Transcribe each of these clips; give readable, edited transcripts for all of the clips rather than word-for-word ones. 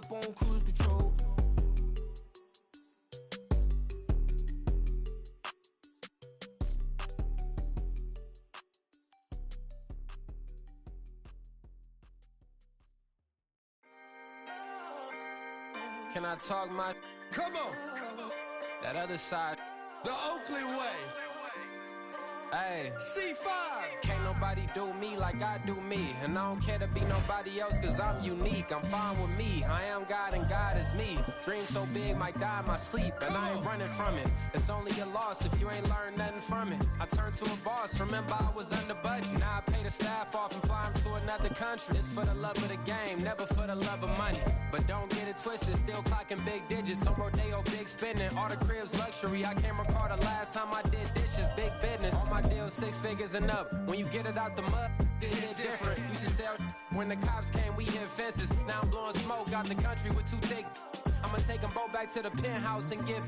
up on cruise control. Can I talk my? Come on. That other side. The Oakley way. Hey. C5. Can't nobody do me like I do me. And I don't care to be nobody else cause I'm unique. I'm fine with me. I am God and God is me. Dream so big might die in my sleep. And I ain't running from it. It's only a loss if you ain't learned nothing from it. I turned to a boss. Remember I was under budget. Now I pay the staff off and fly them to another country. It's for the love of the game, never for the love of money. But don't get it twisted. Still clocking big digits. On Rodeo, big spending. All the cribs luxury. I can't recall the last time I did dishes. Big business. All my deals 6 figures and up. When you get it out the mud, it hit different. You should sell when the cops came, we hit fences. Now I'm blowing smoke out the country with 2 thick. I'ma take them both back to the penthouse and get.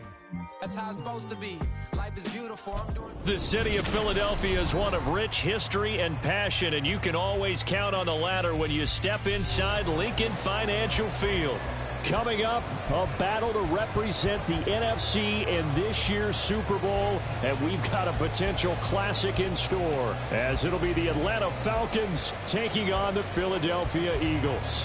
That's how it's supposed to be. Life is beautiful. I'm doing. The city of Philadelphia is one of rich history and passion, and you can always count on the latter when you step inside Lincoln Financial Field. Coming up, a battle to represent the NFC in this year's Super Bowl, and we've got a potential classic in store, as it'll be the Atlanta Falcons taking on the Philadelphia Eagles.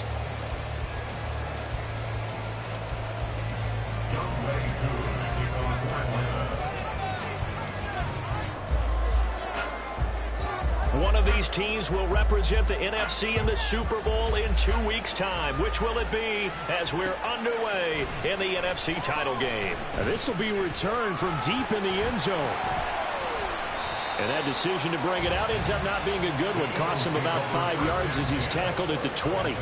One of these teams will represent the NFC in the Super Bowl in 2 weeks' time. Which will it be as we're underway in the NFC title game? This will be returned from deep in the end zone. And that decision to bring it out ends up not being a good one. Costs him about 5 yards as he's tackled at the 20.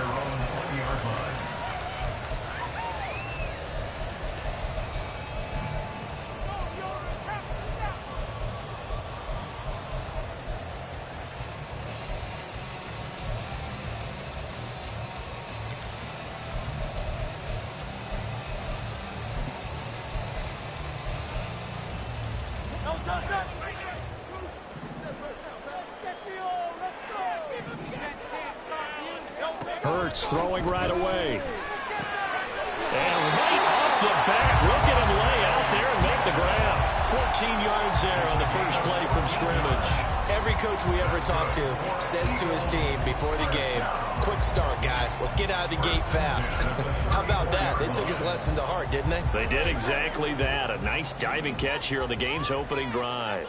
Hurts throwing right away. And right off the bat, look at him lay out there and make the grab. 14 yards there on the first play from scrimmage. Every coach we ever talk to says to his team before the game, quick start, guys. Let's get out of the gate fast. How about that? They took his lesson to heart, didn't they? They did exactly that. A nice diving catch here on the game's opening drive.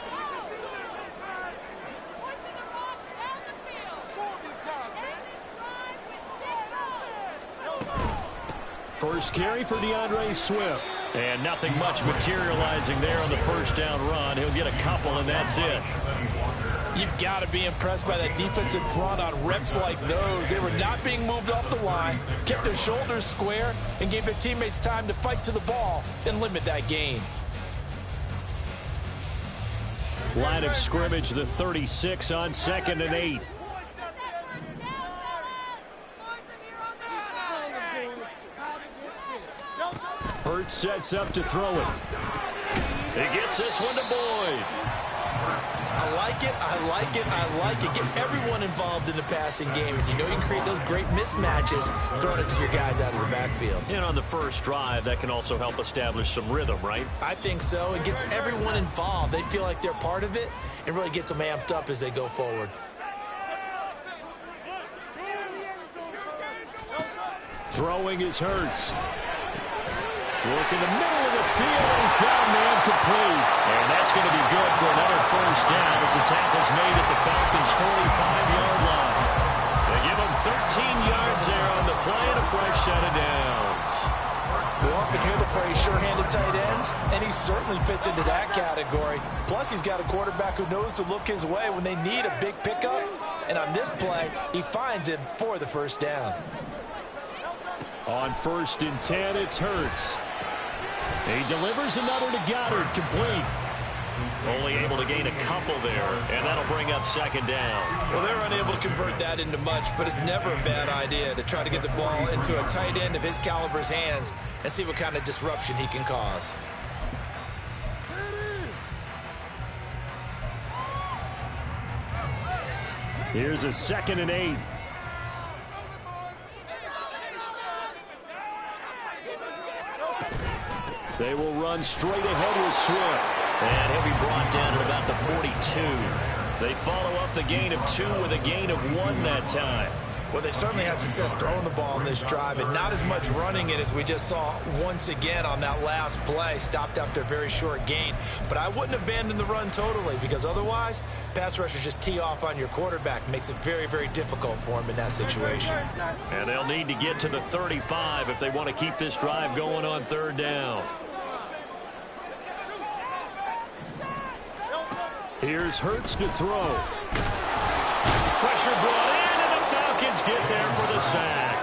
First carry for DeAndre Swift. And nothing much materializing there on the first down run. He'll get a couple, and that's it. You've got to be impressed by that defensive front on reps like those. They were not being moved off the line, kept their shoulders square, and gave their teammates time to fight to the ball and limit that gain. Line of scrimmage, the 36 on 2nd and 8. Hurts sets up to throw it. He gets this one to Boyd. I like it, I like it, I like it. Get everyone involved in the passing game, and you know you can create those great mismatches throwing it to your guys out of the backfield. And on the first drive, that can also help establish some rhythm, right? I think so. It gets everyone involved. They feel like they're part of it and really gets them amped up as they go forward. Throwing is Hurts. Work in the middle of the field. He's got a man complete. And that's going to be good for another first down as the tackle's made at the Falcons' 45-yard line. They give him 13 yards there on the play and a fresh set of downs. We often hear the phrase sure-handed tight ends, and he certainly fits into that category. Plus, he's got a quarterback who knows to look his way when they need a big pickup. And on this play, he finds him for the first down. On 1st and 10, it's Hurts. He delivers another to Goddard, complete. Only able to gain a couple there, and that'll bring up 2nd down. Well, they're unable to convert that into much, but it's never a bad idea to try to get the ball into a tight end of his caliber's hands and see what kind of disruption he can cause. Here's a 2nd and 8. They will run straight ahead with Swift. And he'll be brought down at about the 42. They follow up the gain of 2 with a gain of 1 that time. Well, they certainly had success throwing the ball on this drive, and not as much running it as we just saw once again on that last play. Stopped after a very short gain. But I wouldn't abandon the run totally, because otherwise, pass rushers just tee off on your quarterback. Makes it very, very difficult for him in that situation. And they'll need to get to the 35 if they want to keep this drive going on 3rd down. Here's Hurts to throw. Pressure brought in, and the Falcons get there for the sack.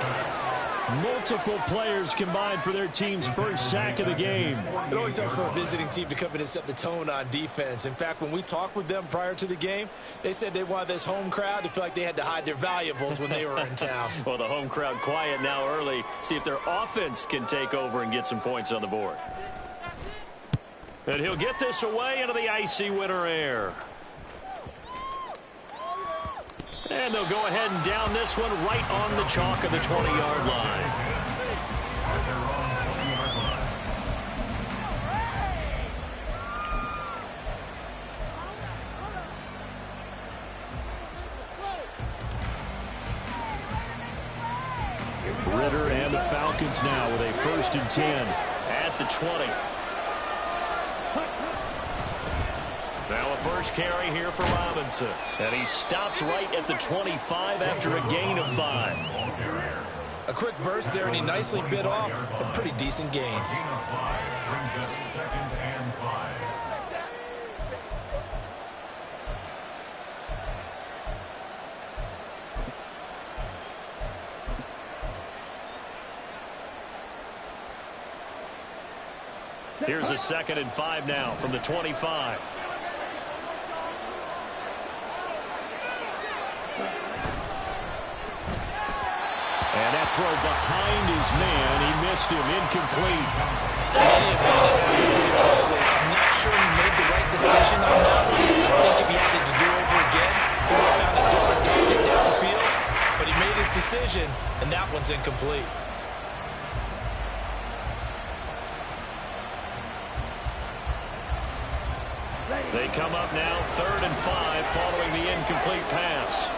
Multiple players combined for their team's first sack of the game. It always helps for a visiting team to come in and set the tone on defense. In fact, when we talked with them prior to the game, they said they wanted this home crowd to feel like they had to hide their valuables when they were in town. Well, the home crowd quiet now early. See if their offense can take over and get some points on the board. And he'll get this away into the icy winter air. And they'll go ahead and down this one right on the chalk of the 20-yard line. Ritter and the Falcons now with a 1st and 10 at the 20. Now a first carry here for Robinson. And he stopped right at the 25 after a gain of 5. A quick burst there, and he nicely bit off a pretty decent gain. Here's a 2nd and 5 now from the 25. And that throw behind his man. He missed him. Incomplete. I'm not sure he made the right decision on that one. I think if he had it to do over again, he would have found a different target downfield. But he made his decision, and that one's incomplete. They come up now 3rd and 5 following the incomplete pass.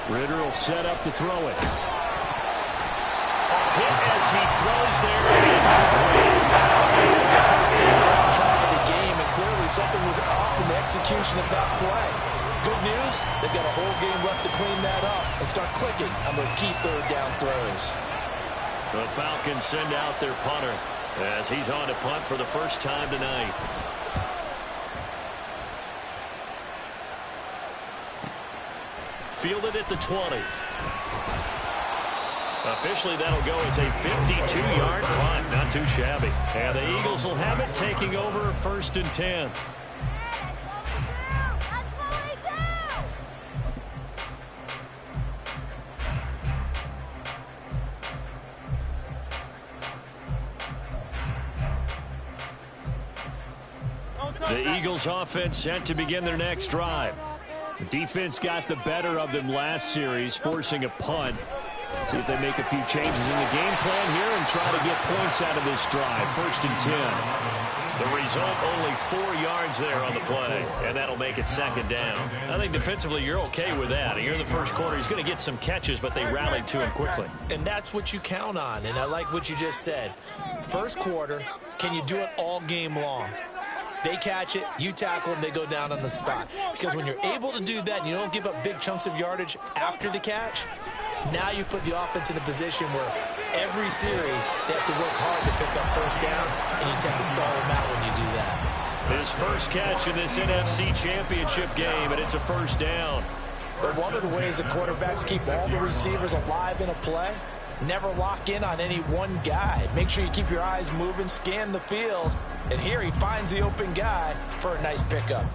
Ritter will set up to throw it. Hit as he throws there. Incomplete. That's the first try of the game, and clearly something was off in the execution of that play. Good news, they've got a whole game left to clean that up and start clicking on those key 3rd down throws. The Falcons send out their punter as he's on to punt for the first time tonight. Fielded at the 20. Officially, that'll go as a 52-yard punt. Not too shabby. And the Eagles will have it, taking over 1st and 10. The Eagles offense set to begin their next drive. The defense got the better of them last series, forcing a punt. See if they make a few changes in the game plan here and try to get points out of this drive. 1st and 10. The result, only 4 yards there on the play, and that'll make it 2nd down. I think defensively you're okay with that. Here in the first quarter, he's going to get some catches, but they rallied to him quickly. And that's what you count on, and I like what you just said. First quarter, can you do it all game long? They catch it, you tackle them, they go down on the spot. Because when you're able to do that and you don't give up big chunks of yardage after the catch, now you put the offense in a position where every series they have to work hard to pick up 1st downs, and you tend to stall them out when you do that. His first catch in this NFC Championship game, and it's a 1st down. But one of the ways that quarterbacks keep all the receivers alive in a play, never lock in on any one guy. Make sure you keep your eyes moving, scan the field, and here he finds the open guy for a nice pickup.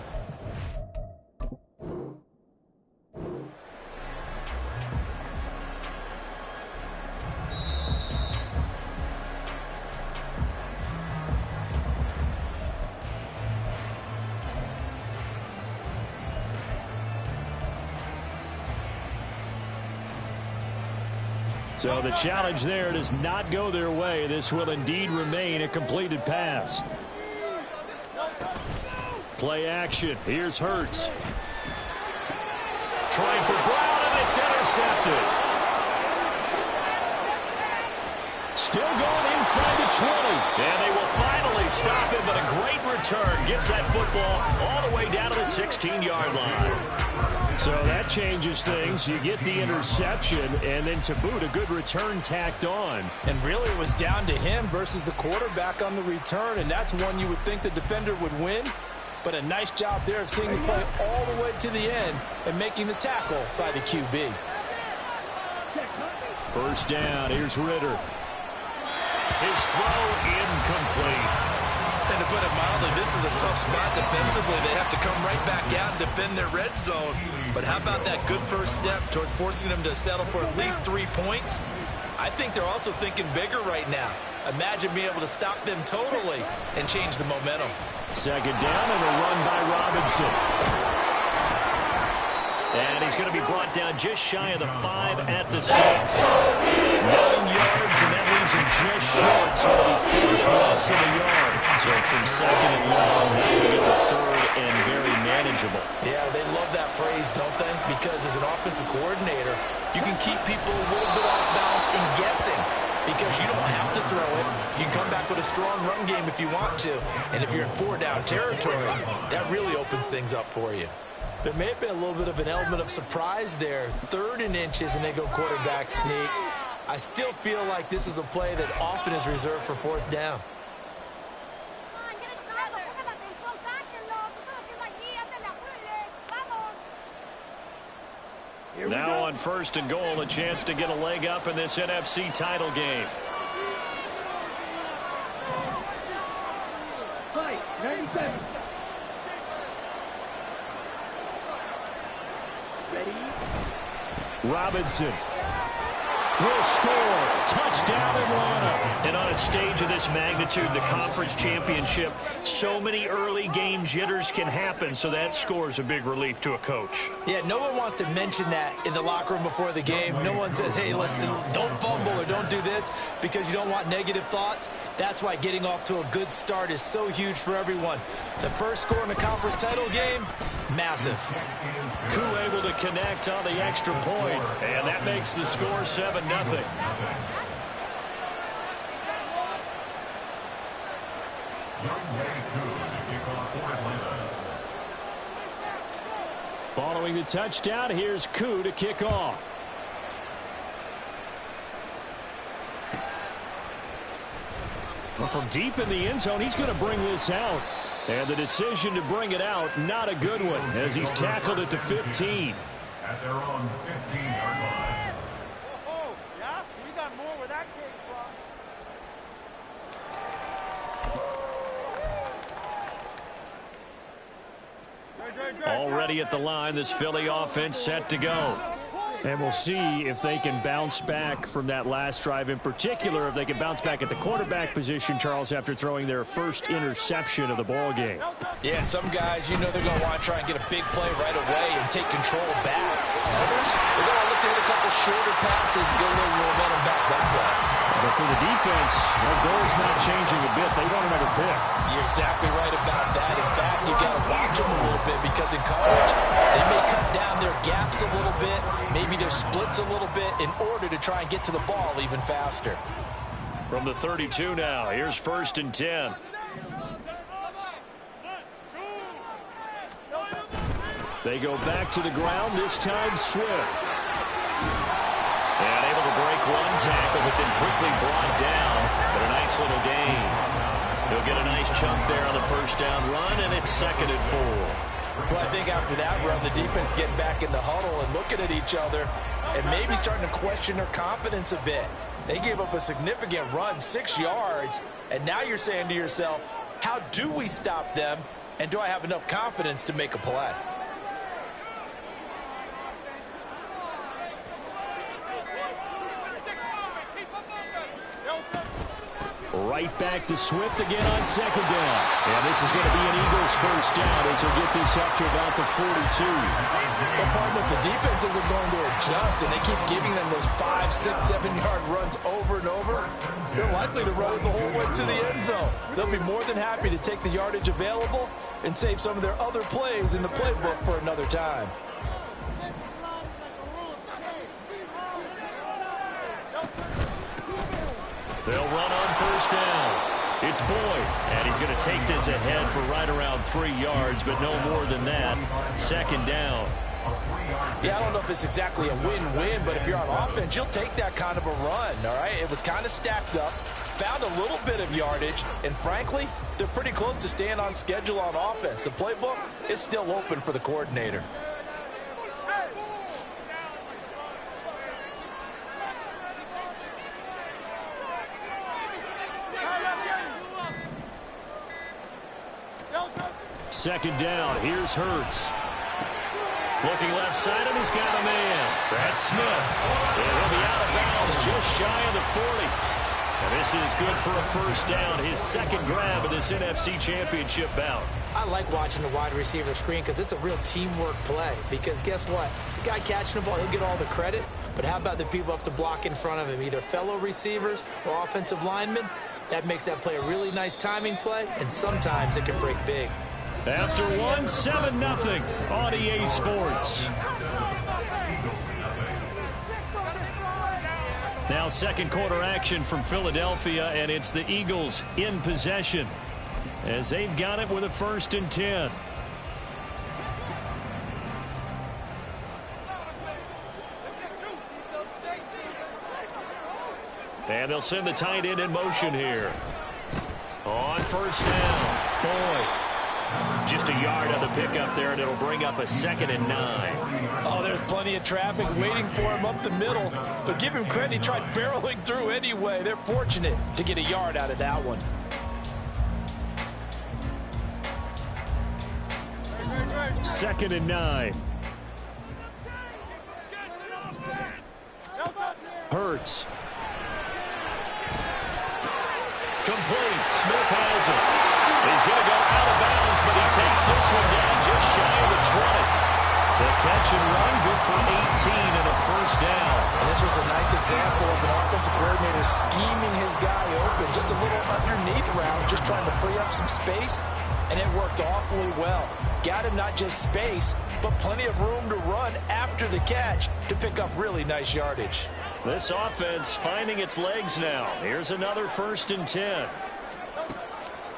So the challenge there does not go their way. This will indeed remain a completed pass. Play action. Here's Hurts. Trying for Brown, and it's intercepted. Still going inside the 20. And they will finally stop him, but a great return. Gets that football all the way down to the 16-yard line. So that changes things. You get the interception, and then to boot, a good return tacked on. And really, it was down to him versus the quarterback on the return, and that's one you would think the defender would win. But a nice job there of seeing the play all the way to the end and making the tackle by the QB. First down, here's Ritter. His throw incomplete. And to put it mildly, this is a tough spot defensively. They have to come right back out and defend their red zone. But how about that good first step towards forcing them to settle for at least 3 points? I think they're also thinking bigger right now. Imagine being able to stop them totally and change the momentum. Second down and a run by Robinson. And he's going to be brought down just shy of the 5 at the 6. 9 yards, and that leaves him just short. So it'll be 4 less than a yard. So from second and long, now you get the third and very manageable. Yeah, they love that phrase, don't they? Because as an offensive coordinator, you can keep people a little bit off balance and guessing. Because you don't have to throw it. You can come back with a strong run game if you want to. And if you're in 4-down territory, that really opens things up for you. There may have been a little bit of an element of surprise there. 3rd and inches, and they go quarterback sneak. I still feel like this is a play that often is reserved for 4th down. Now on 1st and goal, a chance to get a leg up in this NFC title game. Robinson will score. Touchdown, Atlanta. And on a stage of this magnitude, the conference championship, so many early game jitters can happen, so that score's a big relief to a coach. Yeah, no one wants to mention that in the locker room before the game. No one says, hey, listen, don't fumble or don't do this because you don't want negative thoughts. That's why getting off to a good start is so huge for everyone. The first score in the conference title game, massive. Koo able to connect on the extra point, and that makes the score 7-0. Following the touchdown, here's Koo to kick off. Well, from deep in the end zone, he's going to bring this out. And the decision to bring it out, not a good one, as he's tackled at the 15. At their own 15-yard line. Oh, yeah? We got more where that came from. Already at the line, this Philly offense set to go. And we'll see if they can bounce back from that last drive in particular, if they can bounce back at the quarterback position, Charles, after throwing their first interception of the ball game. Yeah, and some guys, you know they're going to want to try and get a big play right away and take control back. Others, they're going to look to hit a couple shorter passes and get a little momentum back that way. But for the defense, their goal's not changing a bit. They want another pick. You're exactly right about that. In fact, you got to watch them a little bit because in coverage, they may cut down their gaps a little bit, maybe their splits a little bit in order to try and get to the ball even faster. From the 32 now, here's 1st and 10. They go back to the ground, this time Swift. And able to break one tackle, but then quickly brought down. But a nice little gain. He'll get a nice chunk there on the first down run, and it's 2nd and 4. Well, I think after that run, the defense getting back in the huddle and looking at each other and maybe starting to question their confidence a bit. They gave up a significant run, 6 yards, and now you're saying to yourself, how do we stop them, and do I have enough confidence to make a play? Right back to Swift again on second down. And this is going to be an Eagles first down as he'll get this up to about the 42. Well, partner, the defense isn't going to adjust, and they keep giving them those 5, 6, 7-yard runs over and over. They're likely to run it the whole way to the end zone. They'll be more than happy to take the yardage available and save some of their other plays in the playbook for another time. They'll run on first down. It's Boyd, and he's going to take this ahead for right around 3 yards, but no more than that. Second down. Yeah, I don't know if it's exactly a win-win, but if you're on offense, you'll take that kind of a run, all right? It was kind of stacked up, found a little bit of yardage, and frankly, they're pretty close to staying on schedule on offense. The playbook is still open for the coordinator. Second down. Here's Hurts. Looking left side, and he's got a man. That's Smith. And he'll be out of bounds just shy of the 40. And this is good for a first down. His second grab of this NFC Championship bout. I like watching the wide receiver screen because it's a real teamwork play. Because guess what? The guy catching the ball, he'll get all the credit. But how about the people up to block in front of him, either fellow receivers or offensive linemen? That makes that play a really nice timing play, and sometimes it can break big. After 1, 7-0 on EA Sports. Now second quarter action from Philadelphia, and it's the Eagles in possession as they've got it with a 1st and 10. And they'll send the tight end in motion here. On first down, Boyd. Just a yard on the pickup there, and it'll bring up a 2nd and 9. Oh, there's plenty of traffic waiting for him up the middle. But give him credit, he tried barreling through anyway. They're fortunate to get a yard out of that one. Second and 9. Hurts. Complete. Smith has it. He's going to go out of bounds, but he takes this one down just shy of the 20. The catch and run, good for 18 and a first down. And this was a nice example of an offensive coordinator scheming his guy open. Just a little underneath route, just trying to free up some space, and it worked awfully well. Got him not just space, but plenty of room to run after the catch to pick up really nice yardage. This offense finding its legs now. Here's another 1st and 10.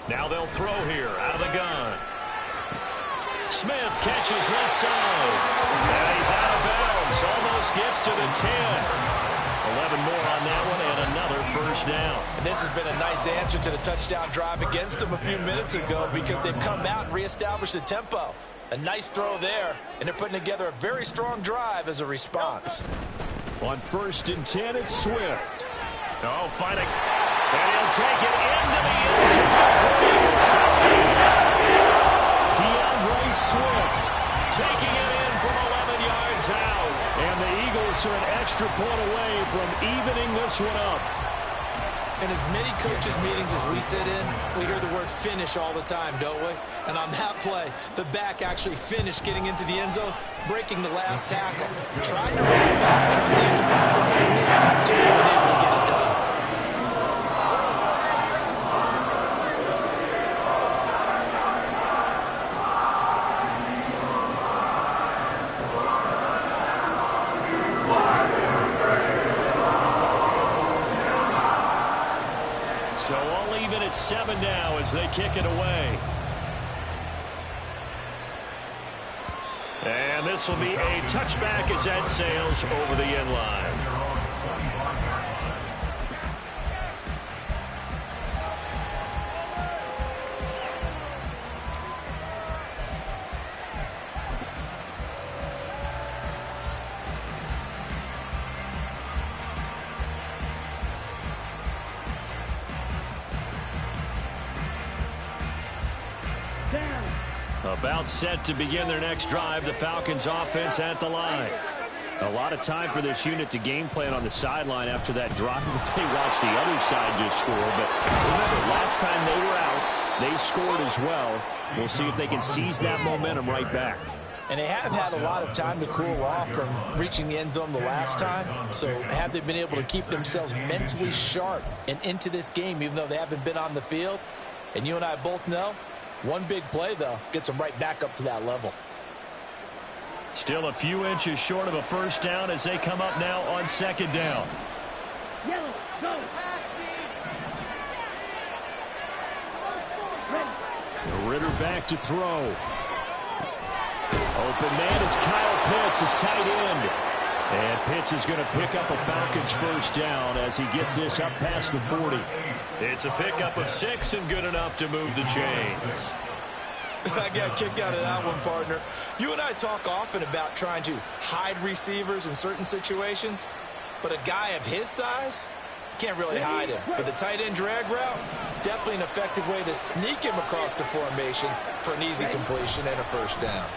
Now they'll throw here out of the gun. Smith catches left side. And he's out of bounds. Almost gets to the 10. 11 more on that one and another first down. And this has been a nice answer to the touchdown drive against them a few minutes ago because they've come out and reestablished the tempo. A nice throw there, and they're putting together a very strong drive as a response. On 1st and 10, it's Swift. Oh, fighting. And he'll take it into the end zone for the Eagles touchdown. DeAndre Swift taking it in from 11 yards out. And the Eagles are an extra point away from evening this one up. In as many coaches' meetings as we sit in, we hear the word finish all the time, don't we? And on that play, the back actually finished getting into the end zone, breaking the last tackle. Tried to run it back, trying to use the proper technique, just wasn't able to get it done. So all even at 7 now as they kick it away. And this will be a touchback as that sails over the end line. About set to begin their next drive. The Falcons offense at the line. A lot of time for this unit to game plan on the sideline after that drive that they watched the other side just score. But remember, last time they were out, they scored as well. We'll see if they can seize that momentum right back. And they have had a lot of time to cool off from reaching the end zone the last time. So have they been able to keep themselves mentally sharp and into this game, even though they haven't been on the field? And you and I both know, one big play, though, gets them right back up to that level. Still a few inches short of a first down as they come up now on second down. Yellow, go. Ritter back to throw. Open man is Kyle Pitts, his tight end. And Pitts is going to pick up a Falcons first down as he gets this up past the 40. It's a pickup of 6 and good enough to move the chains. I got a kick out of that one, partner. You and I talk often about trying to hide receivers in certain situations, but a guy of his size, can't really hide him. But the tight end drag route, definitely an effective way to sneak him across the formation for an easy completion and a first down.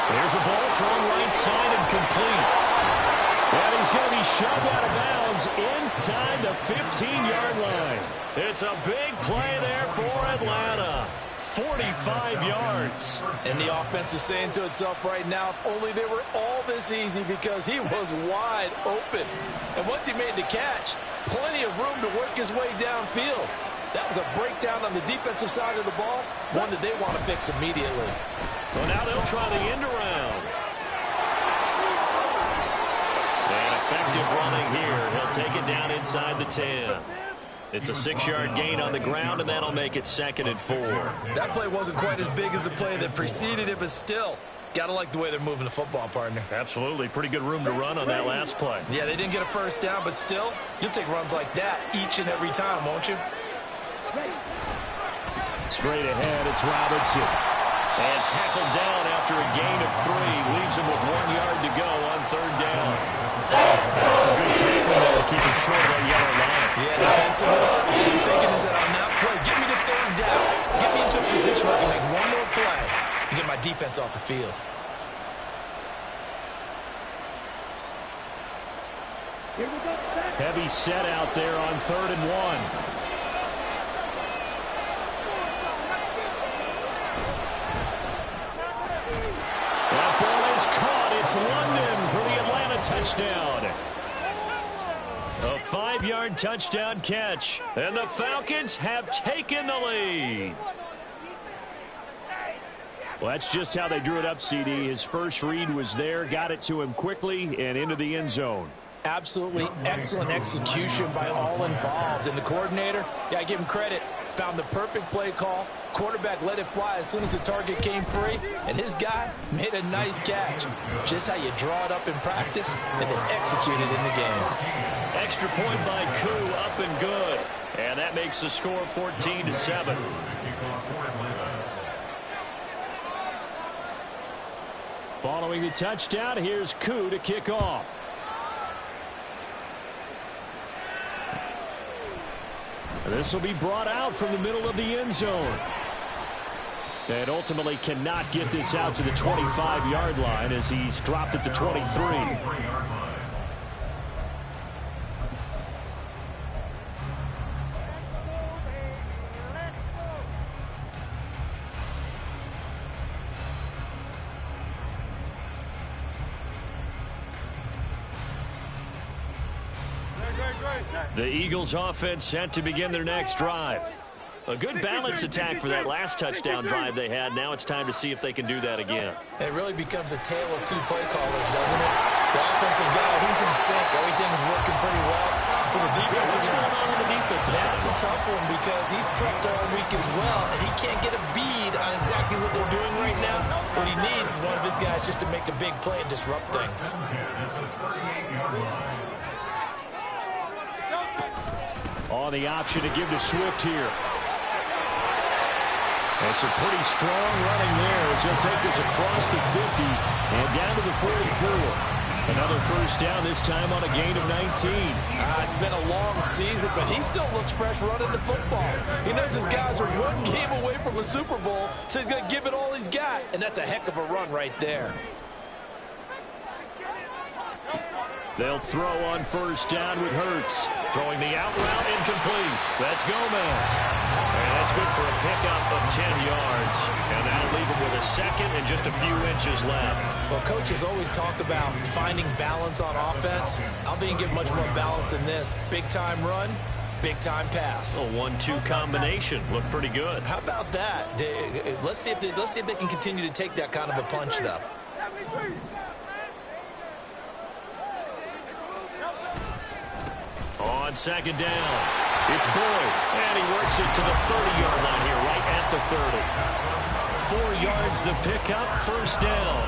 There's a ball thrown right side and complete. And he's going to be shoved out of bounds inside the 15-yard line. It's a big play there for Atlanta. 45 yards. And the offense is saying to itself right now, if only they were all this easy, because he was wide open. And once he made the catch, plenty of room to work his way downfield. That was a breakdown on the defensive side of the ball, one that they want to fix immediately. Well, now they'll try the end around. And effective running here. He'll take it down inside the 10. It's a 6-yard gain on the ground, and that'll make it 2nd and 4. That play wasn't quite as big as the play that preceded it, but still, gotta like the way they're moving the football, partner. Absolutely. Pretty good room to run on that last play. Yeah, they didn't get a first down, but still, you'll take runs like that each and every time, won't you? Straight ahead, it's Robinson. And tackled down after a gain of 3. Leaves him with 1 yard to go on 3rd down. That's some good tackling there to keep him short of that yellow line. Yeah, defensively, all I'm thinking is that on that play, get me to 3rd down. Get me into a position where I can make one more play and get my defense off the field. Heavy set out there on 3rd and 1. That ball is caught. It's London for the Atlanta touchdown. A 5-yard touchdown catch. And the Falcons have taken the lead. Well, that's just how they drew it up, CD. His first read was there, got it to him quickly, and into the end zone. Absolutely excellent execution by all involved. And the coordinator, yeah, I give him credit, found the perfect play call. Quarterback let it fly as soon as the target came free, and his guy made a nice catch. Just how you draw it up in practice and then execute it in the game. Extra point by Koo, up and good. And that makes the score 14-7. Following the touchdown, here's Koo to kick off. This will be brought out from the middle of the end zone. And ultimately cannot get this out to the 25-yard line as he's dropped at the 23. The Eagles offense set to begin their next drive. A good balance attack for that last touchdown drive they had. Now it's time to see if they can do that again. It really becomes a tale of two play callers, doesn't it? The offensive guy, he's in sync. Everything's working pretty well. For the defensive What's going on the defensive side? That's a tough one because he's prepped all week as well, and he can't get a bead on exactly what they're doing right now. What he needs is one of his guys just to make a big play and disrupt things. On the option to give to Swift here. And some pretty strong running there as he'll take this across the 50 and down to the 44. Another first down, this time on a gain of 19. It's been a long season, but he still looks fresh running the football. He knows his guys are one game away from a Super Bowl, so he's going to give it all he's got, and that's a heck of a run right there. They'll throw on first down with Hurts. Throwing the out route, incomplete. That's Gomez. And that's good for a pickup of 10 yards. And that'll leave him with a second and just a few inches left. Well, coaches always talk about finding balance on offense. I don't think you can get much more balance than this. Big-time run, big-time pass. A 1-2 combination. Looked pretty good. How about that? Let's see if they can continue to take that kind of a punch, though. On second down, it's Boyd, and he works it to the 30-yard line here, right at the 30. 4 yards the pickup, first down.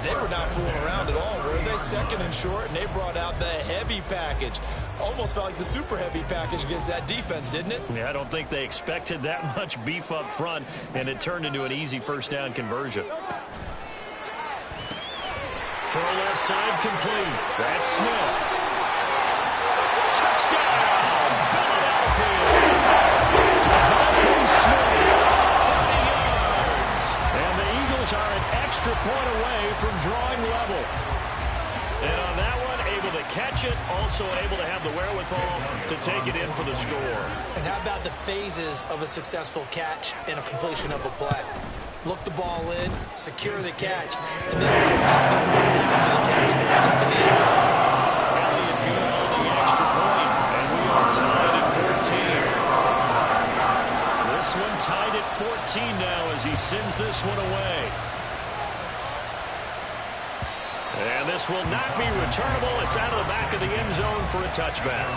They were not fooling around at all, were they? Second and short, and they brought out the heavy package. Almost felt like the super heavy package against that defense, didn't it? Yeah, I don't think they expected that much beef up front, and it turned into an easy first down conversion. Throw left side complete. That's Smith. Touchdown, Philadelphia. Devontae Smith, 30 yards. And the Eagles are an extra point away from drawing level. And on that one, able to catch it, also able to have the wherewithal to take it in for the score. And how about the phases of a successful catch and a completion of a play? Look the ball in, secure the catch, and then after the catch, they take the end zone. Elliott good on the extra point, and we are tied at 14. This one tied at 14 now as he sends this one away. And this will not be returnable. It's out of the back of the end zone for a touchback.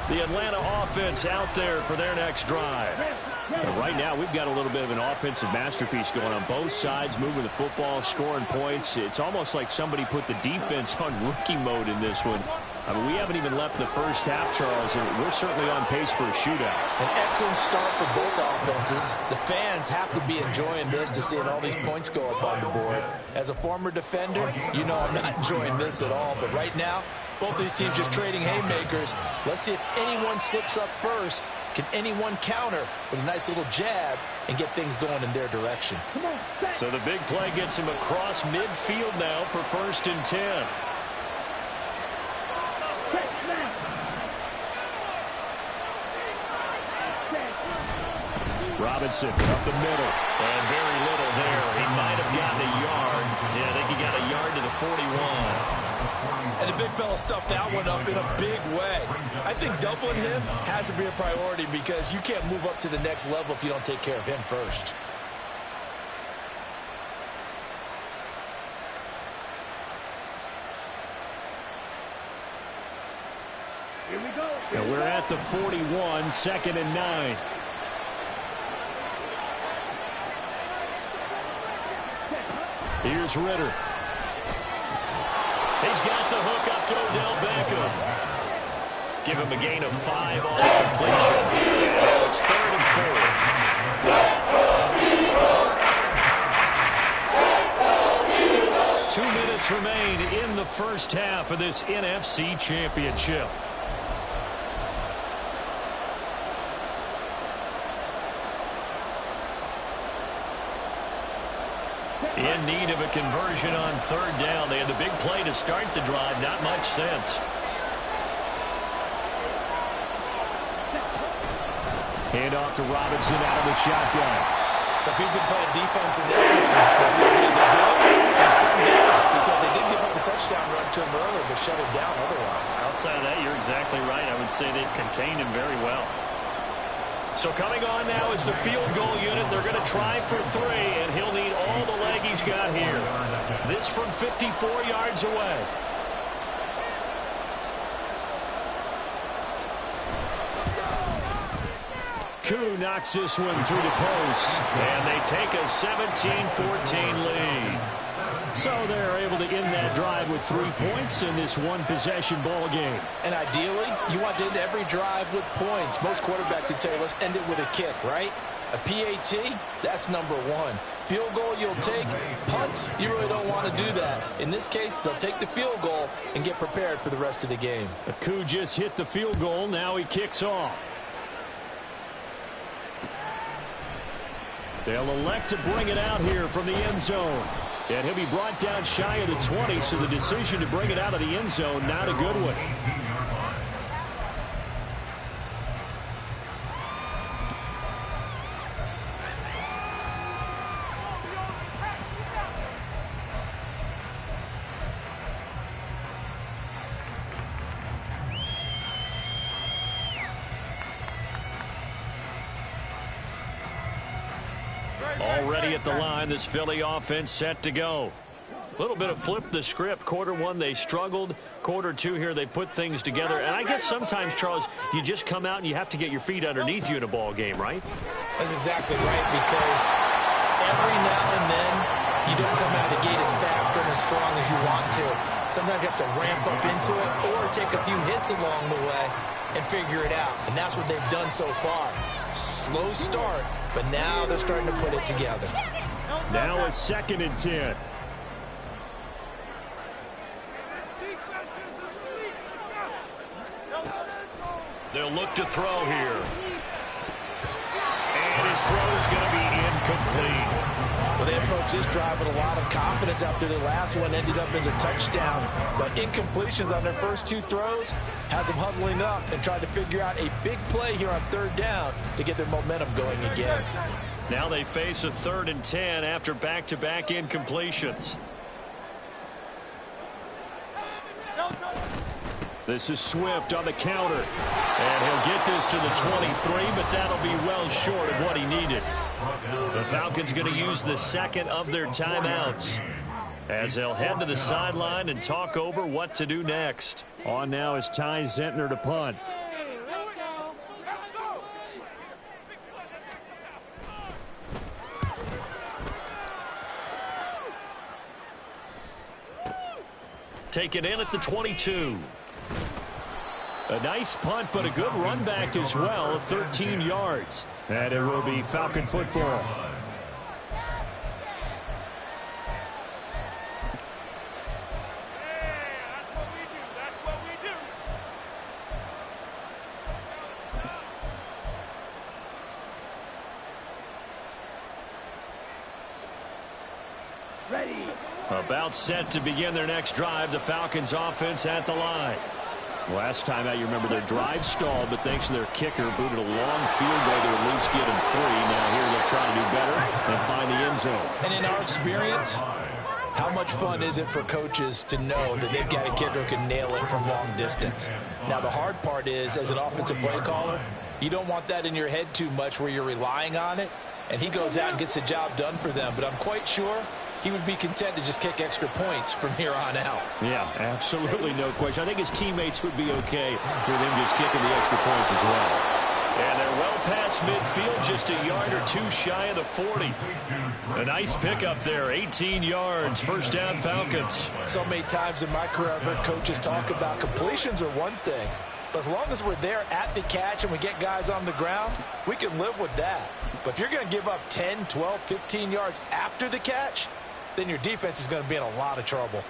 The Atlanta offense out there for their next drive. And right now, we've got a little bit of an offensive masterpiece going on both sides, moving the football, scoring points. It's almost like somebody put the defense on rookie mode in this one. I mean, we haven't even left the first half, Charles, and we're certainly on pace for a shootout. An excellent start for both offenses. The fans have to be enjoying this to seeing all these points go up on the board. As a former defender, you know I'm not enjoying this at all. But right now, both these teams just trading haymakers. Let's see if anyone slips up first. Can anyone counter with a nice little jab and get things going in their direction? So the big play gets him across midfield now for 1st and 10. Robinson up the middle. And very little there. He might have gotten a yard. Yeah, I think he got a yard to the 41. And the big fella stuffed that one up in a big way. I think doubling him has to be a priority because you can't move up to the next level if you don't take care of him first. Here we go. And we're at the 41, 2nd and 9. Here's Ritter. He's got the hook up to Odell Beckham. Give him a gain of 5 on the completion. And now it's 3rd and 4. 2 minutes remain in the first half of this NFC Championship. In need of a conversion on 3rd down. They had the big play to start the drive. Not much sense. Hand off to Robinson out of the shotgun. So if you can play defense in this one, there's a little bit of the good and some down because they did give up the touchdown run to him earlier, but shut him down otherwise. Outside of that, you're exactly right. I would say they've contained him very well. So coming on now is the field goal unit. They're going to try for 3, and he'll need all the leg he's got here. This from 54 yards away. Koo knocks this one through the post. And they take a 17-14 lead. So they're able to end that drive with 3 points in this one-possession ball game. And ideally, you want to end every drive with points. Most quarterbacks would tell you, let's end it with a kick, right? A PAT, that's number one. Field goal you'll take. Punts, you really don't want to do that. In this case, they'll take the field goal and get prepared for the rest of the game. Koo just hit the field goal. Now he kicks off. They'll elect to bring it out here from the end zone. And he'll be brought down shy of the 20, so the decision to bring it out of the end zone, not a good one. Already at the line, this Philly offense set to go. A little bit of flip the script. Quarter one, they struggled. Quarter two here, they put things together. And I guess sometimes, Charles, you just come out and you have to get your feet underneath you in a ball game, right? That's exactly right, because every now and then you don't come out of the gate as fast and as strong as you want to. Sometimes you have to ramp up into it or take a few hits along the way and figure it out. And that's what they've done so far. Slow start, but now they're starting to put it together. Now a 2nd and 10. They'll look to throw here. And his throw is going to be incomplete. Well, they approached this drive with a lot of confidence after their last one ended up as a touchdown. But incompletions on their first 2 throws has them huddling up and trying to figure out a big play here on 3rd down to get their momentum going again. Now they face a 3rd and 10 after back-to-back incompletions. This is Swift on the counter. And he'll get this to the 23, but that'll be well short of what he needed. The Falcons going to use the 2nd of their timeouts as they'll head to the sideline and talk over what to do next. On now is Ty Zentner to punt. Taken in at the 22. A nice punt, but a good run back as well, 13 yards. And it will be Falcon football. Ready. About set to begin their next drive. The Falcons offense at the line. Last time out, you remember their drive stalled, but thanks to their kicker, booted a long field goal to at least get them 3. Now here they'll try to do better and find the end zone. And in our experience, how much fun is it for coaches to know that they've got a kicker who can nail it from long distance? Now, the hard part is, as an offensive play caller, you don't want that in your head too much where you're relying on it, and he goes out and gets the job done for them. But I'm quite sure he would be content to just kick extra points from here on out. Yeah, absolutely no question. I think his teammates would be okay with him just kicking the extra points as well. And they're well past midfield, just a yard or 2 shy of the 40. A nice pickup there, 18 yards, 1st down Falcons. So many times in my career, I've heard coaches talk about completions are one thing. But as long as we're there at the catch and we get guys on the ground, we can live with that. But if you're going to give up 10, 12, 15 yards after the catch, then your defense is going to be in a lot of trouble.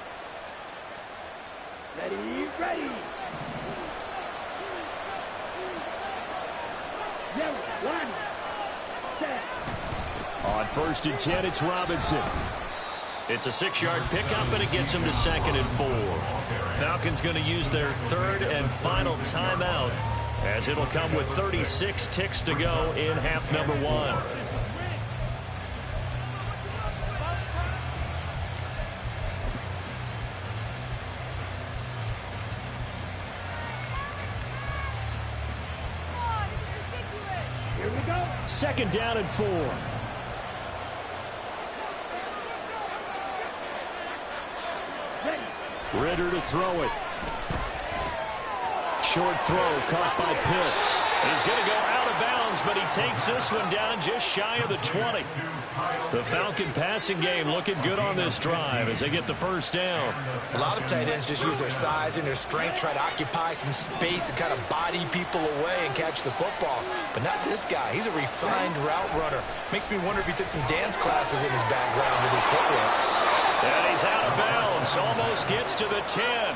Ready, ready. Yellow, 1, set. On 1st and 10, it's Robinson. It's a 6-yard pickup, and it gets him to 2nd and 4. Falcons going to use their 3rd and final timeout, as it'll come with 36 ticks to go in half number 1. Here we go. 2nd down and 4. Ready. Ritter to throw it. Short throw caught by Pitts. He's going to go out of bounds, but he takes this one down just shy of the 20. The Falcon passing game looking good on this drive as they get the first down. A lot of tight ends just use their size and their strength, try to occupy some space and kind of body people away and catch the football. But not this guy. He's a refined route runner. Makes me wonder if he took some dance classes in his background with his footwork. And he's out of bounds. Almost gets to the 10.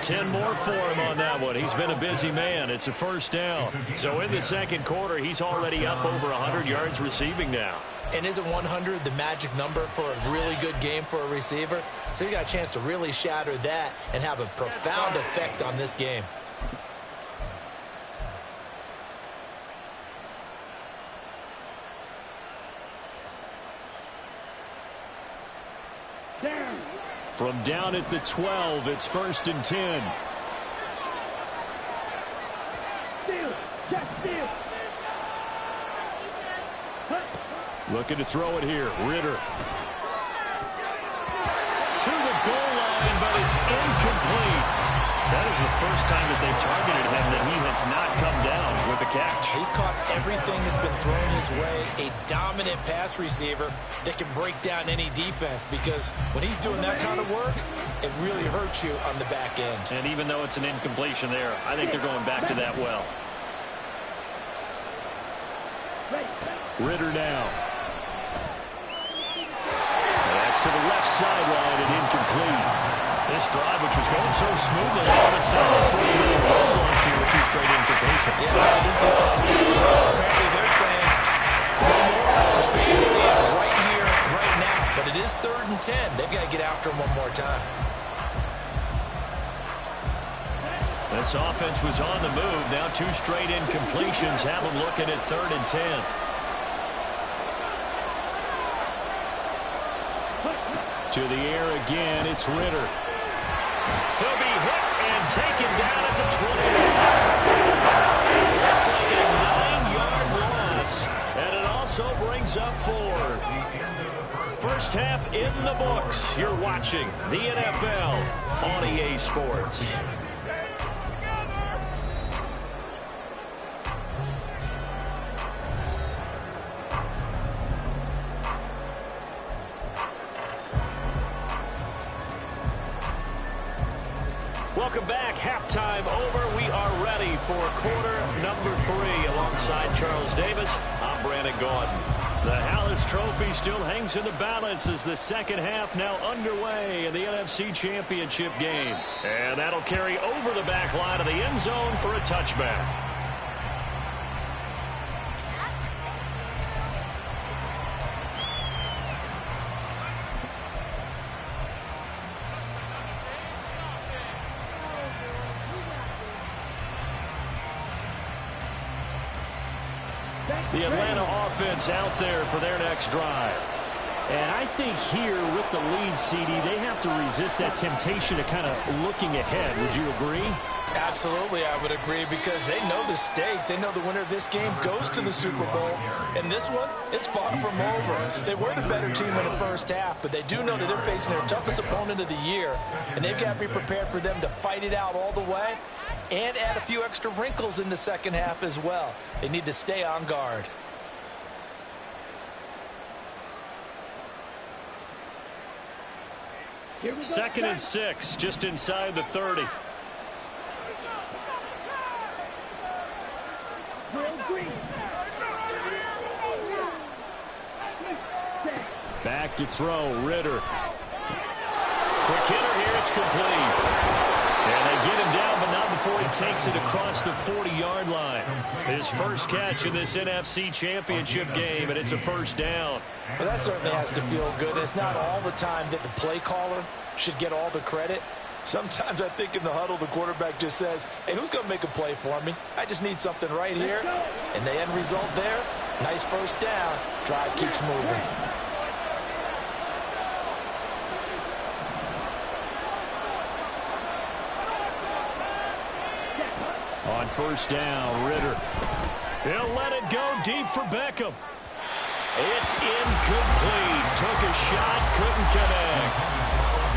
10 more for him on that one. He's been a busy man. It's a first down. So in the second quarter, he's already up over 100 yards receiving now. And isn't 100 the magic number for a really good game for a receiver? So he got a chance to really shatter that and have a profound effect on this game. From down at the 12, it's 1st and 10. Looking to throw it here. Ritter. To the goal line, but it's incomplete. That is the first time that they've targeted him that he has not come down with a catch. He's caught everything that's been thrown his way. A dominant pass receiver that can break down any defense, because when he's doing that kind of work, it really hurts you on the back end. And even though it's an incompletion there, I think they're going back to that well. Ritter now. That's to the left sideline and incomplete. This drive, which was going so smoothly, all of a sudden it's a little bit of a roadblock here with 2 straight incompletions. Yeah, these defenses apparently they're saying, no more. We're speaking to stand right here, right now. But it is 3rd and 10. They've got to get after him one more time. This offense was on the move. Now 2 straight incompletions have them looking at 3rd and 10. To the air again, it's Ritter. He'll be hit and taken down at the 20. Looks like a 9-yard loss, and it also brings up 4. First half in the books. You're watching the NFL on EA Sports. Welcome back. Halftime over. We are ready for quarter number 3. Alongside Charles Davis, I'm Brandon Gordon. The Hallis Trophy still hangs in the balance as the second half now underway in the NFC Championship game. And that'll carry over the back line of the end zone for a touchback. The Atlanta offense out there for their next drive. And I think here with the lead, CD, they have to resist that temptation to kind of looking ahead. Would you agree? Absolutely, I would agree, because they know the stakes. They know the winner of this game goes to the Super Bowl. And this one, it's far from over. They were the better team in the first half, but they do know that they're facing their toughest opponent of the year. And they've got to be prepared for them to fight it out all the way and add a few extra wrinkles in the second half as well. They need to stay on guard. Second and 6, just inside the 30. Back to throw, Ritter. Quick hitter here, it's complete. And they get him down, but not before he takes it across the 40-yard line. His first catch in this NFC Championship game, and it's a first down. Well, that certainly has to feel good. It's not all the time that the play caller should get all the credit. Sometimes I think in the huddle, the quarterback just says, hey, who's going to make a play for me? I just need something right here. And the end result there, nice first down. Drive keeps moving. On first down, Ritter. He'll let it go deep for Beckham. It's incomplete. Took a shot, couldn't connect.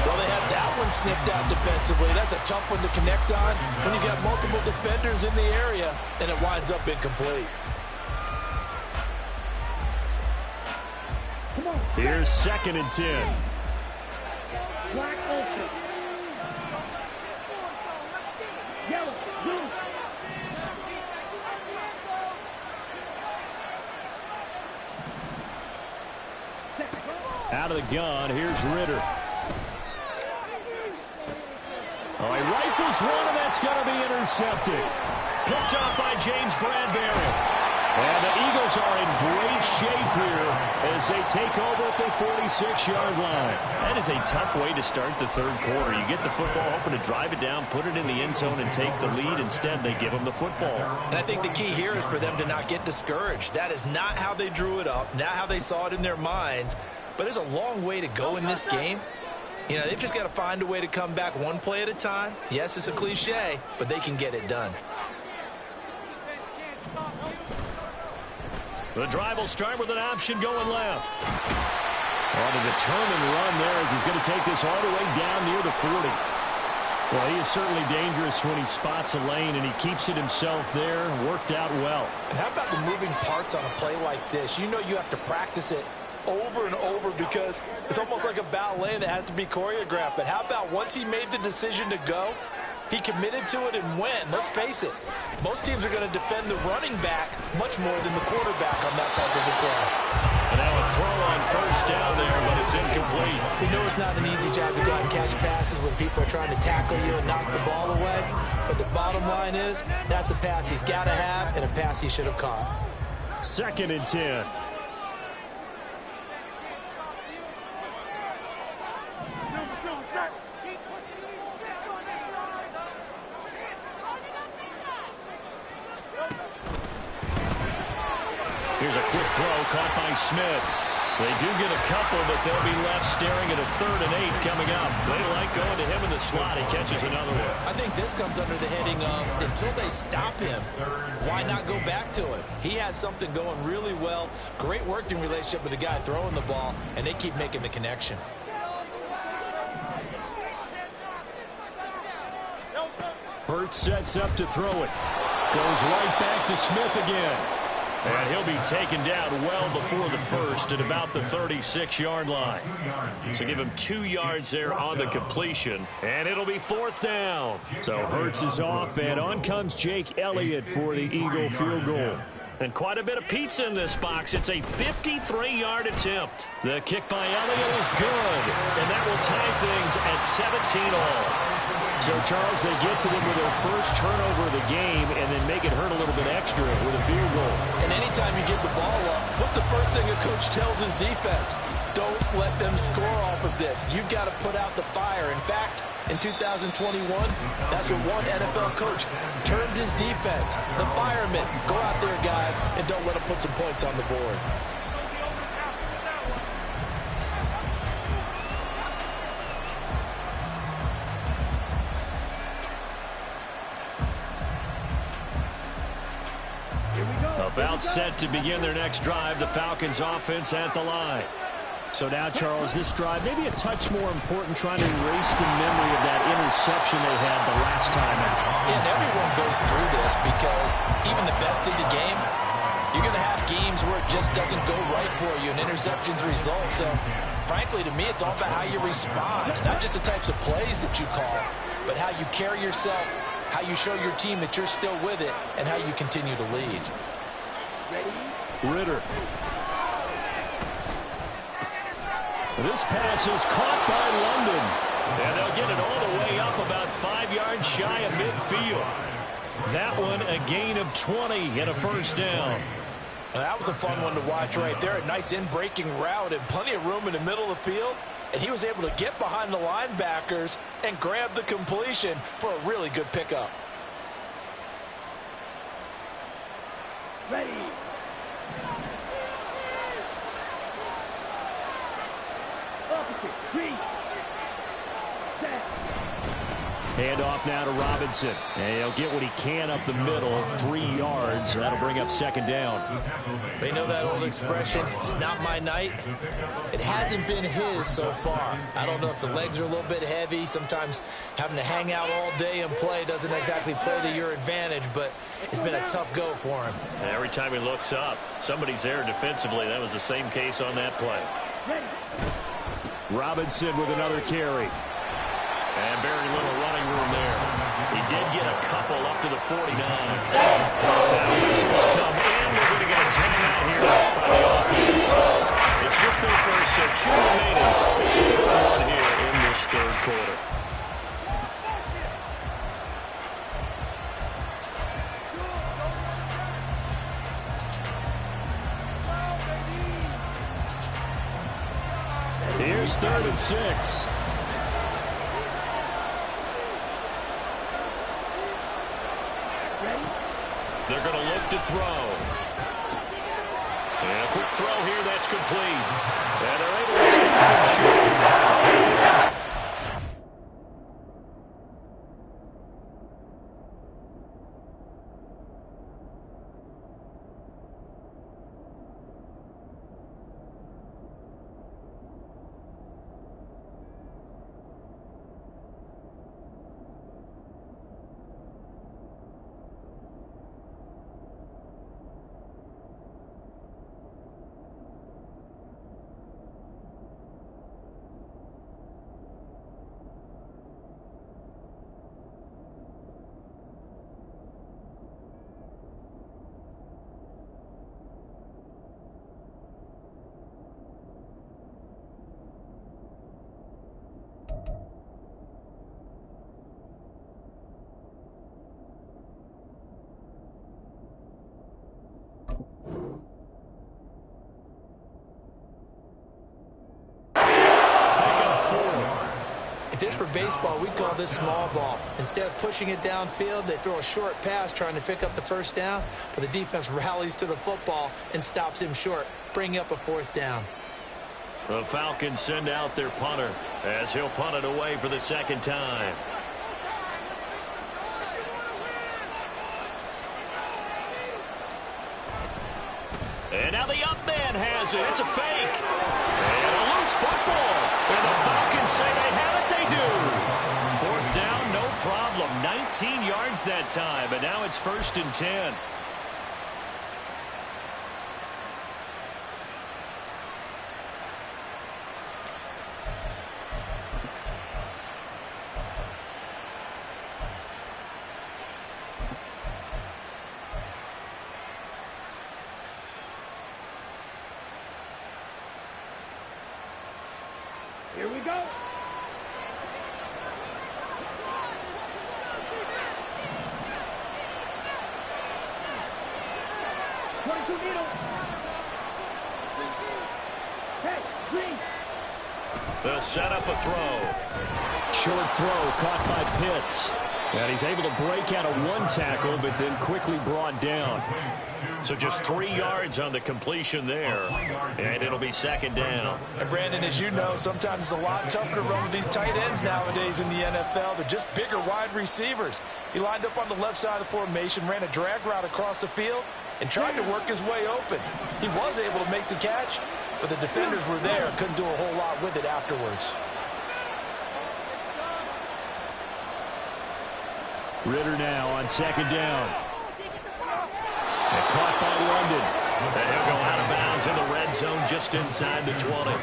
Well, they had that one snipped out defensively. That's a tough one to connect on when you got multiple defenders in the area, and it winds up incomplete. Here's 2nd and 10. Black open. Yellow, blue. Out of the gun, here's Ritter. Oh, he rifles one, and that's going to be intercepted. Picked off by James Bradbury. And the Eagles are in great shape here as they take over at their 46-yard line. That is a tough way to start the third quarter. You get the football, hoping to drive it down, put it in the end zone, and take the lead. Instead, they give them the football. And I think the key here is for them to not get discouraged. That is not how they drew it up, not how they saw it in their minds. But there's a long way to go in this game. You know, they've just got to find a way to come back one play at a time. Yes, it's a cliche, but they can get it done. The drive will start with an option going left. On a determined run there as he's going to take this all the way down near the 40. Well, he is certainly dangerous when he spots a lane, and he keeps it himself there. Worked out well. And how about the moving parts on a play like this? You know you have to practice it over and over because it's almost like a ballet that has to be choreographed. But how about once he made the decision to go, he committed to it and went. Let's face it, most teams are going to defend the running back much more than the quarterback on that type of a play. And now a throw on first down there, but it's incomplete. You know it's not an easy job to go out and catch passes when people are trying to tackle you and knock the ball away. But the bottom line is, that's a pass he's got to have and a pass he should have caught. 2nd and 10. Here's a quick throw caught by Smith. They do get a couple, but they'll be left staring at a 3rd and 8 coming up. They like going to him in the slot. He catches another one. I think this comes under the heading of until they stop him, why not go back to it? He has something going really well. Great working relationship with the guy throwing the ball, and they keep making the connection. Hurts sets up to throw it. Goes right back to Smith again. And he'll be taken down well before the first at about the 36-yard line. So give him 2 yards there on the completion. And it'll be 4th down. So Hurts is off, and on comes Jake Elliott for the Eagle field goal. And quite a bit of pizza in this box. It's a 53-yard attempt. The kick by Elliott is good. And that will tie things at 17-all. So, Charles, they get to them with their first turnover of the game and then make it hurt a little bit extra with a field goal. And anytime you give the ball up, what's the first thing a coach tells his defense? Don't let them score off of this. You've got to put out the fire. In fact, in 2021, that's what one NFL coach termed his defense. The firemen. Go out there, guys, and don't let them put some points on the board. About set to begin their next drive, the Falcons offense at the line. So now, Charles, this drive maybe a touch more important, trying to erase the memory of that interception they had the last time out. Yeah, and everyone goes through this because even the best in the game, you're going to have games where it just doesn't go right for you and interceptions result. So, frankly, to me, it's all about how you respond, not just the types of plays that you call, but how you carry yourself, how you show your team that you're still with it, and how you continue to lead. Ritter. This pass is caught by London. And they'll get it all the way up about 5 yards shy of midfield. That one a gain of 20 and a first down. Now, that was a fun one to watch right there. A nice in-breaking route and plenty of room in the middle of the field. And he was able to get behind the linebackers and grab the completion for a really good pickup. Ready. Opposite. 3. Set. Hand off now to Robinson. And he'll get what he can up the middle, 3 yards. That'll bring up second down. They know that old expression, it's not my night. It hasn't been his so far. I don't know if the legs are a little bit heavy. Sometimes having to hang out all day and play doesn't exactly play to your advantage, but it's been a tough go for him. And every time he looks up, somebody's there defensively. That was the same case on that play. Robinson with another carry. And very little running room there. He did get a couple up to the 49. Now whistles come in. They're going to get a timeout here by the offense. It's just their first, so 2 remaining. It's a good one here in this third quarter. Here's 3rd and 6. They're going to look to throw. And a quick throw here, that's complete. And they're able to stop him short. If this were baseball, we'd call this small ball. Instead of pushing it downfield, they throw a short pass trying to pick up the first down, but the defense rallies to the football and stops him short, bringing up a 4th down. The Falcons send out their punter as he'll punt it away for the 2nd time. And now the up man has it. It's a fake. And a loose football. And the Falcons say they have it. They do. 4th down, no problem. 19 yards that time. And now it's 1st and 10. Here we go. Hey, green. They'll set up a throw. Short throw caught by Pitts. And he's able to break out of 1 tackle, but then quickly brought down. So just 3 yards on the completion there. And it'll be 2nd down. And Brandon, as you know, sometimes it's a lot tougher to run with these tight ends nowadays in the NFL. They're just bigger wide receivers. He lined up on the left side of the formation, ran a drag route across the field, and tried to work his way open. He was able to make the catch, but the defenders were there, couldn't do a whole lot with it afterwards. Ritter now on 2nd down. And caught by London. And he'll go out of bounds in the red zone just inside the 20.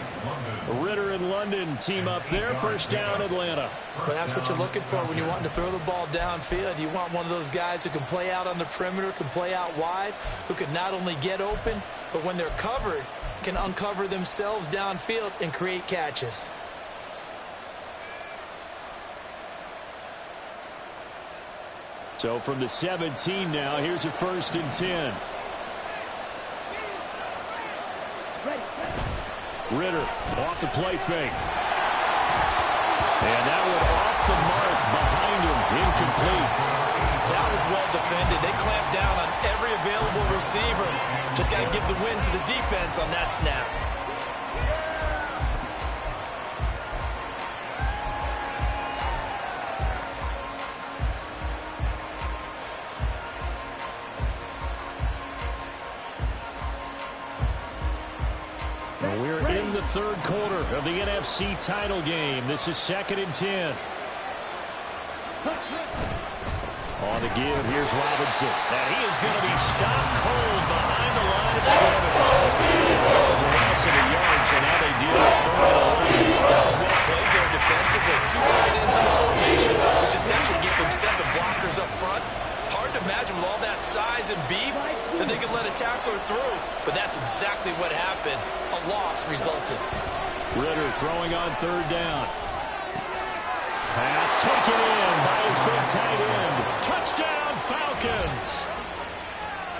Ritter and London team up there. 1st down, Atlanta. But that's what you're looking for when you want to throw the ball downfield. You want one of those guys who can play out on the perimeter, can play out wide, who can not only get open, but when they're covered, can uncover themselves downfield and create catches. So from the 17 now, here's a 1st and 10. Ritter off the play fake. And that one off the mark behind him, incomplete. That was well defended. They clamped down on every available receiver. Just got to give the win to the defense on that snap. third quarter of the NFC title game. This is 2nd and 10. On the give, here's Robinson. And he is going to be stopped cold behind the line of scrimmage. That was a loss of a yard, so now they deal with 3rd and 11. That was well played there defensively. 2 tight ends in the formation, which essentially gave them 7 blockers up front. Hard to imagine with all that size and beef that they could let a tackler through. But that's exactly what happened. A loss resulted. Ritter throwing on 3rd down. Pass taken in by his big tight end. Touchdown, Falcons!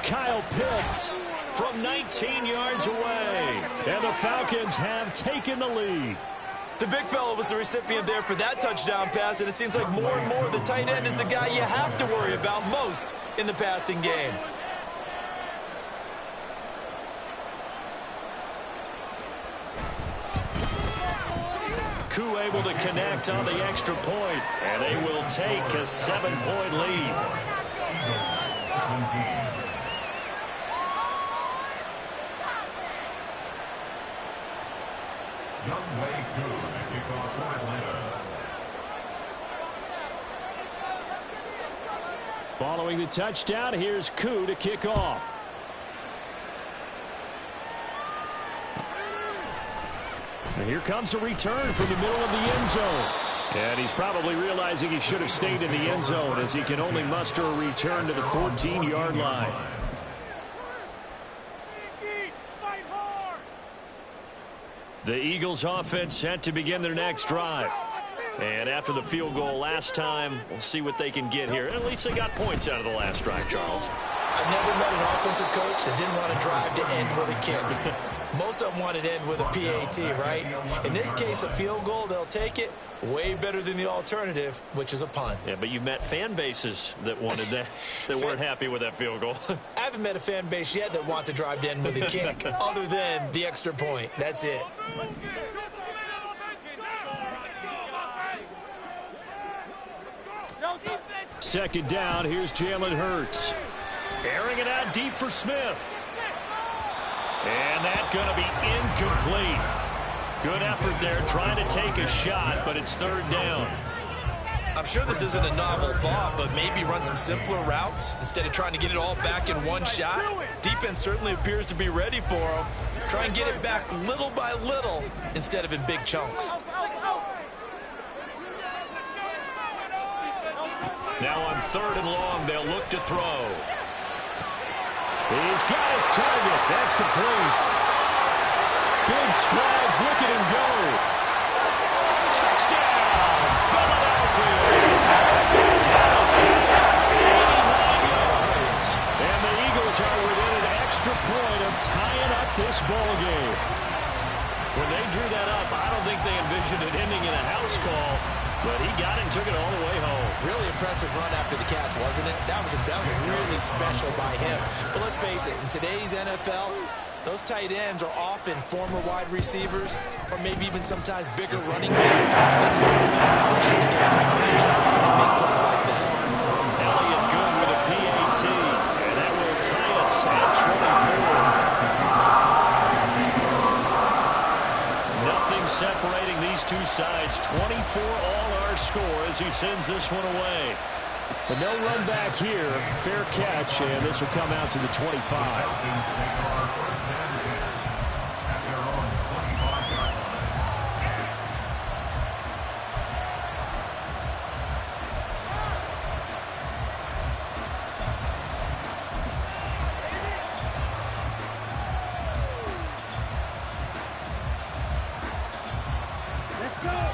Kyle Pitts from 19 yards away. And the Falcons have taken the lead. The big fella was the recipient there for that touchdown pass, and it seems like more and more the tight end is the guy you have to worry about most in the passing game. Koo able to connect on the extra point, and they will take a 7-point lead. 17. Young Wei Koo to kick off for Atlanta. Following the touchdown, here's Koo to kick off. And here comes a return from the middle of the end zone. And he's probably realizing he should have stayed in the end zone as he can only muster a return to the 14-yard line. The Eagles offense set to begin their next drive. And after the field goal last time, we'll see what they can get here. At least they got points out of the last drive, Charles. I've never met an offensive coach that didn't want to drive to end with a kick. Most of them want to end with a PAT, right? In this case, a field goal, they'll take it. Way better than the alternative, which is a punt. Yeah, but you've met fan bases that wanted that, that weren't happy with that field goal. I haven't met a fan base yet that wants to drive to end with a kick, other than the extra point. That's it. Second down, here's Jalen Hurts. Airing it out deep for Smith. And that's going to be incomplete. Good effort there trying to take a shot, but it's 3rd down. I'm sure this isn't a novel thought, but maybe run some simpler routes instead of trying to get it all back in one shot. Defense certainly appears to be ready for them. Try and get it back little by little instead of in big chunks. Now on 3rd and long, they'll look to throw. He's got his target. That's complete. Big strides. Look at him go. Touchdown, Philadelphia. Dallas got 89 yards. And the Eagles are within an extra point of tying up this ball game. When they drew that up, I don't think they envisioned it ending in a house call. But he got it and took it all the way home. Really impressive run after the catch, wasn't it? That was really special by him. But let's face it, in today's NFL, those tight ends are often former wide receivers or maybe even sometimes bigger running backs. They just put them in a position to get a great matchup and make plays like that. Elliott good with a PAT, and that will tie us at 24. Nothing separating these two sides. 24 all our score as he sends this one away. But no run back here. Fair catch, and this will come out to the 25.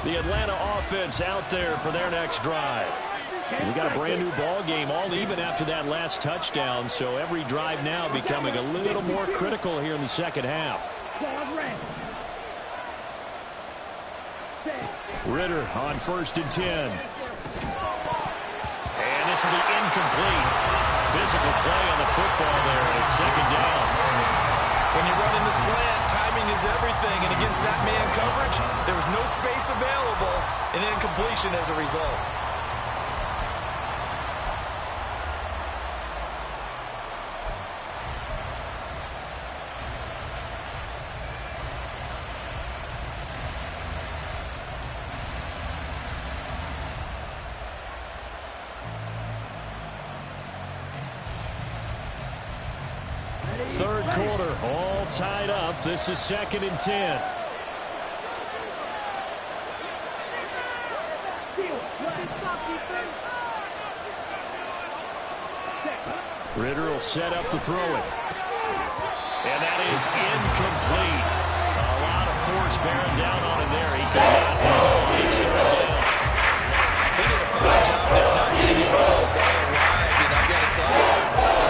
The Atlanta offense out there for their next drive. We got a brand new ball game, all even after that last touchdown, so every drive now becoming a little more critical here in the second half. Ritter on 1st and 10. And this will be incomplete. Physical play on the football there, and it's 2nd down. When you run into slant, timing is everything, and against that man coverage, there was no space available, and incompletion as a result. Third quarter, all tied up. This is 2nd and 10. Ritter will set up to throw it. And that is incomplete. A lot of force bearing down on him there. He could not hang on. It's third down. They did a fine job there not hitting him before the ball arrived. And I've got to tell you,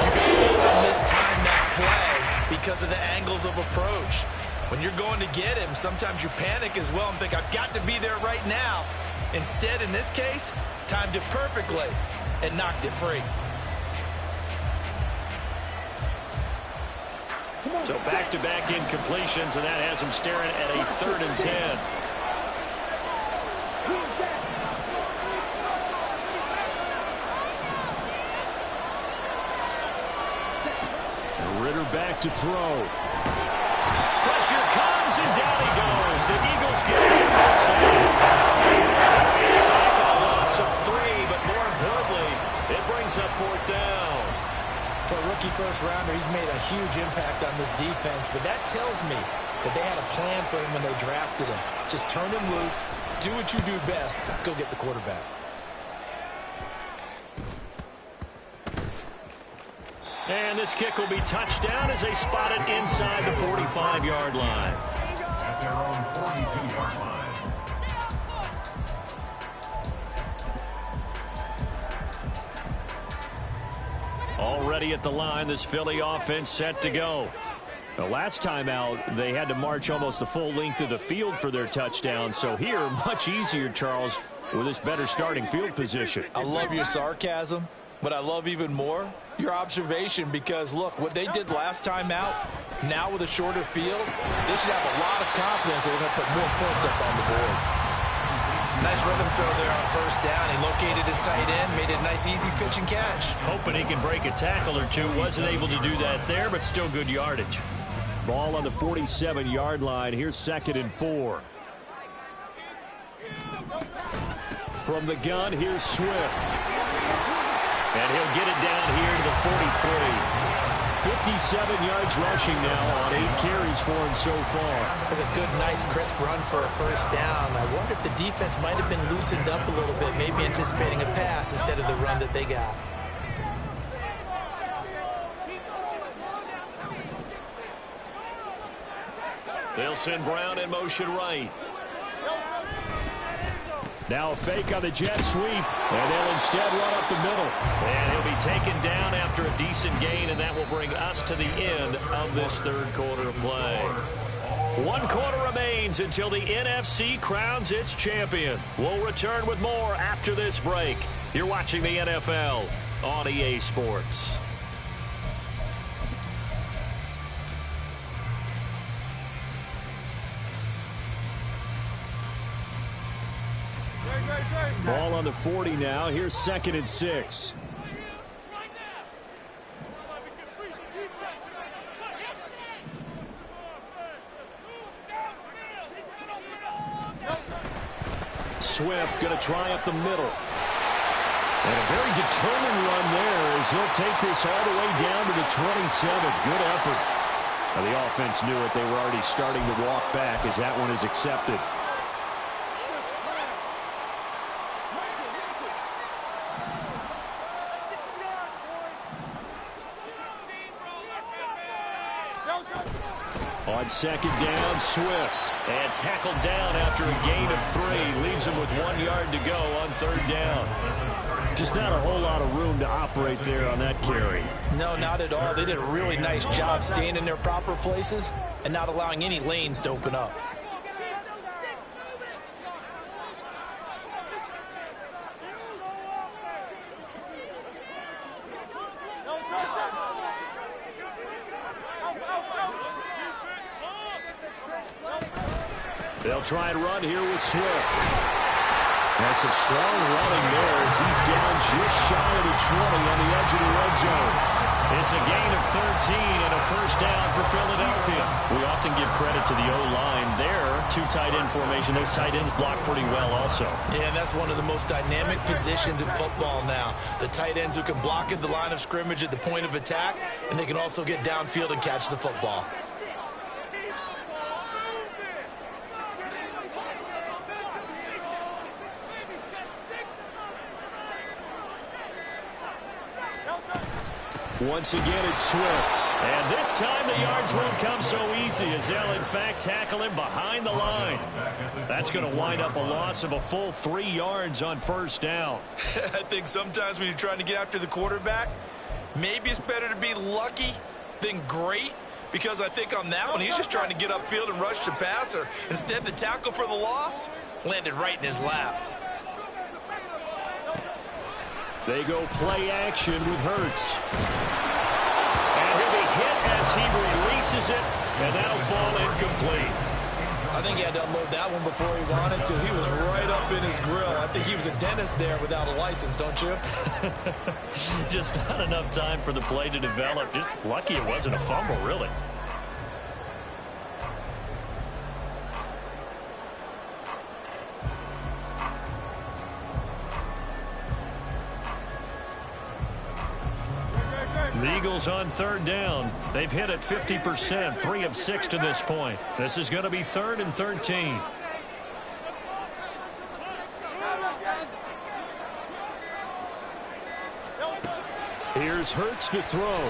you can often mistime that play because of the angles of approach. When you're going to get him, sometimes you panic as well and think, I've got to be there right now. Instead, in this case, timed it perfectly and knocked it free. So back-to-back incompletions, and that has him staring at a 3rd and 10. Ritter back to throw. Pressure comes, and down he goes. The Eagles get the save. A cycle loss of 3, but more importantly, it brings up 4th down. For a rookie first-rounder, he's made a huge impact on this defense, but that tells me that they had a plan for him when they drafted him. Just turn him loose, do what you do best, go get the quarterback. And this kick will be touchdown as they spot it inside the 45-yard line. At their own 42-yard line. Already at the line, this Philly offense set to go. The last time out, they had to march almost the full length of the field for their touchdown. So here, much easier, Charles, with this better starting field position. I love your sarcasm, but I love even more your observation because, look, what they did last time out, now with a shorter field, they should have a lot of confidence they're going to put more points up on the board. Nice rhythm throw there on first down. He located his tight end, made it a nice easy pitch and catch. Hoping he can break a tackle or two. Wasn't able to do that there, but still good yardage. Ball on the 47-yard line. Here's 2nd and 4. From the gun, here's Swift. And he'll get it down here to the 43. 57 yards rushing now on 8 carries for him so far. That's a good, nice, crisp run for a first down. I wonder if the defense might have been loosened up a little bit, maybe anticipating a pass instead of the run that they got. They'll send Brown in motion right. Now a fake on the jet sweep, and they'll instead run up the middle. And he'll be taken down after a decent gain, and that will bring us to the end of this third quarter of play. 1 quarter remains until the NFC crowns its champion. We'll return with more after this break. You're watching the NFL on EA Sports. Ball on the 40 now. Here's 2nd and 6. Swift going to try up the middle. And a very determined run there as he'll take this all the way down to the 27. Good effort. Now, the offense knew it. They were already starting to walk back as that one is accepted. On 2nd down, Swift. And tackled down after a gain of 3. Leaves him with 1 yard to go on 3rd down. Just not a whole lot of room to operate there on that carry. No, not at all. They did a really nice job staying in their proper places and not allowing any lanes to open up. They'll try and run here with Swift. Has some strong running there as he's down just shy of the 20 on the edge of the red zone. It's a gain of 13 and a first down for Philadelphia. We often give credit to the O-line there. Two tight end formation. Those tight ends block pretty well also. Yeah, and that's one of the most dynamic positions in football now. The tight ends who can block at the line of scrimmage at the point of attack, and they can also get downfield and catch the football. Once again, it's Swift. And this time the yards won't come so easy as they'll, in fact, tackle him behind the line. That's going to wind up a loss of a full 3 yards on first down. I think sometimes when you're trying to get after the quarterback, maybe it's better to be lucky than great, because I think on that one, he's just trying to get upfield and rush the passer. Instead, the tackle for the loss landed right in his lap. They go play action with Hurts. And he'll be hit as he releases it, and that'll fall incomplete. I think he had to unload that one before he wanted to. He was right up in his grill. I think he was a dentist there without a license, don't you? Just not enough time for the play to develop. Just lucky it wasn't a fumble, really. The Eagles on third down. They've hit it 50%, 3 of 6 to this point. This is going to be 3rd and 13. Here's Hurts to throw.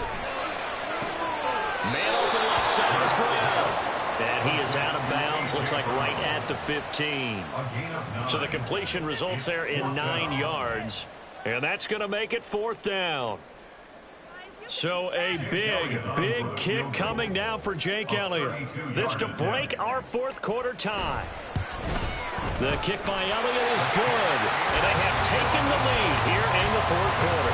Man open left side is Brown. And he is out of bounds. Looks like right at the 15. So the completion results there in 9 yards. And that's going to make it 4th down. So a big kick coming now for Jake Elliott. This to break our 4th quarter tie. The kick by Elliott is good. And they have taken the lead here in the 4th quarter.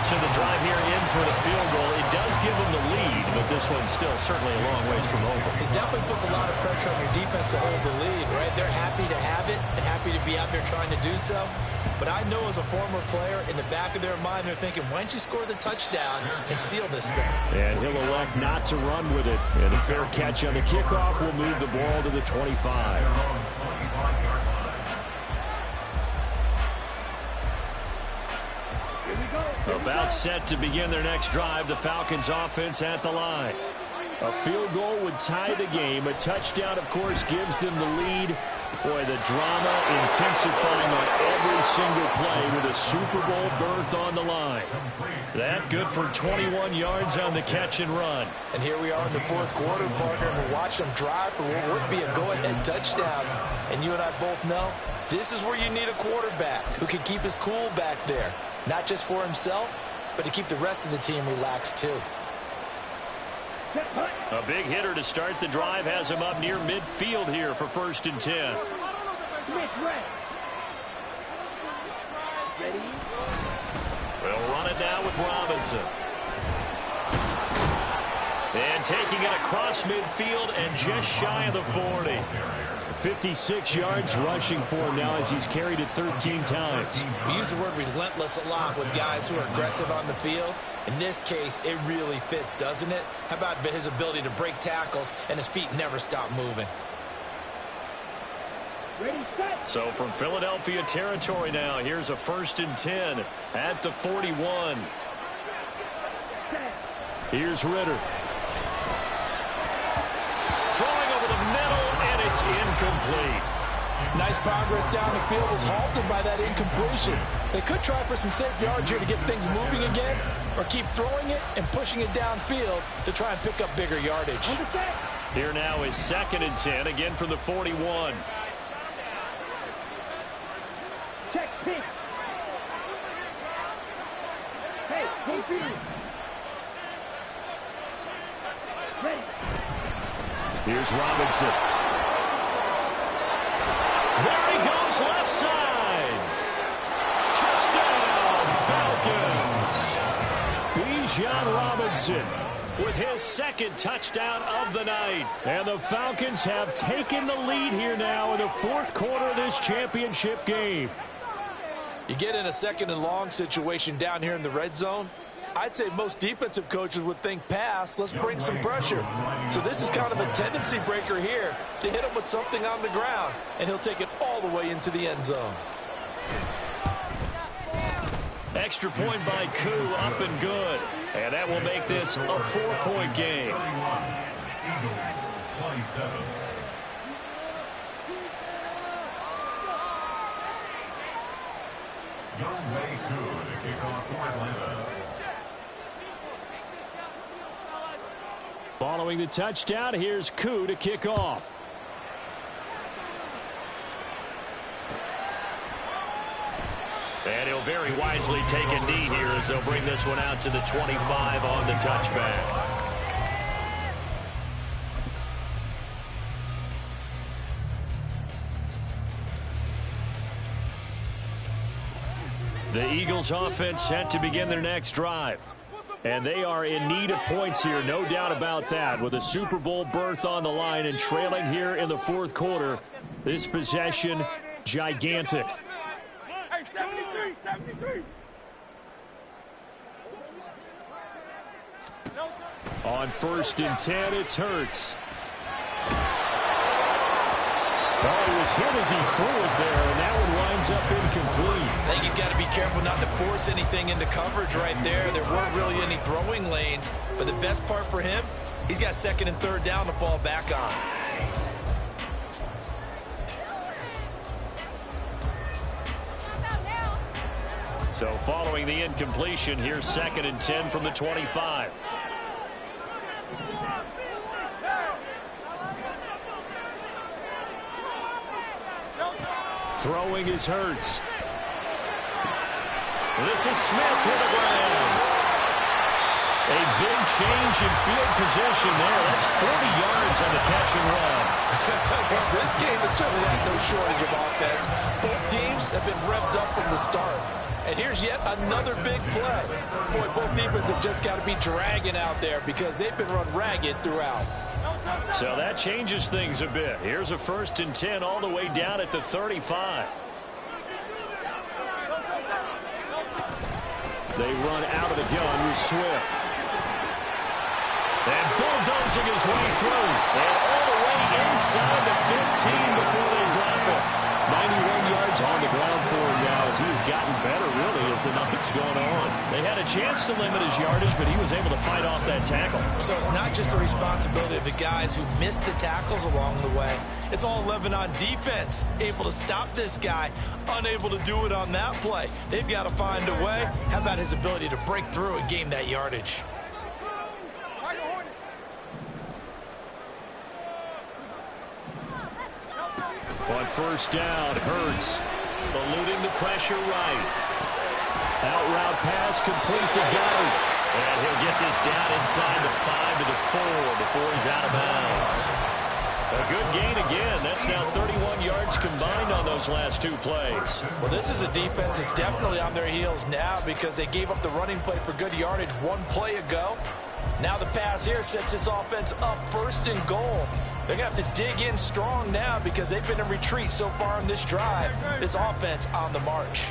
So the drive here ends with a field goal. It does give them the lead, but this one's still certainly a long ways from over. It definitely puts a lot of pressure on your defense to hold the lead, right? They're happy to have it and happy to be out there trying to do so. But I know as a former player, in the back of their mind, they're thinking, why don't you score the touchdown and seal this thing? And he'll elect not to run with it. And a fair catch on the kickoff will move the ball to the 25. About set to begin their next drive, the Falcons offense at the line. A field goal would tie the game. A touchdown, of course, gives them the lead. Boy, the drama intensifying on every single play with a Super Bowl berth on the line. That good for 21 yards on the catch and run. And here we are in the 4th quarter, partner, and we're watching them drive for what would be a go-ahead touchdown. And you and I both know this is where you need a quarterback who can keep his cool back there. Not just for himself, but to keep the rest of the team relaxed too. A big hitter to start the drive has him up near midfield here for 1st and 10. They'll run it now with Robinson. And taking it across midfield and just shy of the 40. 56 yards rushing for him now as he's carried it 13 times. We use the word relentless a lot with guys who are aggressive on the field. In this case, it really fits, doesn't it? How about his ability to break tackles and his feet never stop moving? So from Philadelphia territory now, here's a 1st and 10 at the 41. Here's Ritter. Throwing over the middle, and it's incomplete. Nice progress down the field was halted by that incompletion. They could try for some safe yards here to get things moving again, or keep throwing it and pushing it downfield to try and pick up bigger yardage. Here now is 2nd and 10, again from the 41. Check, pitch. Hey, confused. Ready. Here's Robinson. There he goes, left side. Touchdown, Falcons. Bijan Robinson with his 2nd touchdown of the night. And the Falcons have taken the lead here now in the 4th quarter of this championship game. You get in a 2nd and long situation down here in the red zone, I'd say most defensive coaches would think pass, let's bring some pressure. So this is kind of a tendency breaker here to hit him with something on the ground, and he'll take it all the way into the end zone. Extra point by Koo, up and good. And that will make this a 4-point game. Following the touchdown, here's Koo to kick off. And he'll very wisely take a knee here as they'll bring this one out to the 25 on the touchback. The Eagles offense set to begin their next drive. And they are in need of points here, no doubt about that. With a Super Bowl berth on the line and trailing here in the fourth quarter, this possession, gigantic. Hey, 73. On 1st and 10, it's Hurts. Oh, he was hit as he threw it there, and that one winds up incomplete. I think he's got to be careful not to force anything into coverage right there. There weren't really any throwing lanes, but the best part for him, he's got 2nd and 3rd down to fall back on. So following the incompletion, here's 2nd and 10 from the 25. Throwing is Hurts. This is Smith to the ground. A big change in field position there. That's 40 yards on the catch and run. Well, this game has certainly had no shortage of offense. Both teams have been revved up from the start. And here's yet another big play. Boy, both defenses have just got to be dragging out there because they've been run ragged throughout. So that changes things a bit. Here's a 1st and 10 all the way down at the 35. They run out of the gun with Swift. And bulldozing his way through. And all the way inside the 15 before they drop it. 91 yards on the ground for him now as he has gotten better, really, as the night's gone on. They had a chance to limit his yardage, but he was able to fight off that tackle. So it's not just the responsibility of the guys who missed the tackles along the way. It's all 11 on defense, able to stop this guy, unable to do it on that play. They've got to find a way. How about his ability to break through and gain that yardage? On 1st down, Hurts eluding the pressure right. Out route pass complete to Goddard. And he'll get this down inside the 5 to the 4 before he's out of bounds. A good gain again. That's now 31 yards combined on those last 2 plays. Well, this is a defense that's definitely on their heels now because they gave up the running play for good yardage 1 play ago. Now the pass here sets this offense up 1st and goal. They're going to have to dig in strong now because they've been in retreat so far in this drive. This offense on the march.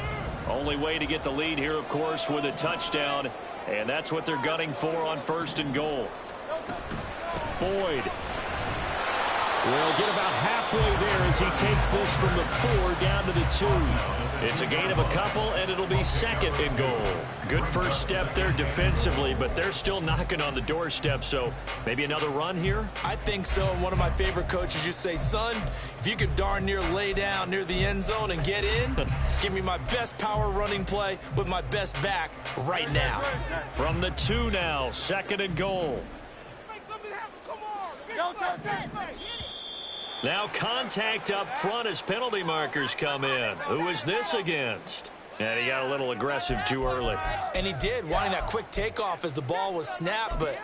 Only way to get the lead here, of course, with a touchdown. And that's what they're gunning for on 1st and goal. Boyd will get about halfway there as he takes this from the 4 down to the 2. It's a gain of a couple, and it'll be 2nd and goal. Good first step there defensively, but they're still knocking on the doorstep, so maybe another run here? I think so. And one of my favorite coaches used to say, son, if you could darn near lay down near the end zone and get in, give me my best power running play with my best back right now. From the 2 now, 2nd and goal. Make something happen. Come on. Now contact up front as penalty markers come in. Who is this against? And he got a little aggressive too early. And he did, wanting that quick takeoff as the ball was snapped, but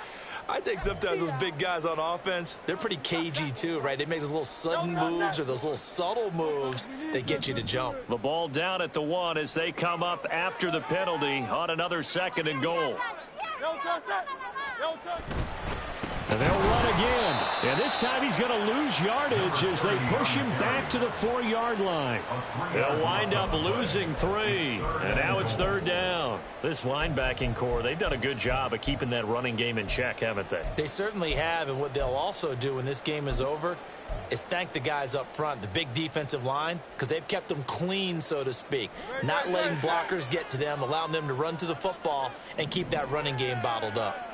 I think sometimes those big guys on offense, they're pretty cagey too, right? They make those little sudden moves or those little subtle moves that get you to jump. The ball down at the 1 as they come up after the penalty on another 2nd and goal. And they'll run again. And this time he's going to lose yardage as they push him back to the 4-yard line. They'll wind up losing 3. And now it's 3rd down. This linebacking core, they've done a good job of keeping that running game in check, haven't they? They certainly have, and what they'll also do when this game is over is thank the guys up front, the big defensive line, because they've kept them clean, so to speak. Not letting blockers get to them, allowing them to run to the football and keep that running game bottled up.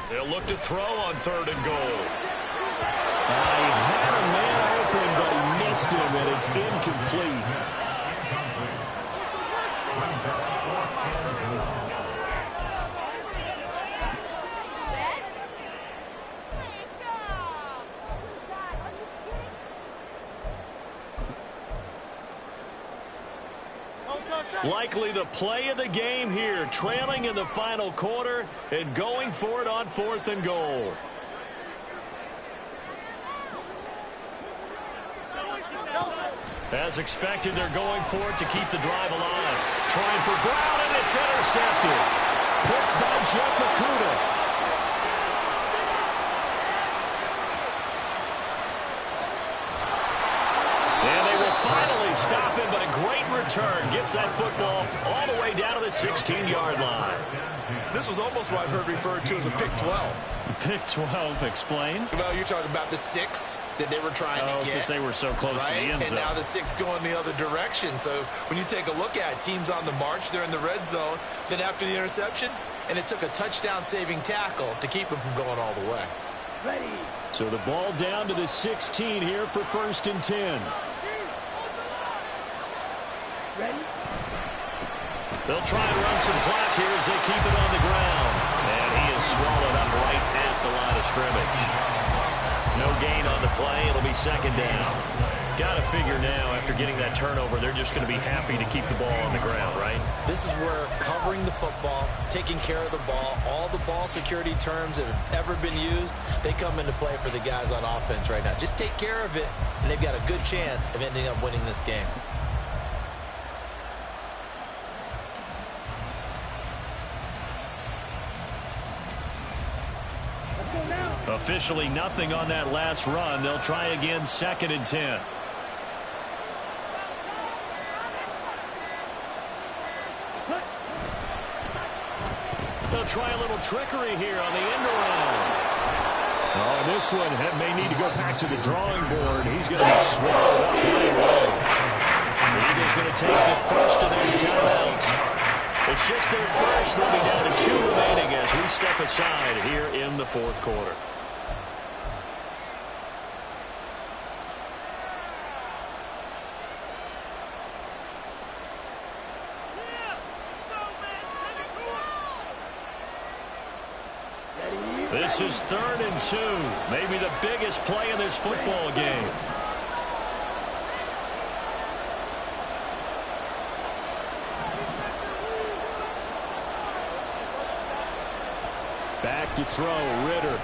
They'll look to throw on 3rd and goal. He had a man open, but he missed him, and it's incomplete. Likely the play of the game here, trailing in the final quarter and going for it on 4th and goal. As expected, they're going for it to keep the drive alive. Trying for Brown, and it's intercepted. Picked by Jeff Okudah. Finally stop him, but a great return. Gets that football all the way down to the 16-yard line. This was almost what I've heard referred to as a pick 12. Pick 12, explain. Well, you're talking about the 6 that they were trying to get. Because they were so close to the end zone. And now the 6 going the other direction. So when you take a look at teams on the march, they're in the red zone. Then after the interception, and it took a touchdown-saving tackle to keep them from going all the way. Ready. So the ball down to the 16 here for 1st and 10. Ready. They'll try and run some clock here as they keep it on the ground. And he is swallowed up right at the line of scrimmage. No gain on the play. It'll be 2nd down. Got to figure now, after getting that turnover, they're just going to be happy to keep the ball on the ground, right? This is where covering the football, taking care of the ball, all the ball security terms that have ever been used, they come into play for the guys on offense right now. Just take care of it, and they've got a good chance of ending up winning this game. Officially nothing on that last run. They'll try again, 2nd and 10. They'll try a little trickery here on the end around. Oh, this one may need to go back to the drawing board. He's going to be swallowed up right away. The Eagles going to take the first of their timeouts. It's just their first. They'll be down to 2 remaining as we step aside here in the 4th quarter. This is 3rd and 2. Maybe the biggest play in this football game. Back to throw, Ritter.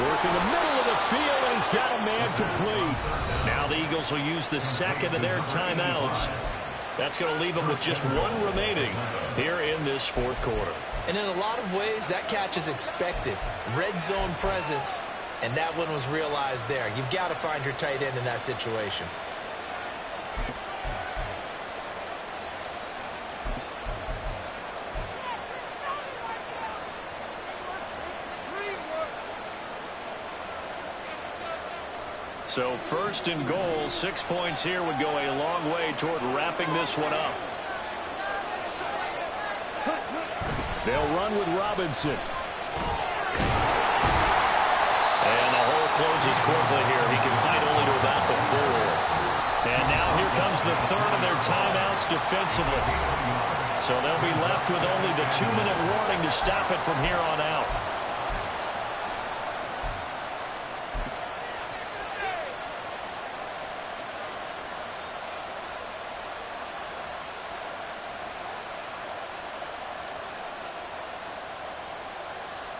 Work in the middle of the field, and he's got a man complete. Now the Eagles will use the 2nd of their timeouts. That's going to leave them with just 1 remaining here in this 4th quarter. And in a lot of ways, that catch is expected. Red zone presence, and that one was realized there. You've got to find your tight end in that situation. So 1st and goal, 6 points here would go a long way toward wrapping this one up. They'll run with Robinson. And the hole closes quickly here. He can fight only to about the 4. And now here comes the 3rd of their timeouts defensively. So they'll be left with only the 2-minute warning to stop it from here on out.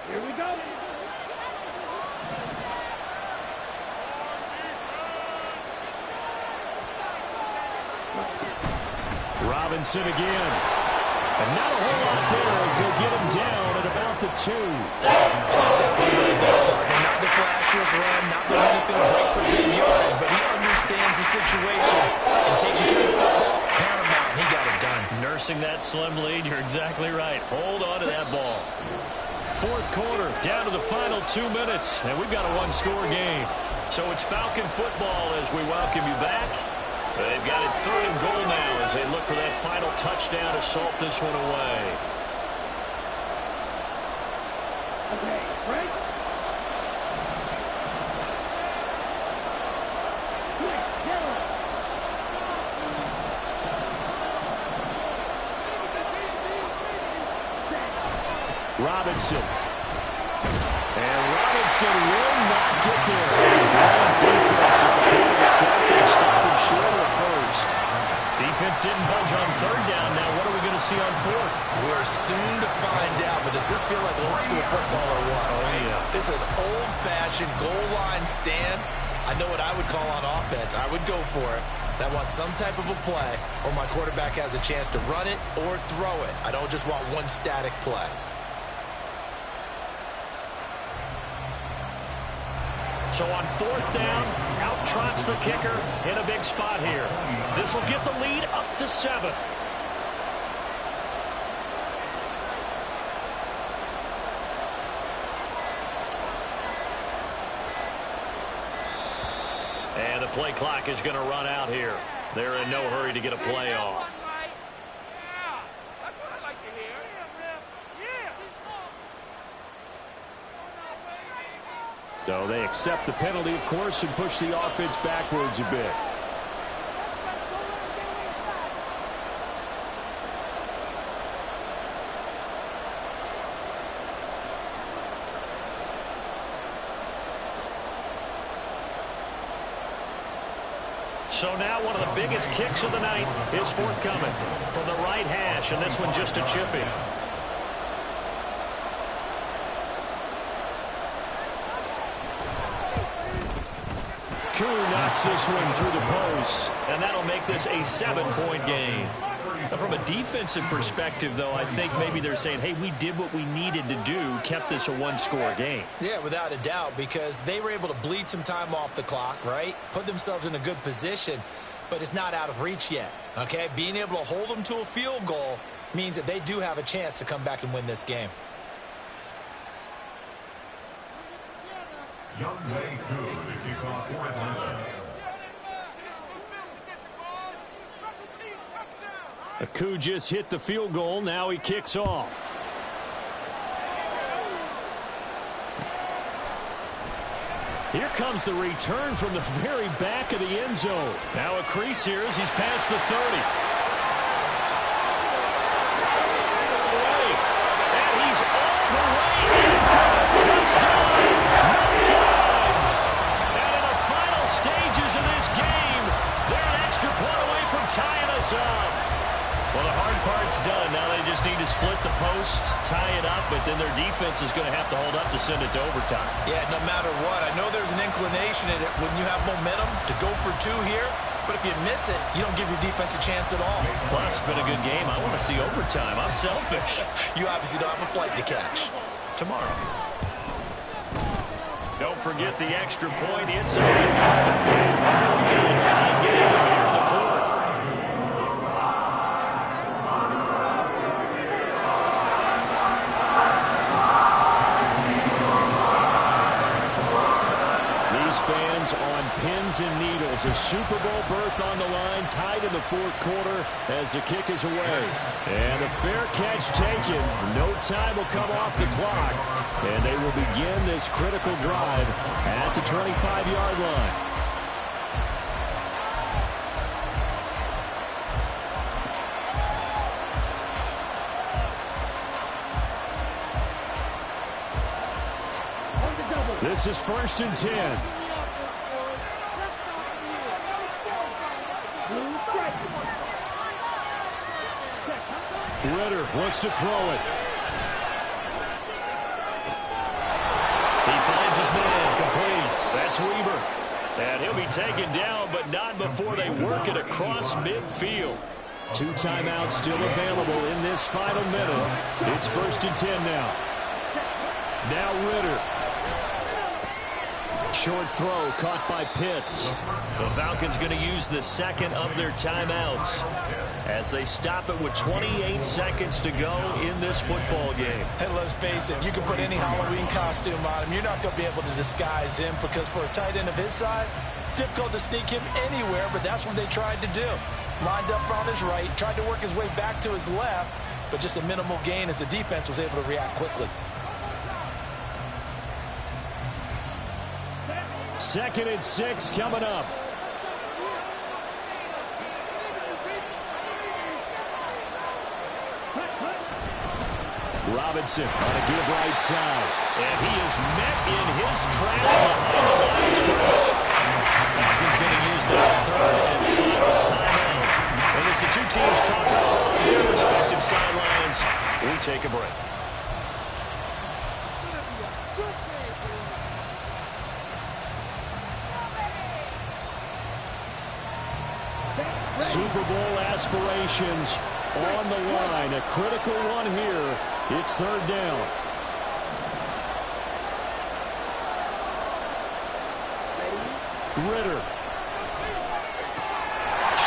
Here we go. Robinson again. And not a whole lot there as he'll get him down at about the 2. Not the flashiest run, not the one that's going to break for big yards, but he understands the situation. And taking care of the football, paramount, and he got it done. Nursing that slim lead, you're exactly right. Hold on to that ball. Fourth quarter, down to the final 2 minutes, and we've got a one-score game. So it's Falcon football as we welcome you back. They've got it 3rd and goal now as they look for that final touchdown to salt this one away. Okay, break. Robinson. And Robinson will not get there. Defense at the point of attack. They stop him short of the first. Defense didn't budge on 3rd down. Now what are we going to see on 4th? We're soon to find out, but does this feel like old school football or what? Oh, yeah. This is an old-fashioned goal line stand. I know what I would call on offense. I would go for it. I want some type of a play where my quarterback has a chance to run it or throw it. I don't just want one static play. So on 4th down, out trots the kicker in a big spot here. This will get the lead up to 7. And the play clock is going to run out here. They're in no hurry to get a play off. So they accept the penalty, of course, and push the offense backwards a bit. So now one of the biggest kicks of the night is forthcoming from the right hash, and this one just a chipping. Knocks this one through the post. And that'll make this a 7-point game. Now, from a defensive perspective, though, I think maybe they're saying, hey, we did what we needed to do, kept this a one-score game. Yeah, without a doubt, because they were able to bleed some time off the clock, right? Put themselves in a good position, but it's not out of reach yet, okay? Being able to hold them to a field goal means that they do have a chance to come back and win this game. Young Way Coup, the kickoff for Atlanta. Aku just hit the field goal. Now he kicks off. Here comes the return from the very back of the end zone. Now a crease here as he's past the 30. And he's all the way in for a touchdown. No flags. And in the final stages of this game, they're an extra point away from tying us up. Well, the hard part's done. Now they just need to split the post, tie it up, but then their defense is going to have to hold up to send it to overtime. Yeah, no matter what. I know there's an inclination in it when you have momentum to go for 2 here, but if you miss it, you don't give your defense a chance at all. Plus, it's been a good game. I want to see overtime. I'm selfish. You obviously don't have a flight to catch. Tomorrow. Don't forget the extra point. It's over. We've got a tie game here in the 4th. Fans on pins and needles. A Super Bowl berth on the line, tied in the 4th quarter as the kick is away. And a fair catch taken. No time will come off the clock. And they will begin this critical drive at the 25-yard line. This is 1st and 10. Ritter wants to throw it. He finds his man complete. That's Weaver. And he'll be taken down, but not before they work it across midfield. 2 timeouts still available in this final minute. It's 1st and 10 now. Now Ritter. Short throw caught by Pitts. The Falcons going to use the second of their timeouts as they stop it with 28 seconds to go in this football game. Hey, let's face it, you can put any Halloween costume on him. You're not going to be able to disguise him because for a tight end of his size, difficult to sneak him anywhere, but that's what they tried to do. Lined up on his right, tried to work his way back to his left, but just a minimal gain as the defense was able to react quickly. 2nd and 6 coming up. Robinson on a give right side. And he is met in his tracks behind the line of scrimmage. Falcons going to use their 3rd and final timeout. And as the two teams talk about their respective sidelines, we take a break. Super Bowl aspirations on the line. A critical one here. It's 3rd down. Ritter.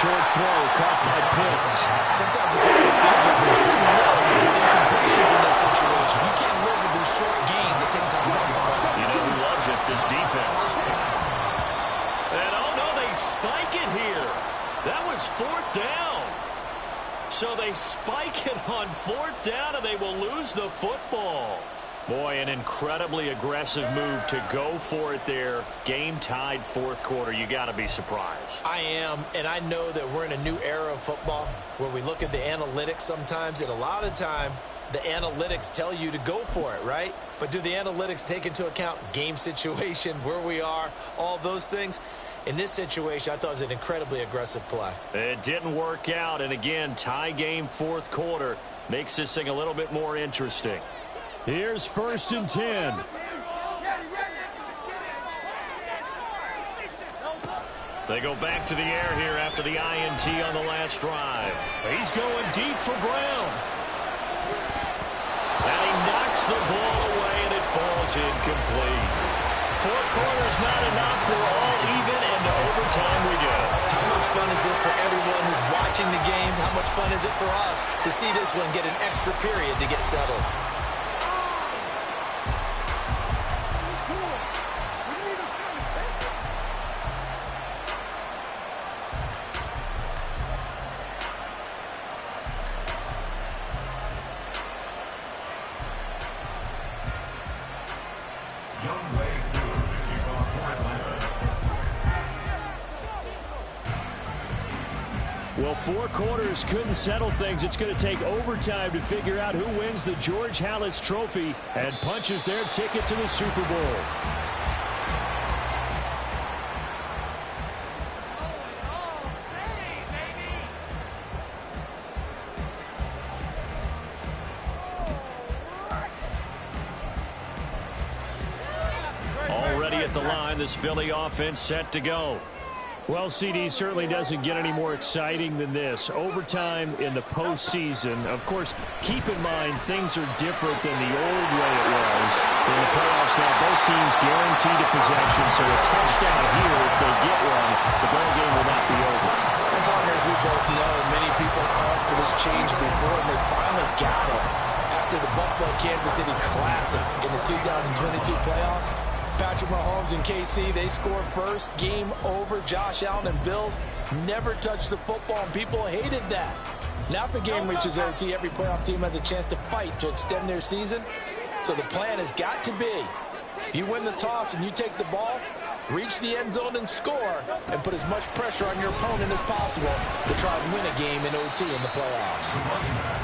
Short throw caught by Pitts. Sometimes it's hard to figure, but you can live with incompletions in this situation. You can't live with these short gains that take time off the clock. You know who loves it? This defense. And oh no, they spike it here. That was 4th down. So they spike it on 4th down, and they will lose the football. Boy, an incredibly aggressive move to go for it there. Game tied 4th quarter. You got to be surprised. I am, and I know that we're in a new era of football where we look at the analytics sometimes, and a lot of time the analytics tell you to go for it, right? But do the analytics take into account game situation, where we are, all those things? In this situation, I thought it was an incredibly aggressive play. It didn't work out, and again, tie game 4th quarter makes this thing a little bit more interesting. Here's 1st and 10. They go back to the air here after the INT on the last drive. He's going deep for Brown. And he knocks the ball away, and it falls incomplete. 4 quarters not enough. We're all even, and to overtime we go. How much fun is this for everyone who's watching the game? How much fun is it for us to see this one get an extra period to get settled? Well, 4 quarters couldn't settle things. It's going to take overtime to figure out who wins the George Halas Trophy and punches their ticket to the Super Bowl. Already at the line, this Philly offense set to go. Well, CD, certainly doesn't get any more exciting than this. Overtime in the postseason. Of course, keep in mind things are different than the old way it was. In the playoffs now, both teams guaranteed a possession, so a touchdown here, if they get one, the ball game will not be over. And partners, we both know many people called for this change before, and they finally got it. After the Buffalo-Kansas City Classic in the 2022 playoffs, Patrick Mahomes and KC, they scored first. Game over. Josh Allen and Bills never touched the football, and people hated that. Now if the game reaches OT, every playoff team has a chance to fight to extend their season. So the plan has got to be, if you win the toss and you take the ball, reach the end zone and score, and put as much pressure on your opponent as possible to try and win a game in OT in the playoffs.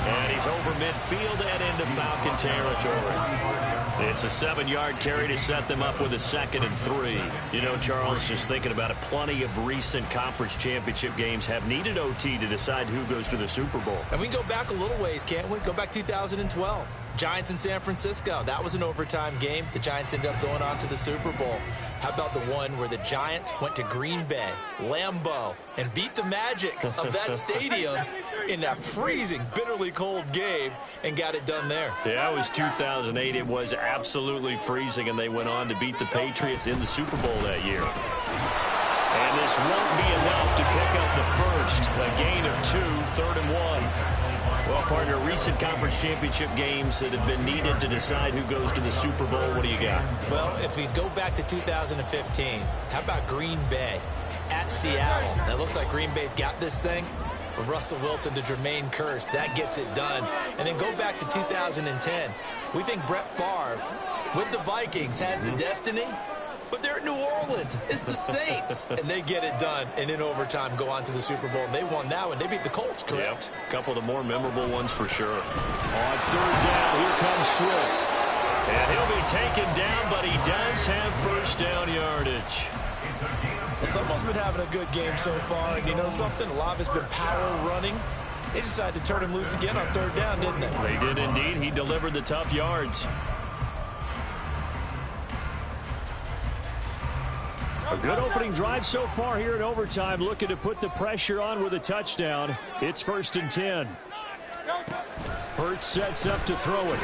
And he's over midfield and into Falcon territory. It's a 7-yard carry to set them up with a 2nd and 3. You know, Charles, just thinking about it, plenty of recent conference championship games have needed OT to decide who goes to the Super Bowl. And we can go back a little ways, can't we? Go back 2012. Giants in San Francisco. That was an overtime game. The Giants ended up going on to the Super Bowl. How about the one where the Giants went to Green Bay, Lambeau, and beat the Magic of that stadium in that freezing, bitterly cold game and got it done there? Yeah, it was 2008. It was absolutely freezing, and they went on to beat the Patriots in the Super Bowl that year. And this won't be enough to pick up the first. A gain of 2, 3rd and 1. Well, partner, recent conference championship games that have been needed to decide who goes to the Super Bowl. What do you got? Well, if we go back to 2015, how about Green Bay at Seattle? And it looks like Green Bay's got this thing. Russell Wilson to Jermaine Kearse, that gets it done. And then go back to 2010. We think Brett Favre with the Vikings has the destiny, but they're in New Orleans. It's the Saints. And they get it done. And in overtime, go on to the Super Bowl. And they won that one. They beat the Colts, correct? Yep. A couple of the more memorable ones for sure. On 3rd down, here comes Swift. And he'll be taken down, but he does have first down yardage. Well, someone's been having a good game so far. And you know something? A lot of it's been power running. They decided to turn him loose again on 3rd down, didn't they? They did indeed. He delivered the tough yards. A good opening drive so far here in overtime, looking to put the pressure on with a touchdown. It's 1st and 10. Hurts sets up to throw it.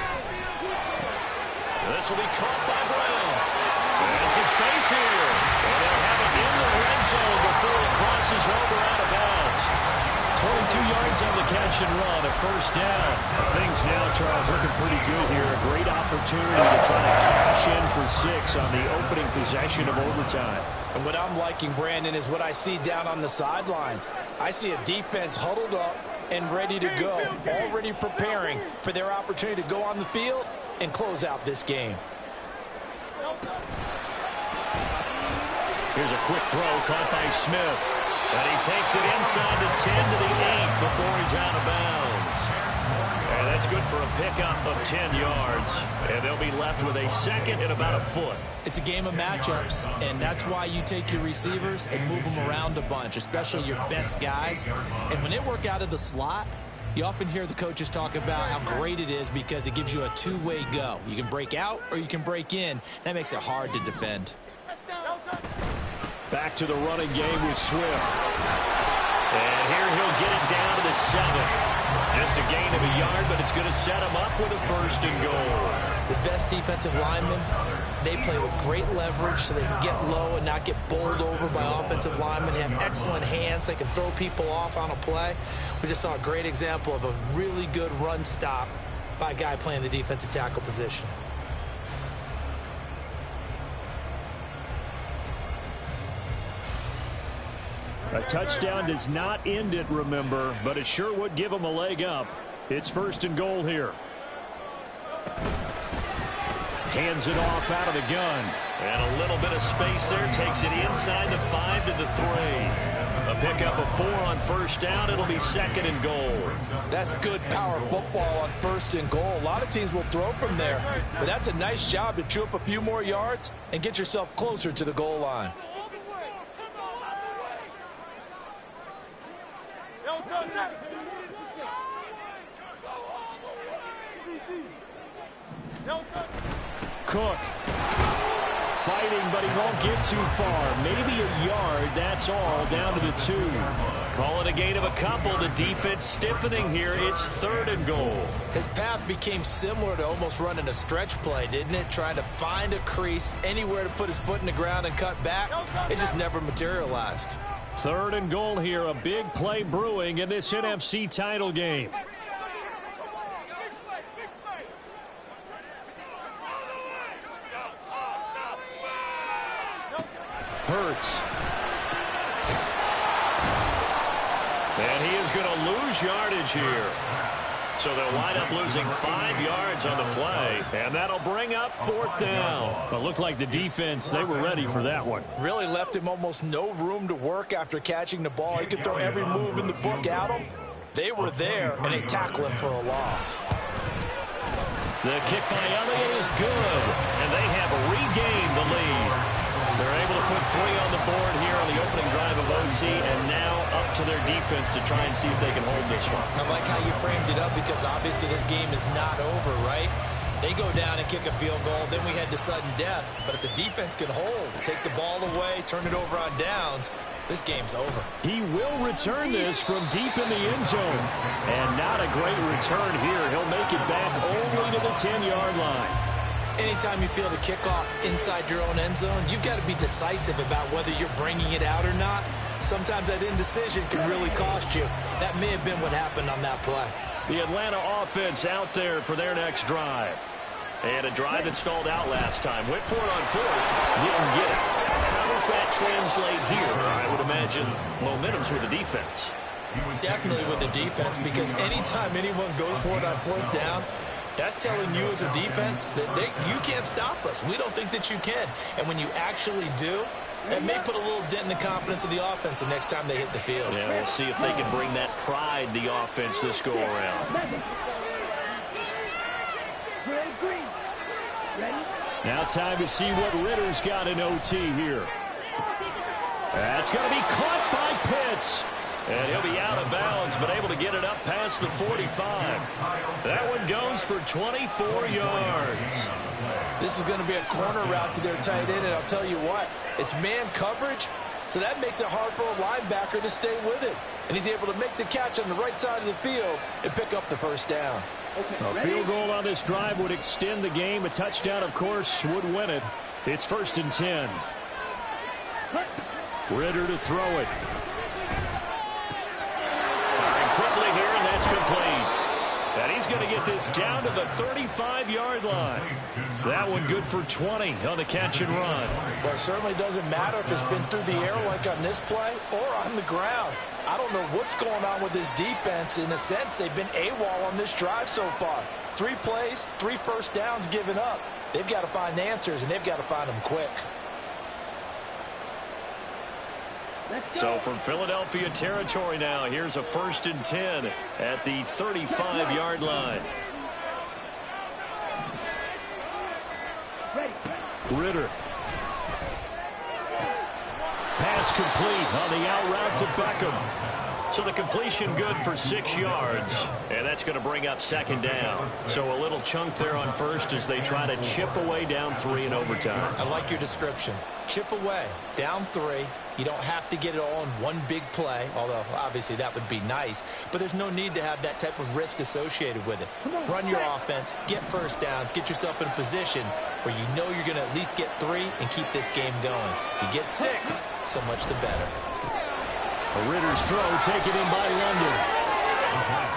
This will be caught by Brown. There's some space here. And they'll have it in the red zone before he crosses over out of bounds. 22 yards on the catch and run, a first down. Things now, Charles, looking pretty good here. A great opportunity to try to cash in for 6 on the opening possession of overtime. And what I'm liking, Brandon, is what I see down on the sidelines. I see a defense huddled up and ready to go, already preparing for their opportunity to go on the field and close out this game. Here's a quick throw caught by Smith. And he takes it inside the 10 to the 8 before he's out of bounds. And that's good for a pickup of 10 yards. And they'll be left with a second and about a foot. It's a game of matchups, and that's why you take your receivers and move them around a bunch, especially your best guys. And when they work out of the slot, you often hear the coaches talk about how great it is because it gives you a two-way go. You can break out or you can break in. That makes it hard to defend. Back to the running game with Swift. And here he'll get it down to the 7. Just a gain of a yard, but it's going to set him up with a 1st and goal. The best defensive linemen, they play with great leverage so they can get low and not get bowled over by offensive linemen. They have excellent hands. They can throw people off on a play. We just saw a great example of a really good run stop by a guy playing the defensive tackle position. A touchdown does not end it, remember, but it sure would give them a leg up. It's 1st and goal here. Hands it off out of the gun. And a little bit of space there. Takes it inside the 5 to the 3. A pickup of 4 on 1st down. It'll be 2nd and goal. That's good power football on 1st and goal. A lot of teams will throw from there. But that's a nice job to chew up a few more yards and get yourself closer to the goal line. Cook fighting, but he won't get too far. Maybe a yard, that's all, down to the 2. Call it a gain of a couple. The defense stiffening here. It's 3rd and goal. His path became similar to almost running a stretch play, didn't it? Trying to find a crease, anywhere to put his foot in the ground and cut back. It just never materialized. 3rd and goal here. A big play brewing in this NFC title game. Hurts. And he is going to lose yardage here. So they'll wind up losing 5 yards on the play. And that'll bring up 4th down. It looked like the defense, they were ready for that one. Really left him almost no room to work after catching the ball. He could throw every move in the book at him. They were there, and they tackled him for a loss. The kick by Elliott is good. And they have regained the lead. They're able to put 3 on the board here on the opening drive of OT, and now up to their defense to try and see if they can hold this one. I like how you framed it up because obviously this game is not over, right? They go down and kick a field goal, then we head to sudden death. But if the defense can hold, take the ball away, turn it over on downs, this game's over. He will return this from deep in the end zone. And not a great return here. He'll make it back only to the 10-yard line. Anytime you feel the kickoff inside your own end zone, you've got to be decisive about whether you're bringing it out or not. Sometimes that indecision can really cost you. That may have been what happened on that play. The Atlanta offense out there for their next drive. And a drive that stalled out last time. Went for it on fourth. Didn't get it. How does that translate here? I would imagine momentum's with the defense. Definitely with the defense, because anytime anyone goes for it on fourth down, that's telling you as a defense that you can't stop us. We don't think that you can. And when you actually do, that may put a little dent in the confidence of the offense the next time they hit the field. Yeah, we'll see if they can bring that pride, the offense, this go-around. Now time to see what Ritter's got in OT here. That's going to be caught by Pitts. And he'll be out of bounds, but able to get it up past the 45. That one goes for 24 yards. This is going to be a corner route to their tight end, and I'll tell you what, it's man coverage, so that makes it hard for a linebacker to stay with it. And he's able to make the catch on the right side of the field and pick up the first down. A field goal on this drive would extend the game. A touchdown, of course, would win it. It's 1st and 10. Ritter to throw it. Firing quickly here, and that's complete. And he's going to get this down to the 35-yard line. That one good for 20 on the catch and run. Well, it certainly doesn't matter if it's been through the air like on this play or on the ground. I don't know what's going on with this defense. In a sense, they've been AWOL on this drive so far. 3 plays, 3 first downs given up. They've got to find answers, and they've got to find them quick. So from Philadelphia territory now, here's a 1st and 10 at the 35-yard line. Ritter. Pass complete on the out route to Beckham. So the completion good for 6 yards. And that's going to bring up 2nd down. So a little chunk there on first as they try to chip away down 3 in overtime. I like your description. Chip away, down 3. You don't have to get it all in one big play, although obviously that would be nice. But there's no need to have that type of risk associated with it. Run your offense, get first downs, get yourself in a position where you know you're going to at least get 3 and keep this game going. If you get 6, so much the better. A Ritter's throw taken in by London.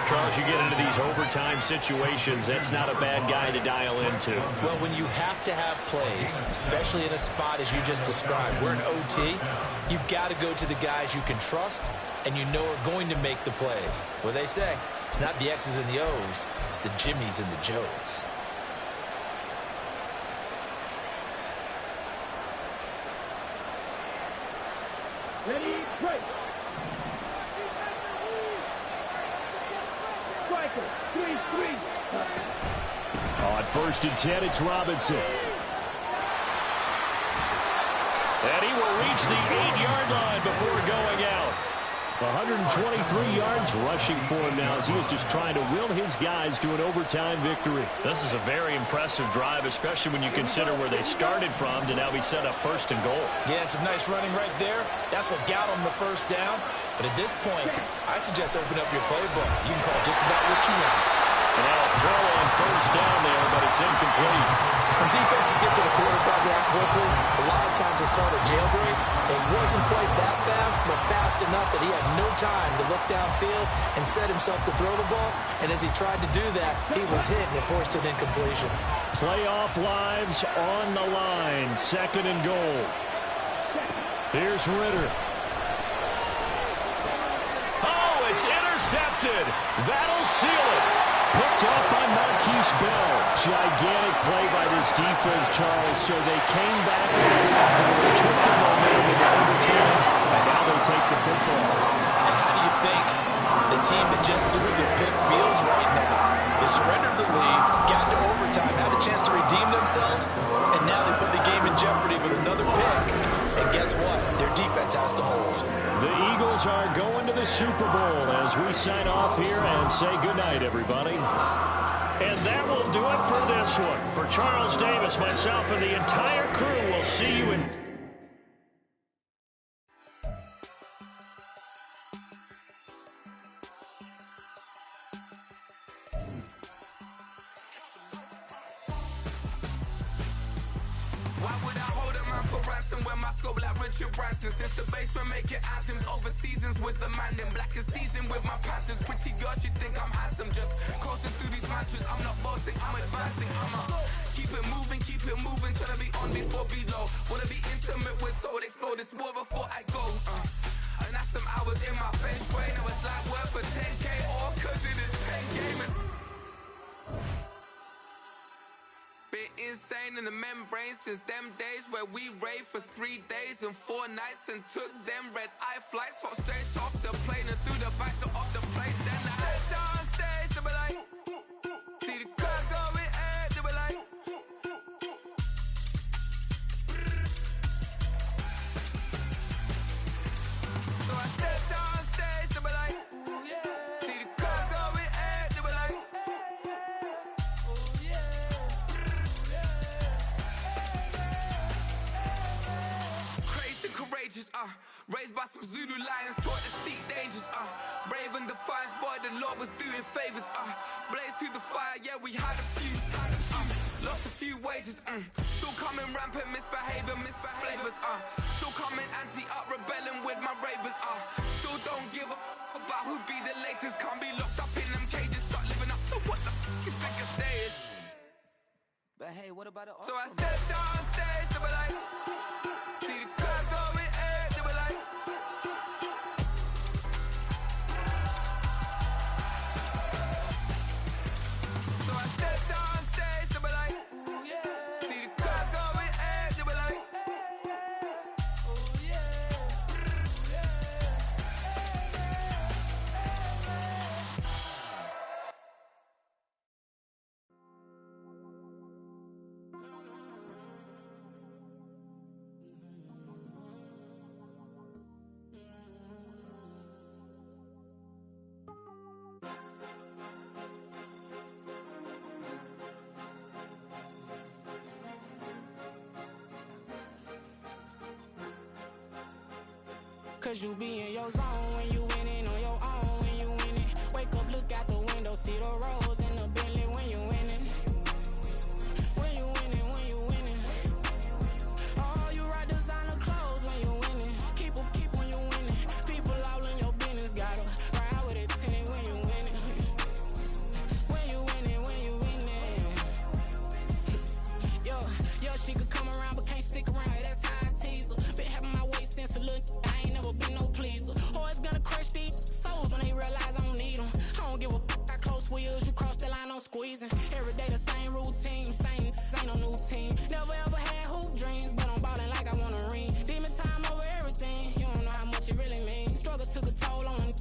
Charles, you get into these overtime situations, that's not a bad guy to dial into. Well, when you have to have plays, especially in a spot as you just described, we're in OT, you've got to go to the guys you can trust and you know are going to make the plays. What they say, it's not the X's and the O's, it's the Jimmies and the Joes. Ready, break. On 1st and 10, it's Robinson. And he will reach the 8-yard line before going out. 123 yards rushing for him now as he was just trying to will his guys to an overtime victory. This is a very impressive drive, especially when you consider where they started from to now be set up 1st and goal. Yeah, and some nice running right there. That's what got them the first down. But at this point, I suggest open up your playbook. You can call just about what you want. And now a throw on 1st down there, but it's incomplete. When defenses get to the quarterback that quickly, a lot of times it's called a jailbreak. It wasn't quite that fast, but fast enough that he had no time to look downfield and set himself to throw the ball. And as he tried to do that, he was hit and it forced an incompletion. Playoff lives on the line. 2nd and goal. Here's Ritter. Oh, it's intercepted. That'll seal it. Picked up by Marquise Bell. Gigantic play by this defense, Charles. So they came back in the 4th quarter, took the momentum into overtime, and now they take the football. And how do you think the team that just threw the pick feels right now? They surrendered the lead, got to overtime, had a chance to redeem themselves, and now they put the game in jeopardy with another pick. And guess what? Their defense has to hold. The Eagles are going to the Super Bowl as we sign off here and say goodnight, everybody. And that will do it for this one. For Charles Davis, myself, and the entire crew, we'll see you in... Why would I hold a man for ransom when my scope like Richard Branson? Since the basement making anthems over seasons with the man in black is teasing with my panthers. Pretty girl, she think I'm handsome. Just coasting through these mantras. I'm not bossing, I'm advancing. I'ma keep it moving till I be on before below. Wanna be intimate with soul, explode this war before I go. And that's some hours in my bench way. Now it's like work for 10K all cause it is pen gaming. Been insane in the membrane since them days where we raved for 3 days and 4 nights and took them red-eye flights, hot straight off the plane and through the back door of the place. Then I head on stage, they be like, see the crowd going ahead, they be like, so I stepped on stage, they be like, ooh yeah, see the crowd going ahead, they be like, ooh yeah. Courageous, raised by some Zulu lions, taught to seek dangers, brave and defiant, boy, the Lord was doing favors, blaze through the fire, yeah, we had a few, lost a few wages, still coming rampant, misbehavior, flavors, still coming anti-up, rebelling with my ravers, still don't give a about who be the latest, can't be locked up in them cages, start living up to what the you think a day is. But hey, what about it? So I stepped on stage, they be like, see the crowd going ahead, they be like, so I stepped on stage, they be like, ooh yeah, see the crowd going ahead, they be like, ooh yeah, Cause you be in your zone when you winning on your own when you winning. Wake up, look out the window, see the rose in the Bentley when you winning. When you winning, when you winning. Oh, you ride designer clothes when you winning. Keep when you winning. People all in your business, gotta ride with it tinted when you winning. When you winning, when you winning. Yo, she could come around but can't stick around. That's how I tease her. Been having my waist since a little. I ain't never been no pleaser. Always gonna crush these souls when they realize I don't need them. I don't give a how close wheels, you cross the line, I'm squeezing. Every day the same routine, same, ain't no new team. Never ever had hoop dreams, but I'm ballin' like I want a ring. Demon time over everything, you don't know how much it really means. Struggle took a toll on them,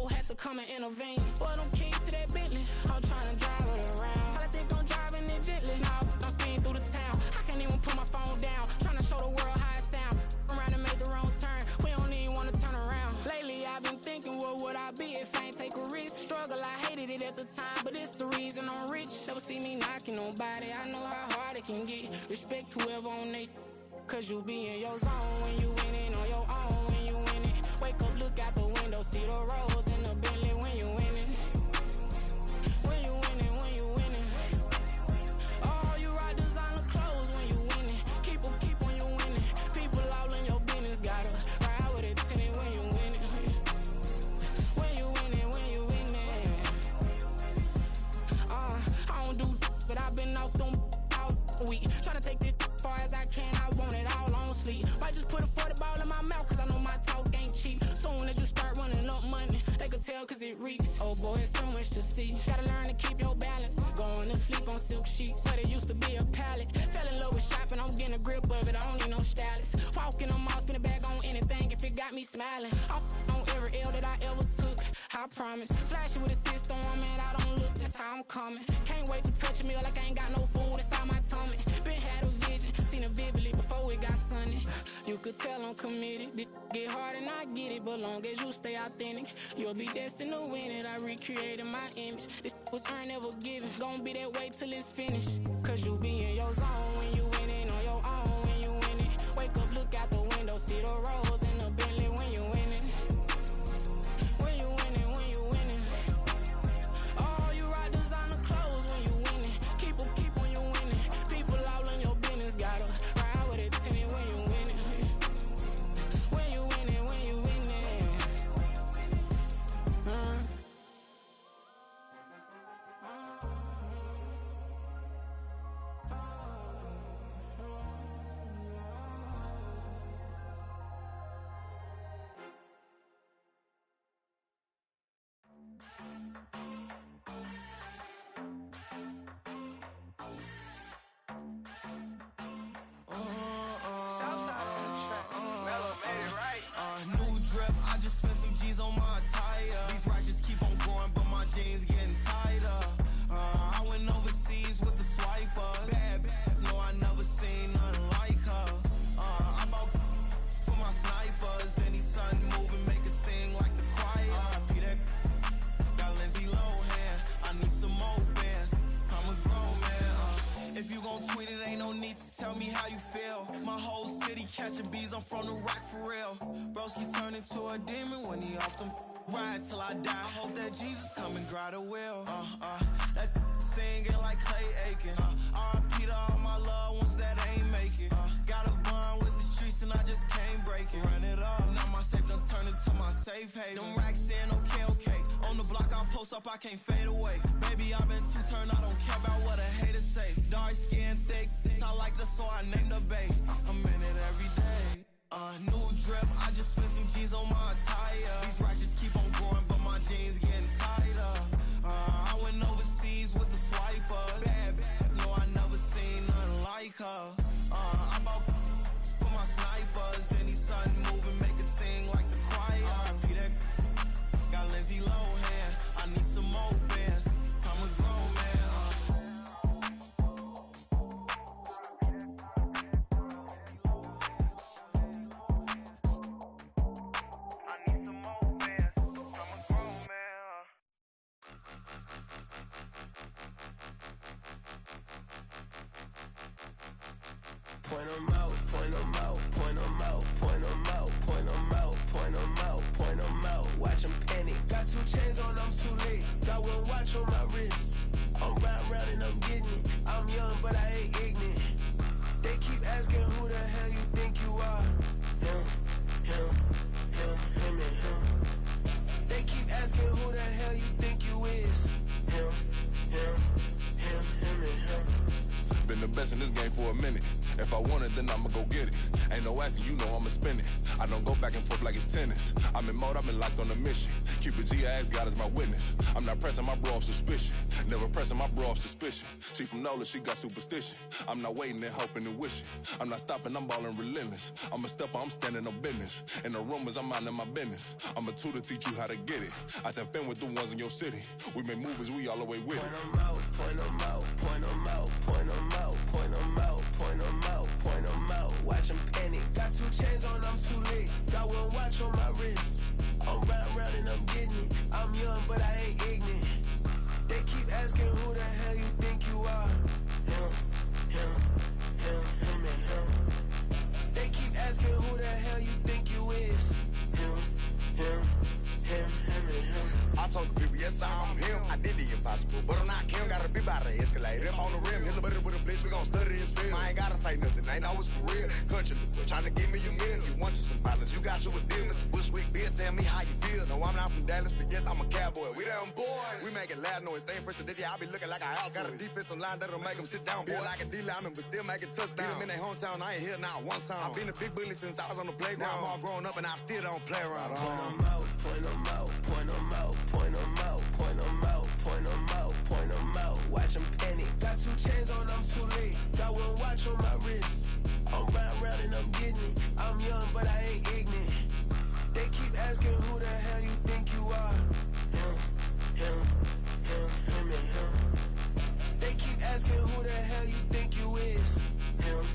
had to come and intervene. Boy, them keys to that Bentley, I'm tryna drive it around. I think I'm driving it gently, now I'm speeding through the town. I can't even put my phone down, tryna show the world how it sound. Around and make the wrong turn, we don't even wanna turn around. Lately I've been thinking, what would I be if I ain't take a risk? Struggle, I hated it at the time, but it's the reason I'm rich. Never see me knocking nobody, I know how hard it can get. Respect whoever on they, cause you be in your zone when you winning on your own when you winning. Wake up, look out the window, see the rose in the Bentley when you winning. When you winning, when you winning. Oh, you ride designer clothes when you winning. Keep when you winning. People all in your business, gotta ride with it tinted when you winning. When you winning, when you winning. I don't do but I've been off them all week. Tryna take this far as I can, I want it all on sleep. Might just put a 40 ball in my mouth, cause I know my talk ain't cheap. Soon as you start running up money, they could tell cause it reeks. Oh boy, it's so much to see. Gotta learn to keep your balance. Going to sleep on silk sheets, but it used to be a pallet. Fell in love with shopping, I'm getting a grip of it, I don't need no stylist. Walking them off, spin a bag on anything if it got me smiling. I'm on every L that I ever took, I promise. Flashy with a system, man, I don't look, that's how I'm coming. Can't wait to touch a meal like I ain't got no food inside my tummy. Been had a vision, see seen it vividly before it got sunny. You could tell I'm committed. This get hard and I get it, but long as you stay authentic, you'll be destined to win it. I recreated my image. This was earned, never given. Gonna be that way till it's finished. Cause you be in your zone when you winning on your own when you winning. Wake up, look out the window, see the rose in the Bentley when you winning. When you winning, when you winning. Oh, you rock designer clothes when you winning. Keep when you winning. People all in your business, gotta ride with it tinted when you winning. When you winning, when you winning. Southside on the track. Mellow made it right. New drip, I just spent some G's on my attire. These righteous keep on going, but my jeans getting tighter. I went overseas with the swiper. Bad, no, I never seen nothing like her. I bought for my snipers. Any sun moving, make it sing like the choir. Peter got Lindsay Lohan. I need some more bands. I'm a grown man. If you gon' tweet it, ain't no need to tell me how you feel. My whole city catching bees, I'm from the rock for real. Broski turned into a demon when he off them. Ride till I die, hope that Jesus come and grab the wheel. That singing like Clay Aiken. R.I.P. to all my loved ones that ain't make it. Got a bond with the streets and I just can't break it. Run it up, now my safe done turned into my safe haven. Them racks in, okay. On the block I post up, I can't fade away. Baby, I've been too turned, I don't care about what a hater say. Dark skin, thick, I like the so I named the babe. I'm in it every day. New drip, I just spent some G's on my attire. These righteous keep on going, but my jeans getting tighter. I went overseas with the swiper. Bad, no, I never seen nothing like her. I bought for my snipers. Any sun moving, make it sing like the choir. Peter got Lindsay Lohan. I need some more bands. I'm a grown man. Point 'em out, point 'em out, point 'em out, point 'em out, point 'em out, point 'em out, point 'em out. Watch 'em panic. Got 2 chains on, I'm too late. Got 1 watch on my wrist. I'm round and I'm getting it. I'm young, but I ain't ignorant. They keep asking who the hell you think you are. Him, and him. They keep asking who the hell you think you is. Him, and him. Been the best in this game for a minute. If I want it, then I'ma go get it. Ain't no asking, you know I'ma spin it. I don't go back and forth like it's tennis. I'm in mode, I've been locked on a mission. Cupid G, I ask God as my witness. I'm not pressing my bro off suspicion. Never pressing my bro off suspicion. She from NOLA, she got superstition. I'm not waiting and hoping and wishing. I'm not stopping, I'm balling relentless. I'm a stepper, I'm standing on business. In the rumors, I'm minding my business. I'm a tutor, teach you how to get it. I said, fin with the ones in your city. We make movies, we all the way with it. Point 'em out, point 'em out, point 'em out, point 'em out, point 'em out, point 'em out, point 'em out. Watch 'em panic. Got 2 chains on, I'm too late. Got 1 watch on my wrist. I'm round and I'm getting it. I'm young, but I ain't ignorant. They keep asking who the hell you think you are. Him, and him. They keep asking who the hell you think you is. Him, and him. I told the people, yes, I'm him. I did the impossible, but I'm not Kim. Gotta be by the escalator. If on the rim, hit the butter with a blitz, we gon' study this film. I ain't gotta say nothing, ain't always for real. Country, trying to give me a meal. You want you some violence, you got you a deal. Mr. Bushwick, bitch, tell me how you feel. No, I'm not from Dallas, but yes, I'm a cowboy. We them boys. We making loud noise, staying fresh to this, I be looking like a house. Got a defensive line that'll make them sit down. Feel like a D-lineman, but still making touchdowns. Beat them in their hometown, I ain't here not one time. I've been a big bully since I was on the playground. Now I'm all grown up and I still don't play around. Point 'em out, point 'em out, point 'em out, point 'em out, point 'em out, point 'em out, point 'em out. Watch 'em panic. Got 2 chains on, I'm too late. Got 1 watch on my wrist. I'm round and I'm getting it. I'm young, but I ain't ignorant. They keep asking who the hell you think you are. Him, and him. They keep asking who the hell you think you is. Him,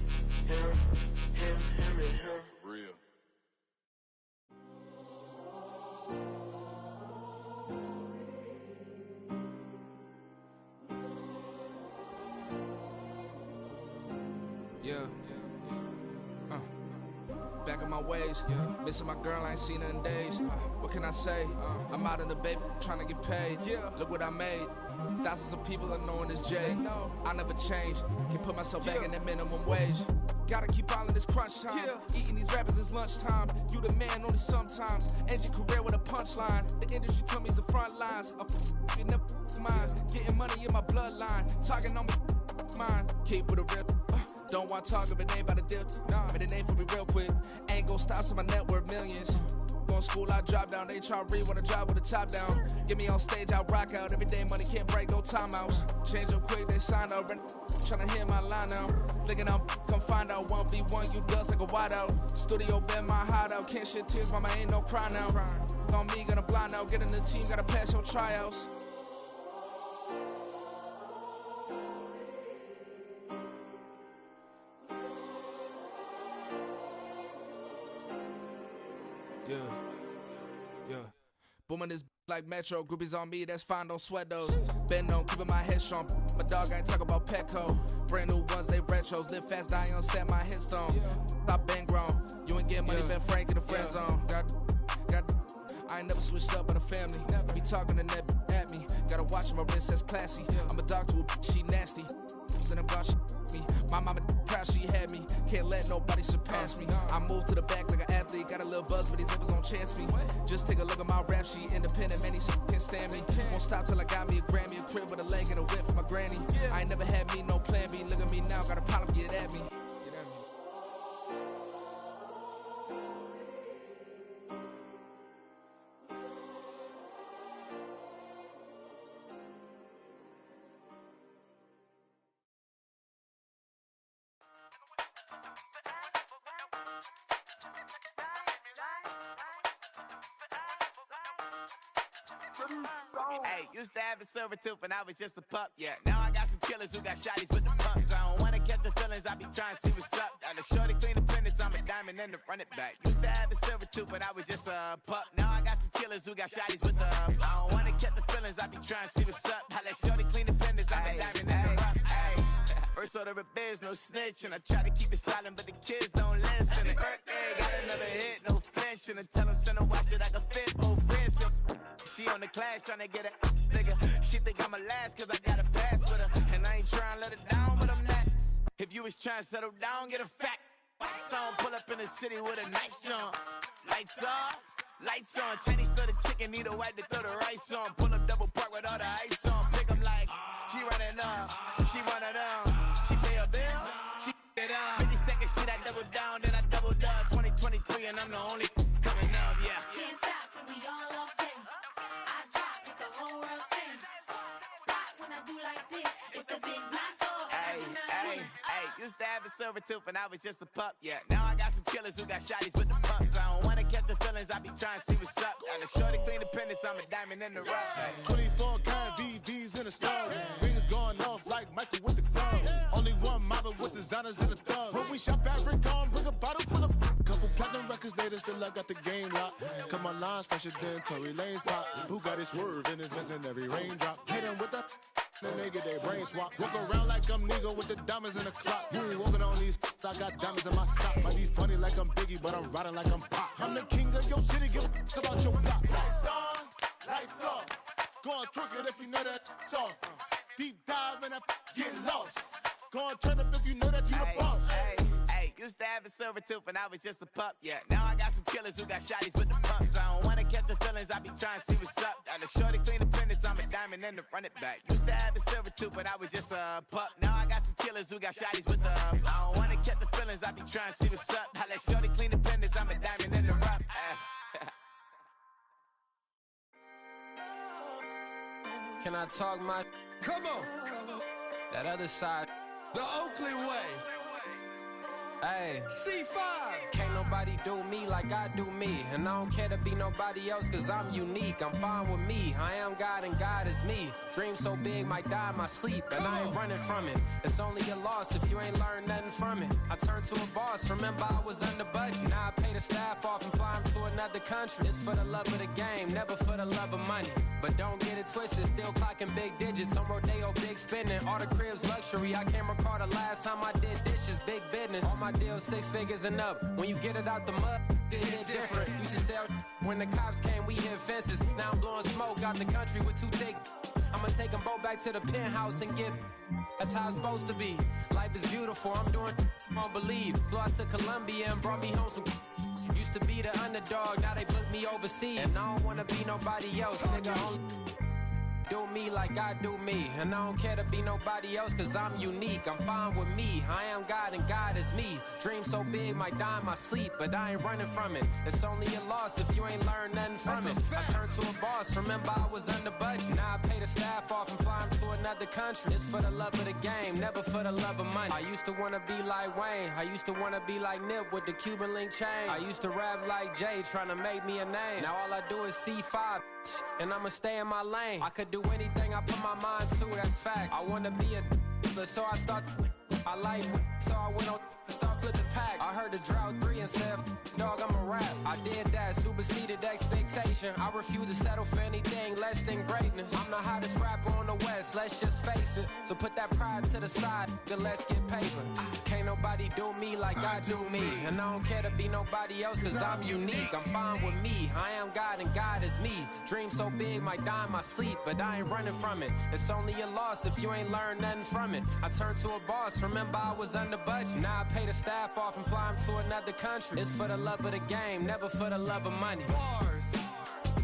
on my ways. Missing my girl, I ain't seen her in days. What can I say? I'm out in the baby, trying to get paid. Look what I made. Thousands of people are knowing this Jay. I never change. Can put myself back in the minimum wage. Gotta keep all in this crunch time. Eating these rappers is lunchtime. You the man only sometimes. End your career with a punchline. The industry told me the front lines. You never mind. Getting money in my bloodline. Talking on mine. Keep with a rip. Don't want to talk if it ain't about a dip. But it ain't for me real quick. Ain't gon' stop till my net worth millions. Going school, I drop down. They try to read when I drive with the top down. Get me on stage, I rock out. Every day money can't break, no timeouts. Change up quick, they sign up. Tryna hear my line now. Thinking I'm come find out 1v1, you dust like a wideout. Studio been my hideout. Can't shed tears, mama ain't no cry now. On me, gonna blind out. Get in the team, gotta pass your tryouts. Yeah. Booming this like Metro, groupies on me, that's fine, don't sweat those. Been on, keeping my head strong. My dog ain't talk about Petco. Brand new ones, they retros. Live fast, die on set, my headstone. Stop been grown. You ain't getting money, been Frank in the friend zone. I ain't never switched up on a family. Be talking to that at me. Gotta watch my wrist, that's classy. I'm a dog to a she nasty. Then I'm gone, she me. My mama proud she had me. Can't let nobody surpass me. I move to the back like an athlete. Got a little buzz, but these zippers don't chance me. Just take a look at my rap sheet. Independent, man, these can't stand me. Won't stop till I got me a Grammy, a crib with a leg and a whip for my granny. I ain't never had me, no plan B. Look at me now, got a problem, get at me. Hey, used to have a silver tooth and I was just a pup, yeah. Now I got some killers who got shotties with the pumps. I don't wanna catch the feelings, I be trying to see what's up. Got a shorty clean the fitness, I'm a diamond and to run it back. Used to have a silver tooth but I was just a pup. Now I got some killers who got shotties with the I don't wanna catch the feelings, I be trying to see what's up. I let shorty clean the fitness, I'm a diamond and to run it. First order of biz, no snitch, and I try to keep it silent, but the kids don't listen. Birthday, got another hit, no flinch, and I tell them send a watch that I can fit both wrists. She on the class trying to get a nigga. She think I'm a last cause I got a pass with her. And I ain't trying to let it down, but I'm not. If you was trying to settle down, get a fact. Song pull up in the city with a nice jump. Lights off, lights on. Chinese throw the chicken, need a wipe to throw the rice on. Pull up double park with all the ice on. Pick 'em like, she running up, she one of them. She pay a bill, she it up. 52nd Street, I double down, then I doubled up. 2023 and I'm the only coming up, yeah. Can't stop till we all up in. I drop it, the whole world sings. Rock when I do like this, it's the big black dog. Hey, used to have a silver tooth and I was just a pup, yeah. Now I got some killers who got shotties with the pumps. I don't wanna catch the feelings, I be trying to see what's up. Got a shorty clean the pendants, I'm a diamond in the rough. 24 karat VVs in the stars. Rings going off like Michael with the club. Only one model with designers in the thugs. When we shop at Rick on, bring a bottle full of couple platinum records later, still I got the game locked. Cause my lines fresher than Tory Lane's pop. Who got his swerve and is missing every raindrop. Hit him with the then they get their brains swapped. Walk around like I'm Negro with the diamonds in the clock. You ain't walking on these, I got diamonds in my sock. Might be funny like I'm Biggie, but I'm riding like I'm Pop. I'm the king of your city, give a about your block. Lights on, lights off. Go on, twerk it if you know that's off. Deep dive and I get lost. Go on, turn up if you know that you the boss. Hey, used to have a silver tooth and I was just a pup, yeah. Now I got some killers who got shotties with the pumps. I don't wanna catch the feelings, I be trying to see what's up. Got a shorty clean the pendants, I'm a diamond and to run it back. Used to have a silver tooth but I was just a pup. Now I got some killers who got shotties with the I don't wanna catch the feelings, I be trying to see what's up. I let shorty clean the pendants, I'm a diamond and to run. Can I talk my? Come on. That other side. The Oakley way. Hey. C5. Can't nobody do me like I do me. And I don't care to be nobody else cause I'm unique. I'm fine with me. I am God and God is me. Dream so big might die in my sleep. And I ain't running from it. It's only a loss if you ain't learned nothing from it. I turned to a boss. Remember I was under budget. Now I pay the staff off and fly them to another country. It's for the love of the game, never for the love of money. But don't get it twisted, still clocking big digits. On Rodeo, big spending, all the cribs luxury. I can't recall the last time I did dishes, big business. All my deals 6 figures and up. When you get it out the mud, it hit different. Used to sell when the cops came, we hit fences. Now I'm blowing smoke out the country with 2 thick. I'ma take them both back to the penthouse and get. That's how it's supposed to be. Life is beautiful, I'm doing won't believe. Flew out to Colombia and brought me home some. Used to be the underdog, now they book me overseas. And I don't wanna be nobody else, nigga. Do me like I do me. And I don't care to be nobody else, cause I'm unique. I'm fine with me, I am God and God is me. Dream so big, might die in my sleep, but I ain't running from it. It's only a loss if you ain't learned nothing from it. I turned to a boss, remember I was under budget. Now I pay the staff off and fly them to another country. It's for the love of the game, never for the love of money. I used to wanna be like Wayne, I used to wanna be like Nip with the Cuban link chain. I used to rap like Jay, trying to make me a name. Now all I do is C5, and I'ma stay in my lane. I could do anything I put my mind to, that's facts. I wanna be a so I start. I like so I went on and start flipping packs. I heard the drought 3 and said, dog, I'm a rap. I did that, superseded expectation. I refuse to settle for anything less than greatness. I'm the hottest rapper on the West, let's just face it. So put that pride to the side, then let's get paper. Can't nobody do me like I do me. And I don't care to be nobody else, cause I'm unique. I'm fine with me, I am God and God is me. Dream so big, might die in my sleep, but I ain't running from it. It's only a loss if you ain't learned nothing from it. I turned to a boss, remember I was under budget. Now I pay the staff off and fly them to another country. It's for the love of the game, never for the love of money. Bars,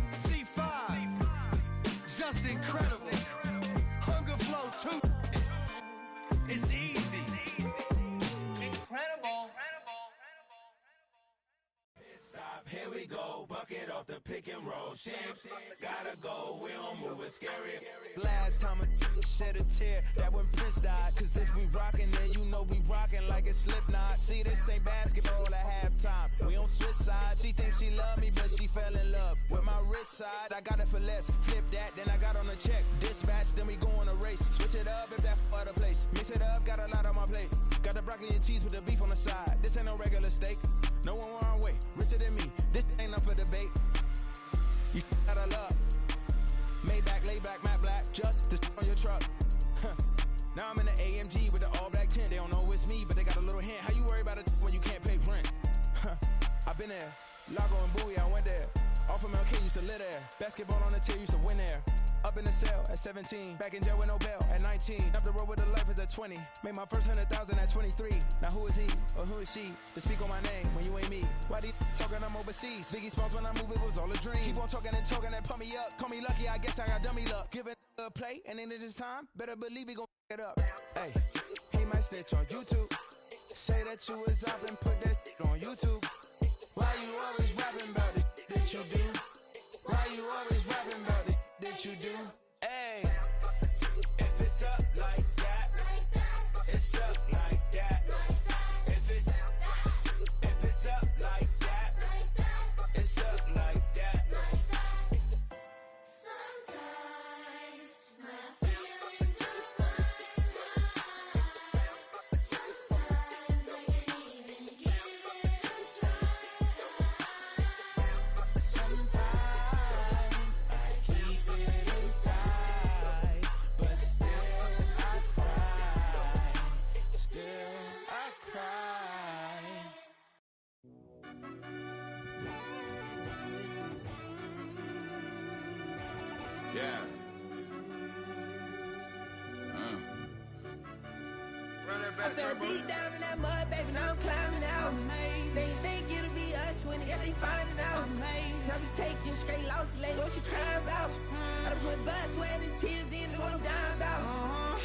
C5, just incredible. Hunger Flow 2, it's easy. Incredible. Stop, here we go, bucket off the pick and roll. Shit, gotta go, we don't move, it's scary. Last time a shed a tear, that when Prince died. Cause if we rockin', then you know we rockin' like a Slipknot. See, this ain't basketball at halftime. We on switch sides. She thinks she love me, but she fell in love with my rich side. I got it for less, flip that, then I got on a check. Dispatch, then we go on a race. Switch it up if that other place. Mix it up, got a lot on my plate. Got the broccoli and cheese with the beef on the side. This ain't no regular steak. No one wrong way, richer than me. This ain't up for debate. You out of luck. Maybach, laid back, matte black, just to on your truck. Now I'm in the AMG with the all black tint. They don't know it's me, but they got a little hint. How you worry about it when you can't pay rent? I've been there. Lago and Bowie, I went there. Off of MLK, used to live there. Basketball on the tier, used to win there. Up in the cell at 17. Back in jail with no bail at 19. Up the road with the life is at 20. Made my first 100,000 at 23. Now who is he or who is she to speak on my name when you ain't me? Why they talking I'm overseas? Biggie Smalls when I move, it was all a dream. Keep on talking and pump me up. Call me lucky, I guess I got dummy luck. Give it a play, and then it's time. Better believe he gon' it up. Hey, he might snitch on YouTube. Say that you was up and put that on YouTube. Why you always rapping about it that you do? Why you always rapping about it that you do? Hey, if it's up like that, it's stuck like that. If it's up like that, it's stuck like that. Sometimes my feelings are blind. Sometimes I can't even give it a try. Sometimes I keep it inside, but still I cry. Still I cry. Yeah. Run that back, I fell Turbo. deep down in that mud, baby, now I'm climbing out. They ain't think it'll be us when they finding out. I be taking straight losses, like what you crying about? I done put blood, sweat, and tears in, that's what I'm dying about.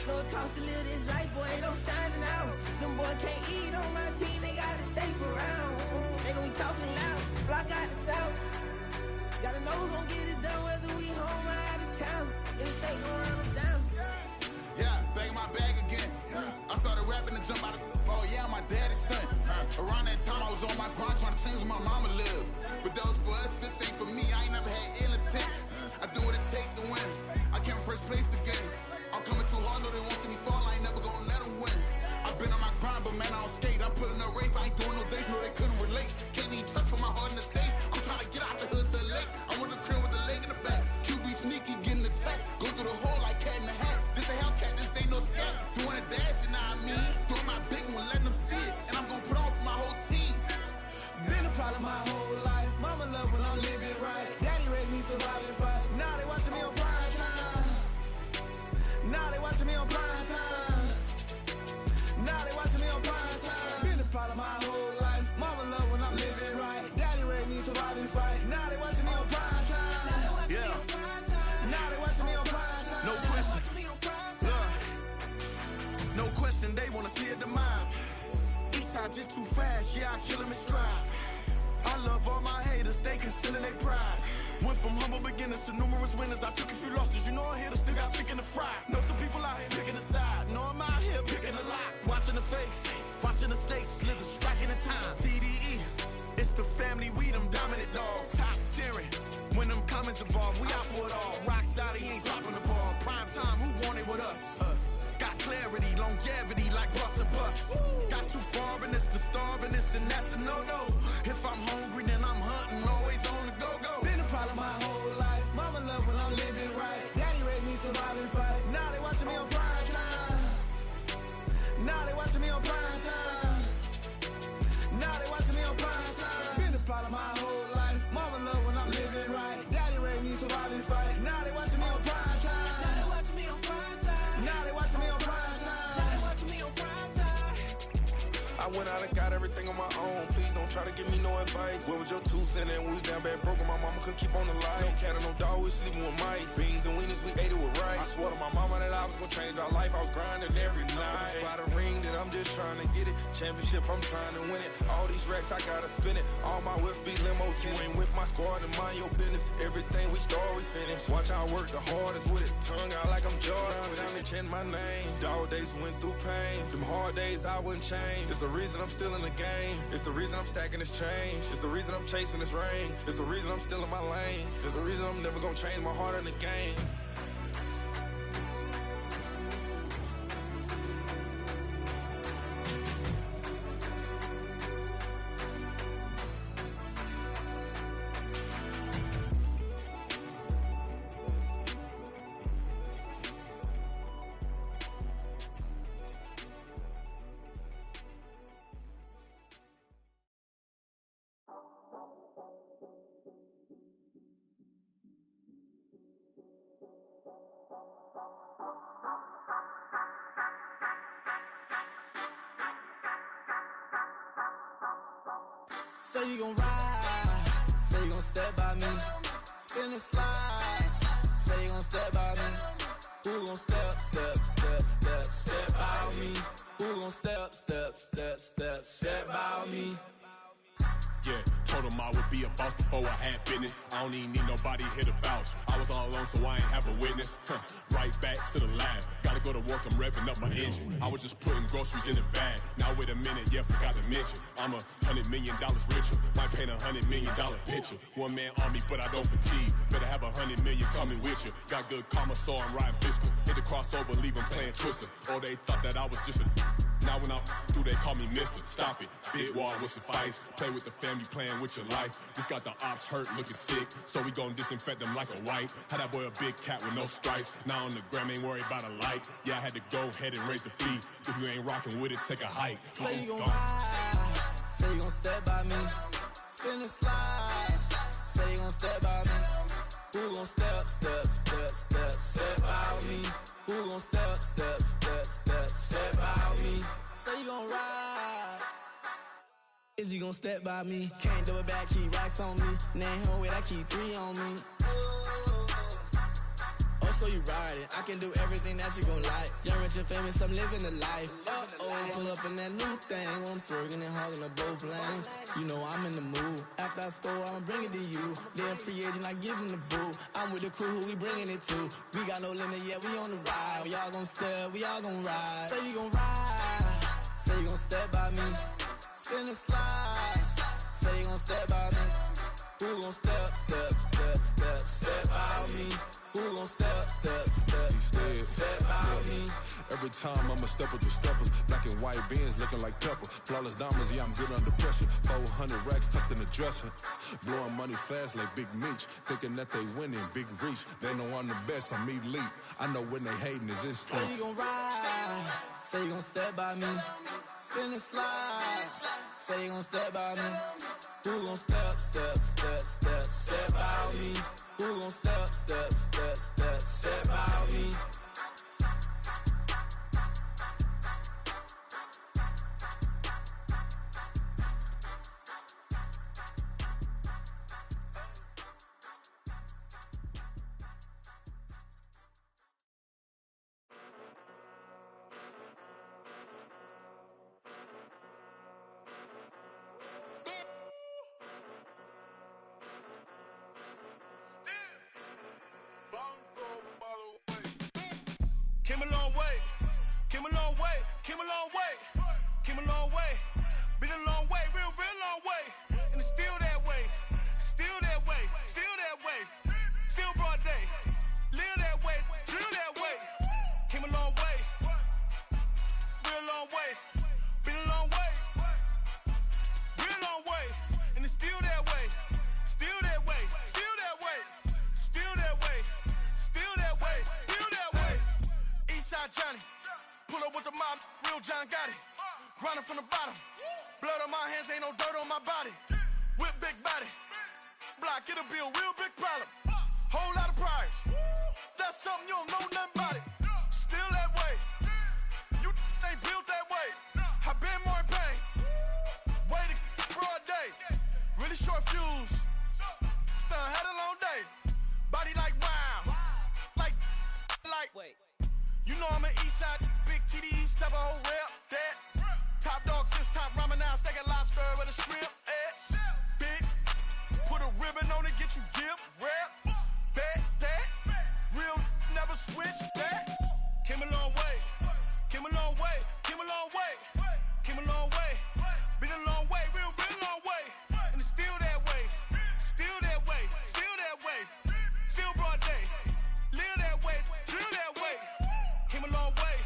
Know it costs to live this life, boy, ain't no signing out. Them boy can't eat on my team, they gotta stay for round. They gon' be talking loud, block out the south. Gotta know who gon' get it done, whether we home or out of town. In the state gon' run them down. Yeah, back in my bag again. I started rapping to jump out of. Oh yeah, I'm my daddy's son. Around that time I was on my grind trying to change where my mama lived. But that was for us, this ain't for me. I ain't never had ill intent. I do what it take to win. I came first place again. I'm coming too hard, no they won't see me fall. I ain't never gonna let them win. I've been on my grind, but man I don't skate. I'm putting up race, I ain't doing no days, no they couldn't relate. Can't even touch for my heart in the safe. I'm trying to get out. ride just too fast, yeah, I kill him in stride. I love all my haters, they concealing their pride. Went from humble beginners to numerous winners. I took a few losses, you know I hit, still got chicken to fry. Know some people out here picking a side. Know I'm out here picking a lot. Watching the fakes, watching the snakes slither, striking the time. TDE, it's the family, we them dominant dogs. Top tiering, when them comments involved, we out for it all. Rock solid, he ain't dropping the ball. Prime time, who want it with us? Got clarity, longevity, like bust a bust. Got too far and it's the starving, this and that's a no-no. If I'm hungry, then I'm hunting, always on the go-go. Been a problem my whole life. Mama love when I'm living right. Daddy raised me survive and fight. Now they watching me on prime time. Now they watching me on prime time. Now they watching me on prime time. Been a problem my whole life. Mama love when I'm living right. Daddy raised me survive and fight. Now they watching me on prime time. Now they watching me on prime time. Now they watching me on prime time. Now they watching me on prime time. I went out and got everything on my own. Please don't try to give me no advice. What was your 2 cents? And we was down bad broke and my mama couldn't keep on the light. No cat and no dog, we sleeping with mice. Beans and weenies, we ate it with rice. I swore to my mama that I was gonna change our life. I was grinding every night. By the ring that I'm just trying to get it. Championship, I'm trying to win it. All these racks, I gotta spin it. All my whips be limo. You ain't with my squad and mind your business. Everything we start, we finish. Watch I work the hardest with it. Tongue out like I'm Jordan. Down to chant my name. Dog days went through pain. Them hard days I wouldn't change. It's the reason I'm still in the game. It's the reason I'm stacking this change. It's the reason I'm chasing this rain. It's the reason I'm still in my lane. It's the reason I'm never gonna change my heart in the game. Say you gon' ride, say you gon' step by me, spin and slide, say you gon' step by me, who gon' step by me, who gon' step by me. Yeah, told him I would be a boss before I had business. I don't even need nobody here to vouch. I was all alone, so I ain't have a witness. Right back to the lab. Gotta go to work, I'm revving up my engine. I was just putting groceries in the bag. Now wait a minute, yeah, forgot to mention. I'm $100 million richer. Might paint $100 million picture. One man army, but I don't fatigue. Better have 100 million coming with you. Got good karma, so I'm riding fiscal. Hit the crossover, leave them playing Twister. Or they thought that I was just a... Now when I do, they call me Mister. Stop it. Big wall with suffice. Play with the family, playing with your life. Just got the ops hurt, looking sick. So we gon' disinfect them like a wipe. Had that boy a big cat with no stripes. Now on the gram, ain't worried about a light. Yeah, I had to go ahead and raise the fee. If you ain't rocking with it, take a hike. Say you gon' ride, say you gon' step by me, spin and slide, say you gon' step by me, who gon' step by me, who gon' step by me, say you gon' ride, is he gon' step by me, can't do it back, keep racks on me, name home with I keep 3 on me. So you ride it, I can do everything that you gon' like. Young, rich, and famous, I'm living the life. Pull up in that new thing, when I'm swerving and hogging up both lanes. You know I'm in the mood. After I score, I'ma bring it to you. Then free agent, I give him the boo. I'm with the crew, who we bringing it to. We got no limit, yeah, we on the ride. We all gon' step, we all gon' ride. Say you gon' ride, say you gon' step by me. Spin and slide, say you gon' step by me. Who gon' step by me? Who gon' step by me? Every time I'ma step with the steppers. Black and white beans looking like pepper. Flawless diamonds, yeah, I'm good under pressure. 400 racks tucked in the dresser. Blowing money fast like Big Meech. Thinking that they winning, big reach. They know I'm the best, I'm elite. I know when they hating is instinct. Say you gon' ride, say you gon' step by me. Spin and slide, say you gon' step by me. Who gon' step by me? Who gon' step by me? Came a long way, came a long way. Been a long way, real long way. And it's still that way, still that way, still that way. Still broad day, live that way, drill that way. Came a long way, real long way. Been a long way, real long way. And it's still that way, still that way, still that way. Still that way, still that way, still that way. Eastside Johnny, pull up with the mob, real John got it. Grinding from the bottom, blood on my hands, ain't no dirt on my body. Whip big body, block, get a bill, real big problem. Whole lot of priors, that's something you don't know nothing about it. Still that way, you ain't built that way. I been more in pain, way to broad day. Really short fuse, had a long day. Body like wow, like. Wait. You know I'm an Eastside, big TDE, step a whole rep, that. Top dog since top ramen now, steak a lobster with a shrimp, big. Put a ribbon on it, get you dip, rep, bet that. Real never switch that. Came a long way, came a long way, came a long way, came a long way. Been a long way, real long way. And it's still that way, still that way, still that way. Still broad day, live that way, drill that way. Came a long way,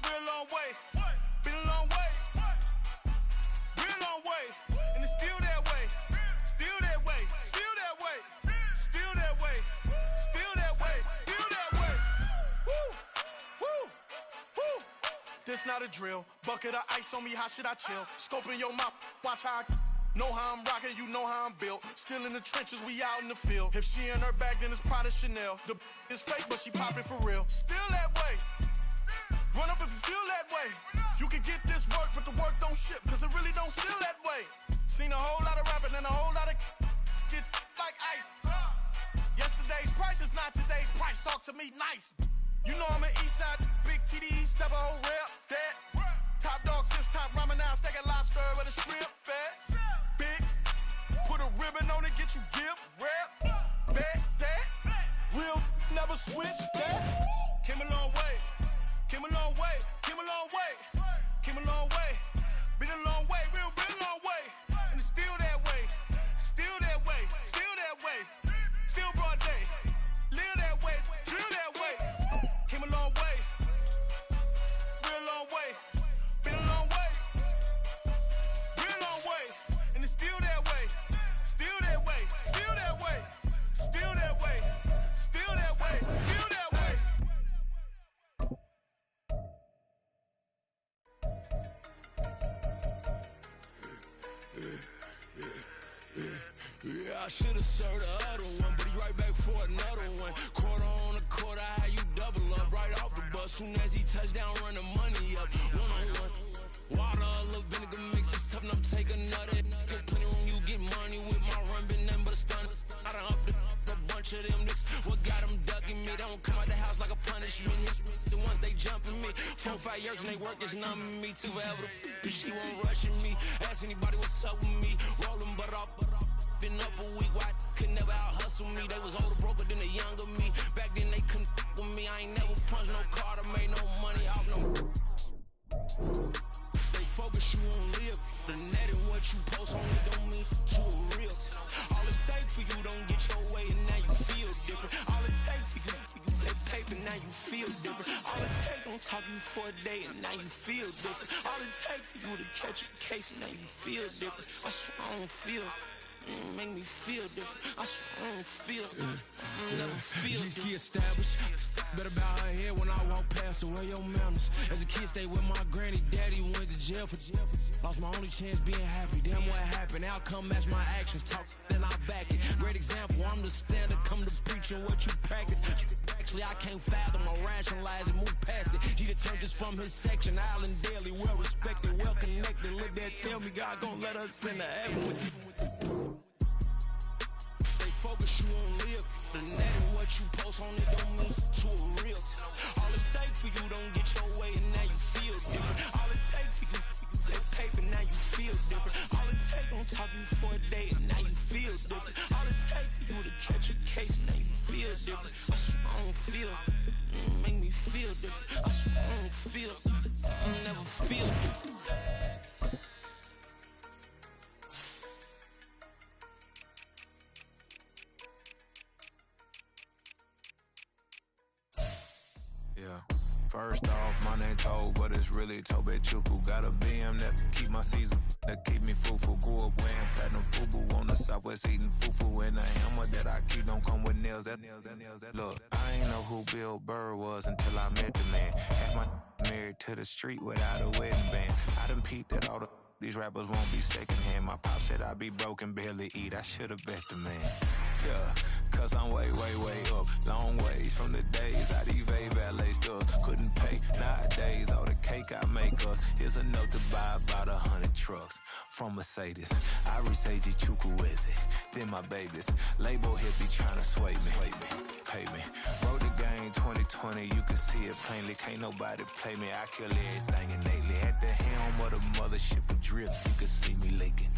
real long way. Been a long way, real long way. And it's still that way, still that way, still that way. Still that way, still that way, still that way. Woo, woo, woo. This not a drill, bucket of ice on me, how should I chill? Scoping your mouth, watch how I know how I'm rocking, you know how I'm built. Still in the trenches, we out in the field. If she in her bag, then it's Prada Chanel. The is fake, but she poppin' for real. Still that way. Run up if you feel that way. You can get this work, but the work don't ship, cause it really don't feel that way. Seen a whole lot of rapping and a whole lot of get like ice. Yesterday's price is not today's price. Talk to me nice. You know I'm an Eastside, big TDE, step a whole rep, that. Top dog since top ramen now, steak a lobster with a shrimp, fat. Big, put a ribbon on it, get you dip, rep, bet that. Real never switch that. Came a long way, came a long way, came a long way, came a long way. Been a long way, real long way. And it's still that way, still that way, still that way. Still broad day, live that way, drill that way. Came a long way, real long way. Been a long way, real long way. And it's still that way, still that way, still that way. Still that way, still that way, still that way. Yeah, I should've served the other one, but he right back for another one. Quarter on a quarter, how you double up right off the bus. Soon as he touch down, run the money up. One-on-one. Water, a little vinegar mix, it's tough enough to take another. Still plenty room, you get money with my run, been nothing but a stun. I done upped a bunch of them, this what got them ducking me. They don't come out the house like a punishment. The ones they jumping me. 4-5 years and they work is numbing me. Too forever, she won't rushing me. Ask anybody what's up with me. Rolling butt off. Been up a week, why could never out hustle me? They was older, broker than the younger me. Back then they couldn't with me. I ain't never punched no card or made no money off no. They focus, you on live. The net and what you post on it don't mean you a real. All it take for you don't get your way and now you feel different. All it take for you that paper, now you feel different. All it take don't talk you for a day and now you feel different. All it take for you to catch a case and now you feel different. I swear I don't feel. Make me feel different. I swear I don't feel different. Never feel different. Established. Better bow her head when I walk past her. Where your manners? As a kid, stayed with my granny. Daddy went to jail for. Lost my only chance being happy. Damn, what happened? Outcome match my actions. Talk, then I back it. Great example. I'm the standard. Come to preaching what you practice. Actually, I can't fathom or rationalize it. Move past it. He determined just from his section. Island daily, well respected, well connected. Look there, tell me God gon' let us in the heaven with this. Focus, you on live. The net and what you post on it don't mean you a real. All it take for you don't get your way and now you feel different. All it take for you that paper, now you feel different. All it take don't talk you for for a day and now you feel different. All it takes for you to catch a case, now you feel different. I swear I don't feel, make me feel different. I swear I don't feel, I never feel different. Yeah. First off, my name Toe, but it's really Tobe Chuku. Got a BM that keep my season, that keep me fufu. Grew up wearing platinum fubu on the southwest eating fufu. And the hammer that I keep don't come with nails. Look, I ain't know who Bill Burr was until I met the man. Half my married to the street without a wedding band. I done peeped at all these rappers won't be secondhand. My pop said I'd be broken, barely eat. I should've bet the man. Yeah, cause I'm way, way, way up. Long ways from the days I evade valet stores. Couldn't pay nowadays. All the cake I make us is enough to buy about 100 trucks from Mercedes. I resage Chukwueze, then my babies. Label hippie trying to sway me. Pay me. Wrote the game 2020, you can see it plainly. Can't nobody play me. I kill everything innately. At the helm of the mothership of drip, you can see me leaking.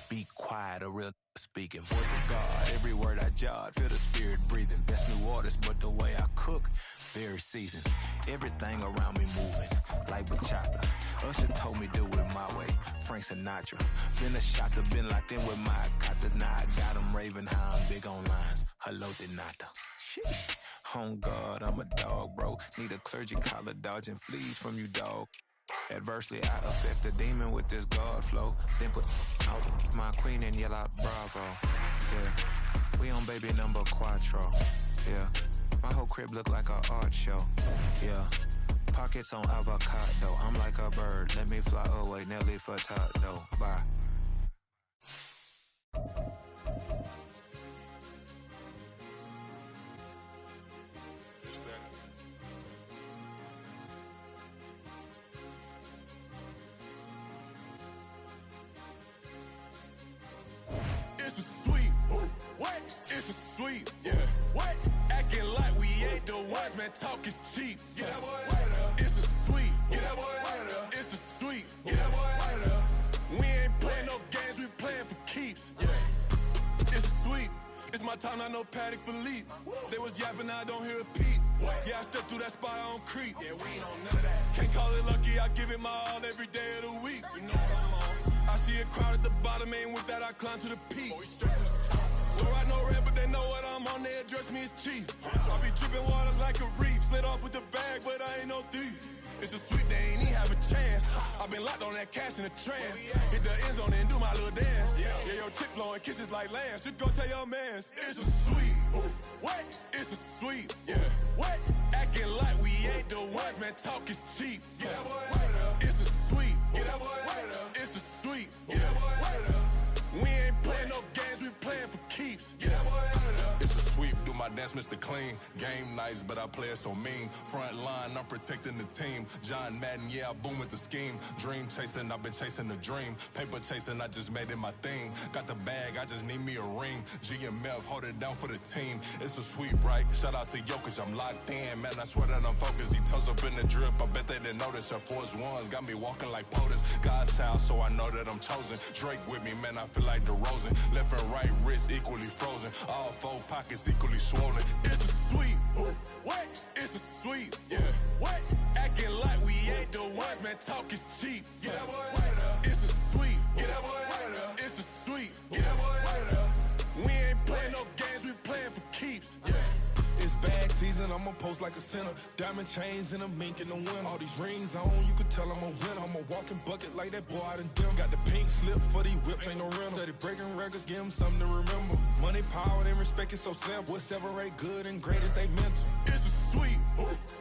Be quiet, a real speaking. Voice of God, every word I jot. Feel the spirit breathing. Best new artist, but the way I cook, very seasoned. Everything around me moving, like bachata. Usher told me do it my way. Frank Sinatra. Been a shot to been locked in with my katas. Now I got them raving how I'm big on lines. Hello, Denata. Sheesh. On God, I'm a dog, bro. Need a clergy collar dodging fleas from you, dog. Adversely, I affect the demon with this God flow. Then put out my queen and yell out bravo. Yeah, we on baby number quattro. Yeah, my whole crib look like an art show. Yeah, pockets on avocado. I'm like a bird, let me fly away. Nelly Furtado, bye. It's a sweet, what? It's a sweet, yeah. What? Acting like we ain't the ones, man. Talk is cheap. Get that boy out of there. It's a sweet, get that boy out of there. It's a sweet, get that boy out of there. We ain't playing no games, we playing for keeps. Yeah. It's sweet. It's my time, not no Paddock Philippe. They was yapping, I don't hear a peep. Yeah, I stepped through that spot, I don't creep. Yeah, we ain't on none of that. Can't call it lucky, I give it my all every day of the week. You know what I'm on. I see a crowd at the bottom, ain't with that, I climb to the peak. Don't write no red, but they know what I'm on, they address me as chief. I be dripping water like a reef, slid off with the bag, but I ain't no thief. It's a sweet, they ain't even have a chance. I been locked on that cash in a trance. Hit the end zone and do my little dance. Yeah, your chick blowing kisses like lambs. You go tell your mans. It's a sweet, what? It's a sweet, yeah. What? Acting like we ain't the ones, man. Talk is cheap. Get that boy out of there. It's a sweet, get that boy out of there. It's a sweet, get that boy out of there. We ain't playing no games, we playing for keeps. Get that boy out of there. It's a sweep, do my dance, Mr. Clean. Game nice, but I play it so mean. Front line, I'm protecting the team. John Madden, yeah, I boom with the scheme. Dream chasing, I've been chasing the dream. Paper chasing, I just made it my thing. Got the bag, I just need me a ring. GMF, hold it down for the team. It's a sweep, right? Shout out to Jokic, I'm locked in. Man, I swear that I'm focused. He toes up in the drip, I bet they didn't notice. Her force ones got me walking like POTUS. God's child, so I know that I'm chosen. Drake with me, man, I feel like DeRozan. Left and right wrist equally frozen. All four pockets equally swollen. It's a sweet, what? It's a sweet, yeah. What? Acting like we ain't the ones, man. Talk is cheap. Get that boy out of there. It's a sweet, get that boy out of there. It's a sweet, get that boy out of there. We ain't playing no games, we playing for keeps. Yeah. It's bag season, I'ma post like a sinner. Diamond chains and a mink in the winter. All these rings on, you could tell I'm a winner. I'm a walking bucket like that boy out in Denver. Got the pink slip for these whips, ain't no rental. Steady breaking records, give them something to remember. Money, power, and respect is so simple. What separate good and great is they mental. It's a sweet,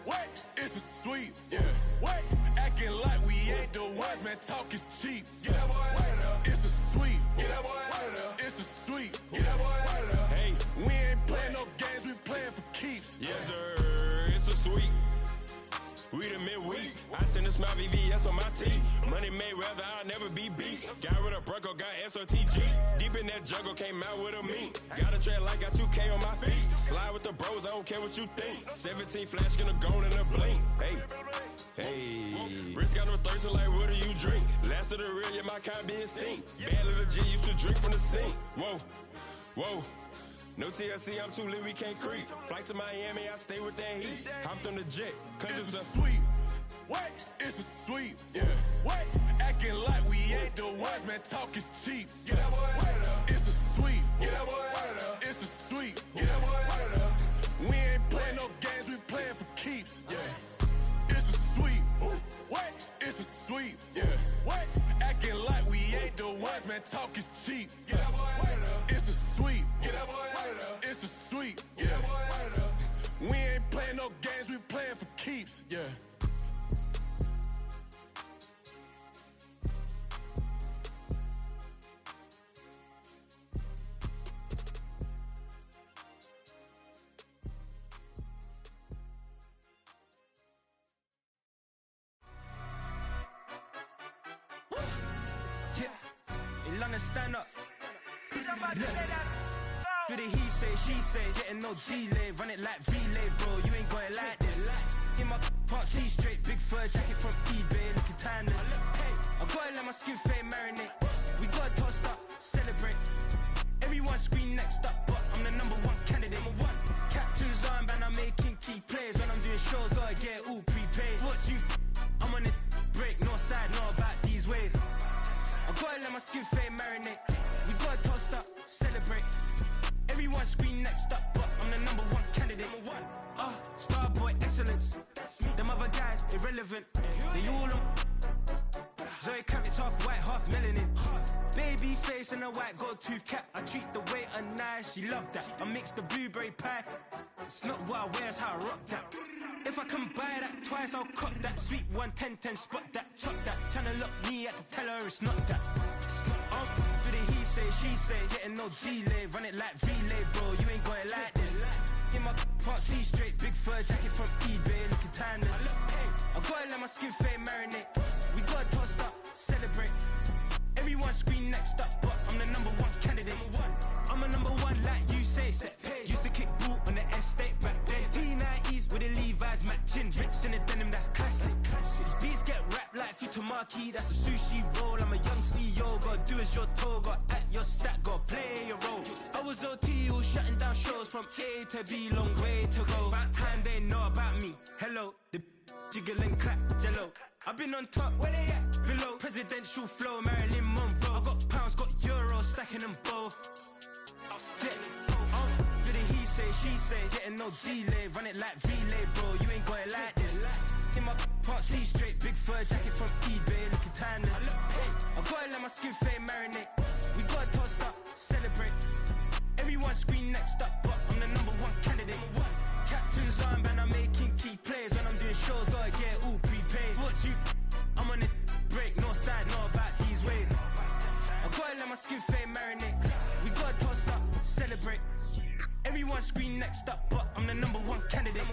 what? It's a sweet, yeah. What? Acting like we ain't the ones, man. Talk is cheap. Get that boy out of there. It's a sweet, get that boy out of there. It's a sweet, get that boy out of there. Hey, we ain't playing no games, we playing for keeps. Yes, sir, it's a sweet. We the midweek. I tend to smile VVS on my teeth. Money made rather I'll never be beat. Got rid of Bronco, got SOTG. Deep in that jungle, came out with a meat. Got a trail like got 2K on my feet. Slide with the bros, I don't care what you think. 17 flash gonna go in a blink. Hey, hey. Rich got no thirst, like what do you drink? Last of the real, yeah, my kind be extinct. Bad little G used to drink from the sink. Whoa, whoa. No TLC, I'm too lit, we can't creep. Flight to Miami, I stay with that heat. Hopped on the jet, cause it's a sweet. What? It's a sweet. Yeah. What? Acting like we ain't the ones, man. Talk is cheap. Get that boy out of there. It's a sweet. Get that boy out of there. It's a sweet. Get that boy out of there. We ain't playing no games, we playing for keeps. Yeah. It's a sweet. Ooh. What? It's a sweet. Yeah. What? Acting like we ain't the ones, man. Talk is cheap. Get that boy out of there. It's a sweet. Get that boy out of there. It's a sweet. Get that boy out of there. We ain't playing no games, we playing for keeps. Yeah. Stand up. Do the he say, she say, getting no delay, run it like relay, bro. You ain't got it like this. In my part C straight, big fur jacket from eBay, looking timeless. I gotta let my skin fade marinate. We gotta toast up, celebrate. Everyone scream next up, but I'm the #1 candidate. Captain's armband, I'm making key plays. When I'm doing shows, gotta get it all prepaid. What you? I'm on it, break, no side, know about these ways. I gotta let my skin fade marinate. We gotta toast up, celebrate. Everyone scream next up, but I'm the #1 candidate. Starboy excellence. Them other guys irrelevant. They all on. Zoe Kravitz half white, half melanin. Baby face and a white gold tooth cap. I treat the waiter nice, she love that. I mix the blueberry pie. It's not what I wear, it's how I rock that. If I can buy that twice, I'll cop that. Sweet 110, spot that, chop that. Tryna lock me at the teller, it's not that. Do the he say, she say, getting no delay. Run it like relay, bro, you ain't got it like this. In my part C straight, big fur jacket from eBay, looking timeless. I gotta let my skin fade marinate. We gotta toast up, celebrate. Everyone scream next up, but I'm the #1 candidate. I'm a #1 like you say, set pay. Used to kick boot on the estate back then. T90s with the Levi's matching. Rips in the denim, that's classic. These beats get wrapped like Futamaki, that's a sushi roll. I'm a young CEO, gotta do as you're told. Gotta act your stat, gotta play your role. I was OT, all shutting down shows from A to B, long way to go. About time they know about me. Hello, the jiggle and clap, jello. I've been on top, where they at? Below, presidential flow, Marilyn Monroe. I got pounds, got euros, stacking them both. Do the he say, she say, getting no delay, run it like relay, bro. You ain't got it like this. In my part C straight, big fur jacket from eBay, looking timeless. I gotta let my skin fade marinate. We gotta toast up, celebrate. Everyone scream next up, but I'm the #1 candidate. Captain's armband, I'm making key plays. When I'm doing shows, gotta get it all prepaid. What you? I'm on it, break, no side, know about these ways. I gotta let my skin fade marinate. We gotta toast up, celebrate. Everyone scream next up, but I'm the #1 candidate.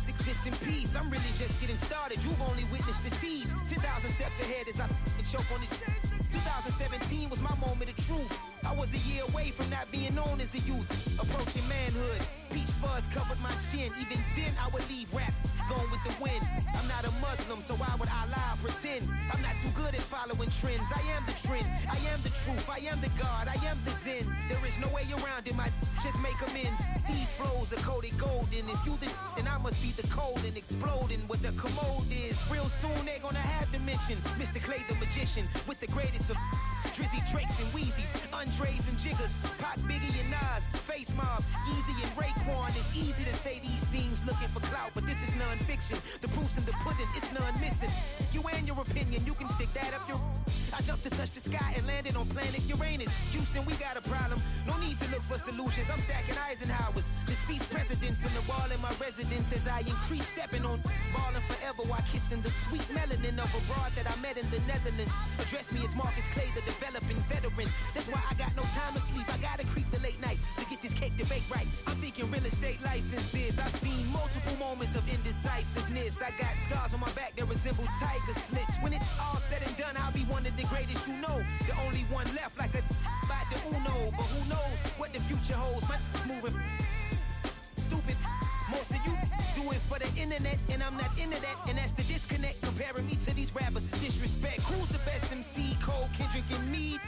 Exist in peace. I'm really just getting started. You've only witnessed the tease. 10,000 steps ahead as I choke on it. 2017 was my moment of truth. I was a year away from not being known as a youth. Approaching manhood. Peach fuzz covered my chin. Even then I would leave rap going with the wind. I'm not a Muslim, so why would I lie or pretend? I'm not too good at following trends. I am the trend. I am the truth. I am the God. I am the Zen. There is no way around it. My just make amends. These flows are coated golden. If you the then I must be the cold and exploding what the commode is. Real soon they're gonna have to mention Mr. Clay the magician with the greatest of Drizzy, Drakes, and Wheezies, Andres and Jiggers, Pac, Biggie, and Nas, Face Mob, Easy and Raekwon. It's easy to say these things looking for clout, but this is non-fiction. The proof's in the pudding, it's none missing. You and your opinion, you can stick that up your... I jumped to touch the sky and landed on planet Uranus. Houston, we got a problem. No need to look for solutions. I'm stacking Eisenhowers. Deceased presidents in the wall in my residence as I increase stepping on ballin' forever while kissing the sweet melanin of a broad that I met in the Netherlands. Address me as Marcus Clay, the developing veteran. That's why I got no time to sleep. I gotta creep the late night to get this cake debate right. I'm thinking real estate licenses. I've seen multiple moments of indecisiveness. I got scars on my back that resemble tiger slits. When it's all said and done, I'll be one of the greatest you know. The only one left like a by the Uno. But who knows what the future holds? My moving stupid. Most of you do it for the internet, and I'm not into that. And that's the disconnect. Comparing me to these rappers is disrespect. Who's the best MC? Cole, Kendrick, and me?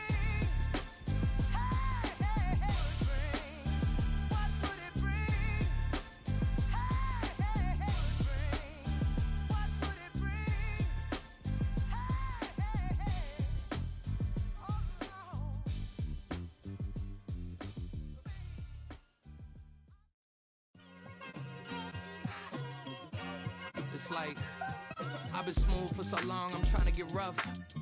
Like, I've been smooth for so long, I'm trying to get rough.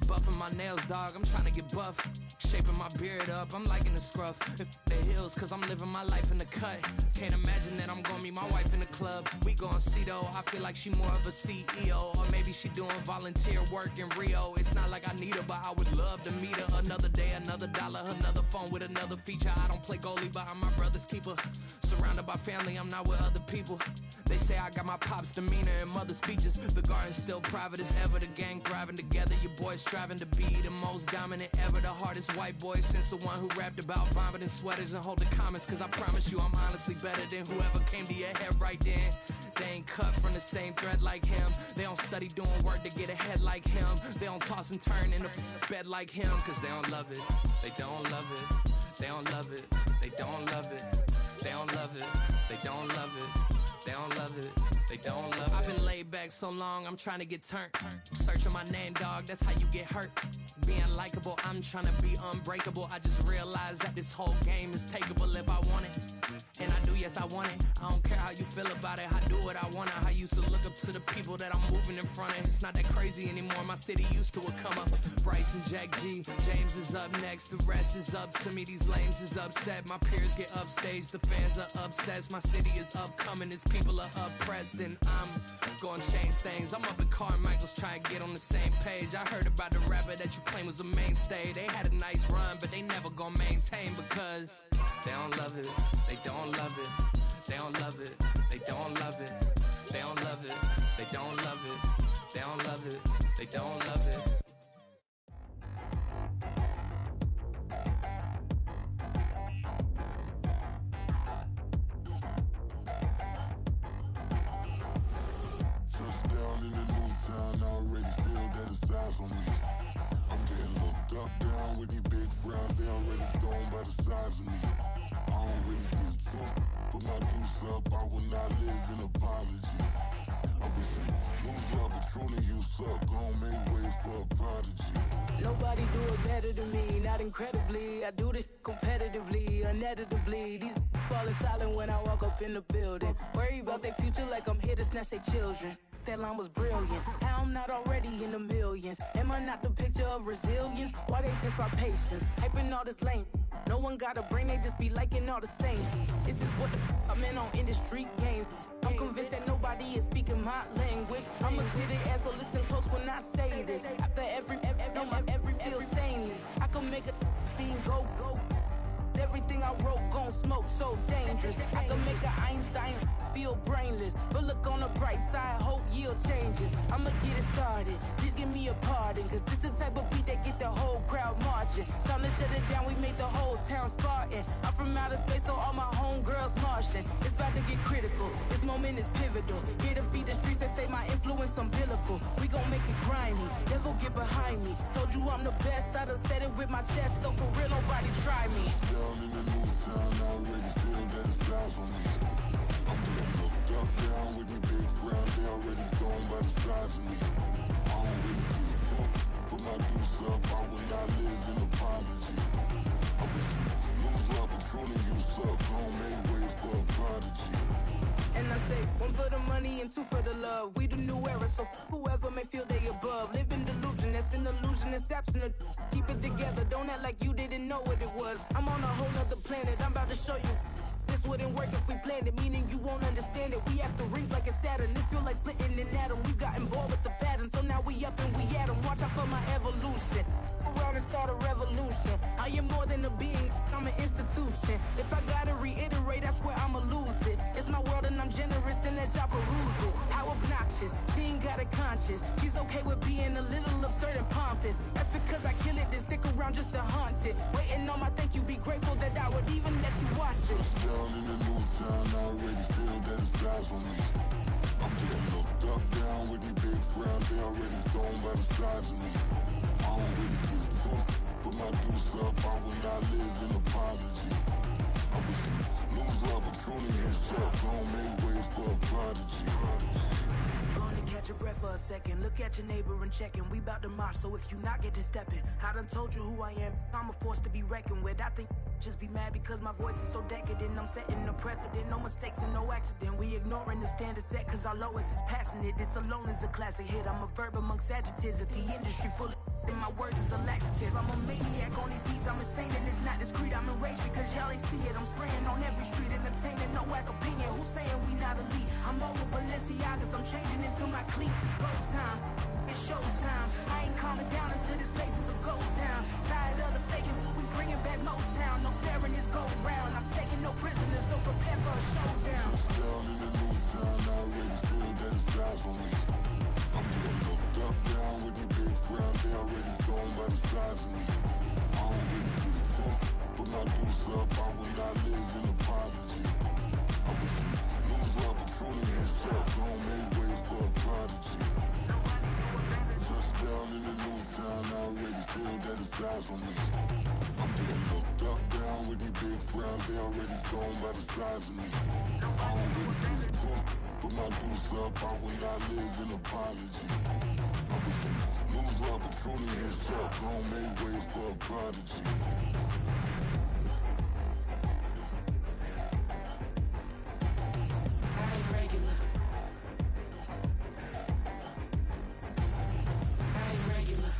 Buffing my nails, dog, I'm trying to get buff. Shaping my beard up, I'm liking the scruff. The hills, cause I'm living my life in the cut. Can't imagine that I'm gonna meet my wife in the club. We gon' see though, I feel like she more of a CEO. Or maybe she doing volunteer work in Rio. It's not like I need her, but I would love to meet her. Another day, another dollar, another phone with another feature. I don't play goalie, but I'm my brother's keeper. Surrounded by family, I'm not with other people. They say I got my pop's demeanor and mother's features. The garden's still private as ever. The gang thriving together. Your boys striving to be the most dominant ever. The hardest white boy since the one who rapped about vomiting sweaters and holding comments. Cause I promise you I'm honestly better than whoever came to your head right then. They ain't cut from the same thread like him. They don't study doing work to get ahead like him. They don't toss and turn in the bed like him. Cause they don't love it. They don't love it. They don't love it. They don't love it. They don't love it. They don't love it. They don't love it, they don't love it. I've been laid back so long, I'm trying to get turned. Searching my name, dog, that's how you get hurt. Being likable, I'm trying to be unbreakable. I just realized that this whole game is takeable if I want it. And I do, yes, I want it. I don't care how you feel about it, I do what I want it. I used to look up to the people that I'm moving in front of. It's not that crazy anymore, my city used to come up. Bryce and Jack G, James is up next. The rest is up to me, these lames is upset. My peers get upstage, the fans are obsessed. My city is upcoming, its people are oppressed. And I'm gonna change things. I'm up at Carmichael's trying to get on the same page. I heard about the rapper that you claim was a mainstay. They had a nice run, but they never gonna maintain because they don't love it. They don't love it. They don't love it. They don't love it. They don't love it. They don't love it. They don't love it. They don't love it. Touchdown in the new town, I already feel that it's eyes on me. I'm getting looked up, down with these big frowns, they already thrown by the size of me. I don't really get truth, put my deuce up, I will not live in apology. I wish you lose love, but truly you suck, gon' make way for a prodigy. Nobody do it better than me, not incredibly. I do this competitively, uneditably. These falling silent when I walk up in the building. Worry about their future like I'm here to snatch their children. That line was brilliant. How I'm not already in the millions? Am I not the picture of resilience? Why they test my patience? Hyping all this lame. No one got a brain, they just be liking all the same. This is what the I'm in on industry games. I'm convinced that nobody is speaking my language. I'm a good ass, so listen close when I say this. After every feel stainless. I can make a fiend go. Everything I wrote gon' smoke, so dangerous. I can make an Einstein feel brainless. But look on the bright side, hope yield changes. I'ma get it started, please give me a pardon. Cause this the type of beat that get the whole crowd marching. Time to shut it down, we made the whole town Spartan. I'm from outer space, so all my homegirls Martian. It's about to get critical, this moment is pivotal. Here to feed the streets, they say my influence umbilical. We gon' make it grimy, devil get behind me. Told you I'm the best, I done said it with my chest. So for real, nobody try me. Down in the new town, I already feel that it's eyes on me. I'm getting looked up, down with these big frowns, they already thrown by the size of me. I don't really get truth, put my deuce up, I will not live in apology. I wish you lose love, but truly you suck, gon' make way for a prodigy. And I say, one for the money and two for the love. We the new era, so whoever may feel they above. Live in delusion, that's an illusion, that's absent of keep it together. Don't act like you didn't know what it was. I'm on a whole nother planet. I'm about to show you. This wouldn't work if we planned it, meaning you won't understand it. We have to rings like a Saturn. This feel like splitting an atom. We've gotten bored with the pattern, so now we up and we at 'em. Watch out for my evolution. Around and start a revolution. I am more than a being, I'm an institution. If I gotta reiterate, that's where I'ma lose it. It's my world and I'm generous and that y'all peruse it. How obnoxious, she ain't got a conscience. She's okay with being a little absurd and pompous. That's because I kill it, then stick around just to haunt it. Waiting on my thank you, be grateful that I would even let you watch it. Down in the new town, I already feel that it's eyes on me. I'm getting looked up, down with these big frowns, they already thrown by the size of me. I don't really get took, put my deuce up, I will not live in apology. I wish you lose the opportunity and shut, gon' make way for a prodigy. Gonna catch your breath for a second. Look at your neighbor and checking. We bout to march, so if you not get to stepping. I done told you who I am. I'm a force to be reckoned with. I think just be mad because my voice is so decadent. I'm setting a precedent. No mistakes and no accident. We ignoring the standard set cause our lowest is passionate. This alone is a classic hit. I'm a verb amongst adjectives. If the industry full of and my words is a laxative. I'm a maniac on these beats. I'm insane and it's not discreet. I'm enraged because y'all ain't see it. I'm spraying on every street, entertaining no whack opinion. Who's saying we not elite? I'm over Balenciagas. I'm changing into my cleats. It's go time. It's showtime. I ain't calming down until this place is a ghost town. Tired of the faking. We bringing back Motown. No sparing this go round. I'm taking no prisoners, so prepare for a showdown. Down in the new town, I already feel that it's eyes on me. I'm getting looked up, down with these big frowns, they already thrown by the size of me. I don't really get took, put my deuce up, I will not live in apology. I wish you lose the opportunity and shut, gon' make way for a prodigy. Touchdown in the new town, I already feel that it's eyes on me. I'm getting looked up, down with these big frowns, they already thrown by the size of me. I don't really get took, put my deuce up, I will not live in apology. I wish you lose the opportunity and shut, gon' make way for a prodigy. I ain't regular. I ain't regular.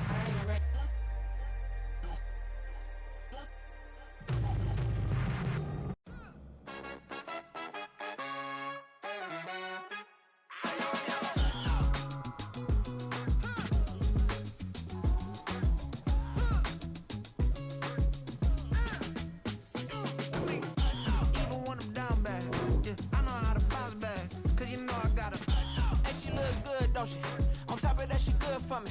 I ain't regular. Even when I'm down bad, yeah, I know how to bounce back. Cause you know I got her. Hey, she look good, don't she? On top of that, she good for me.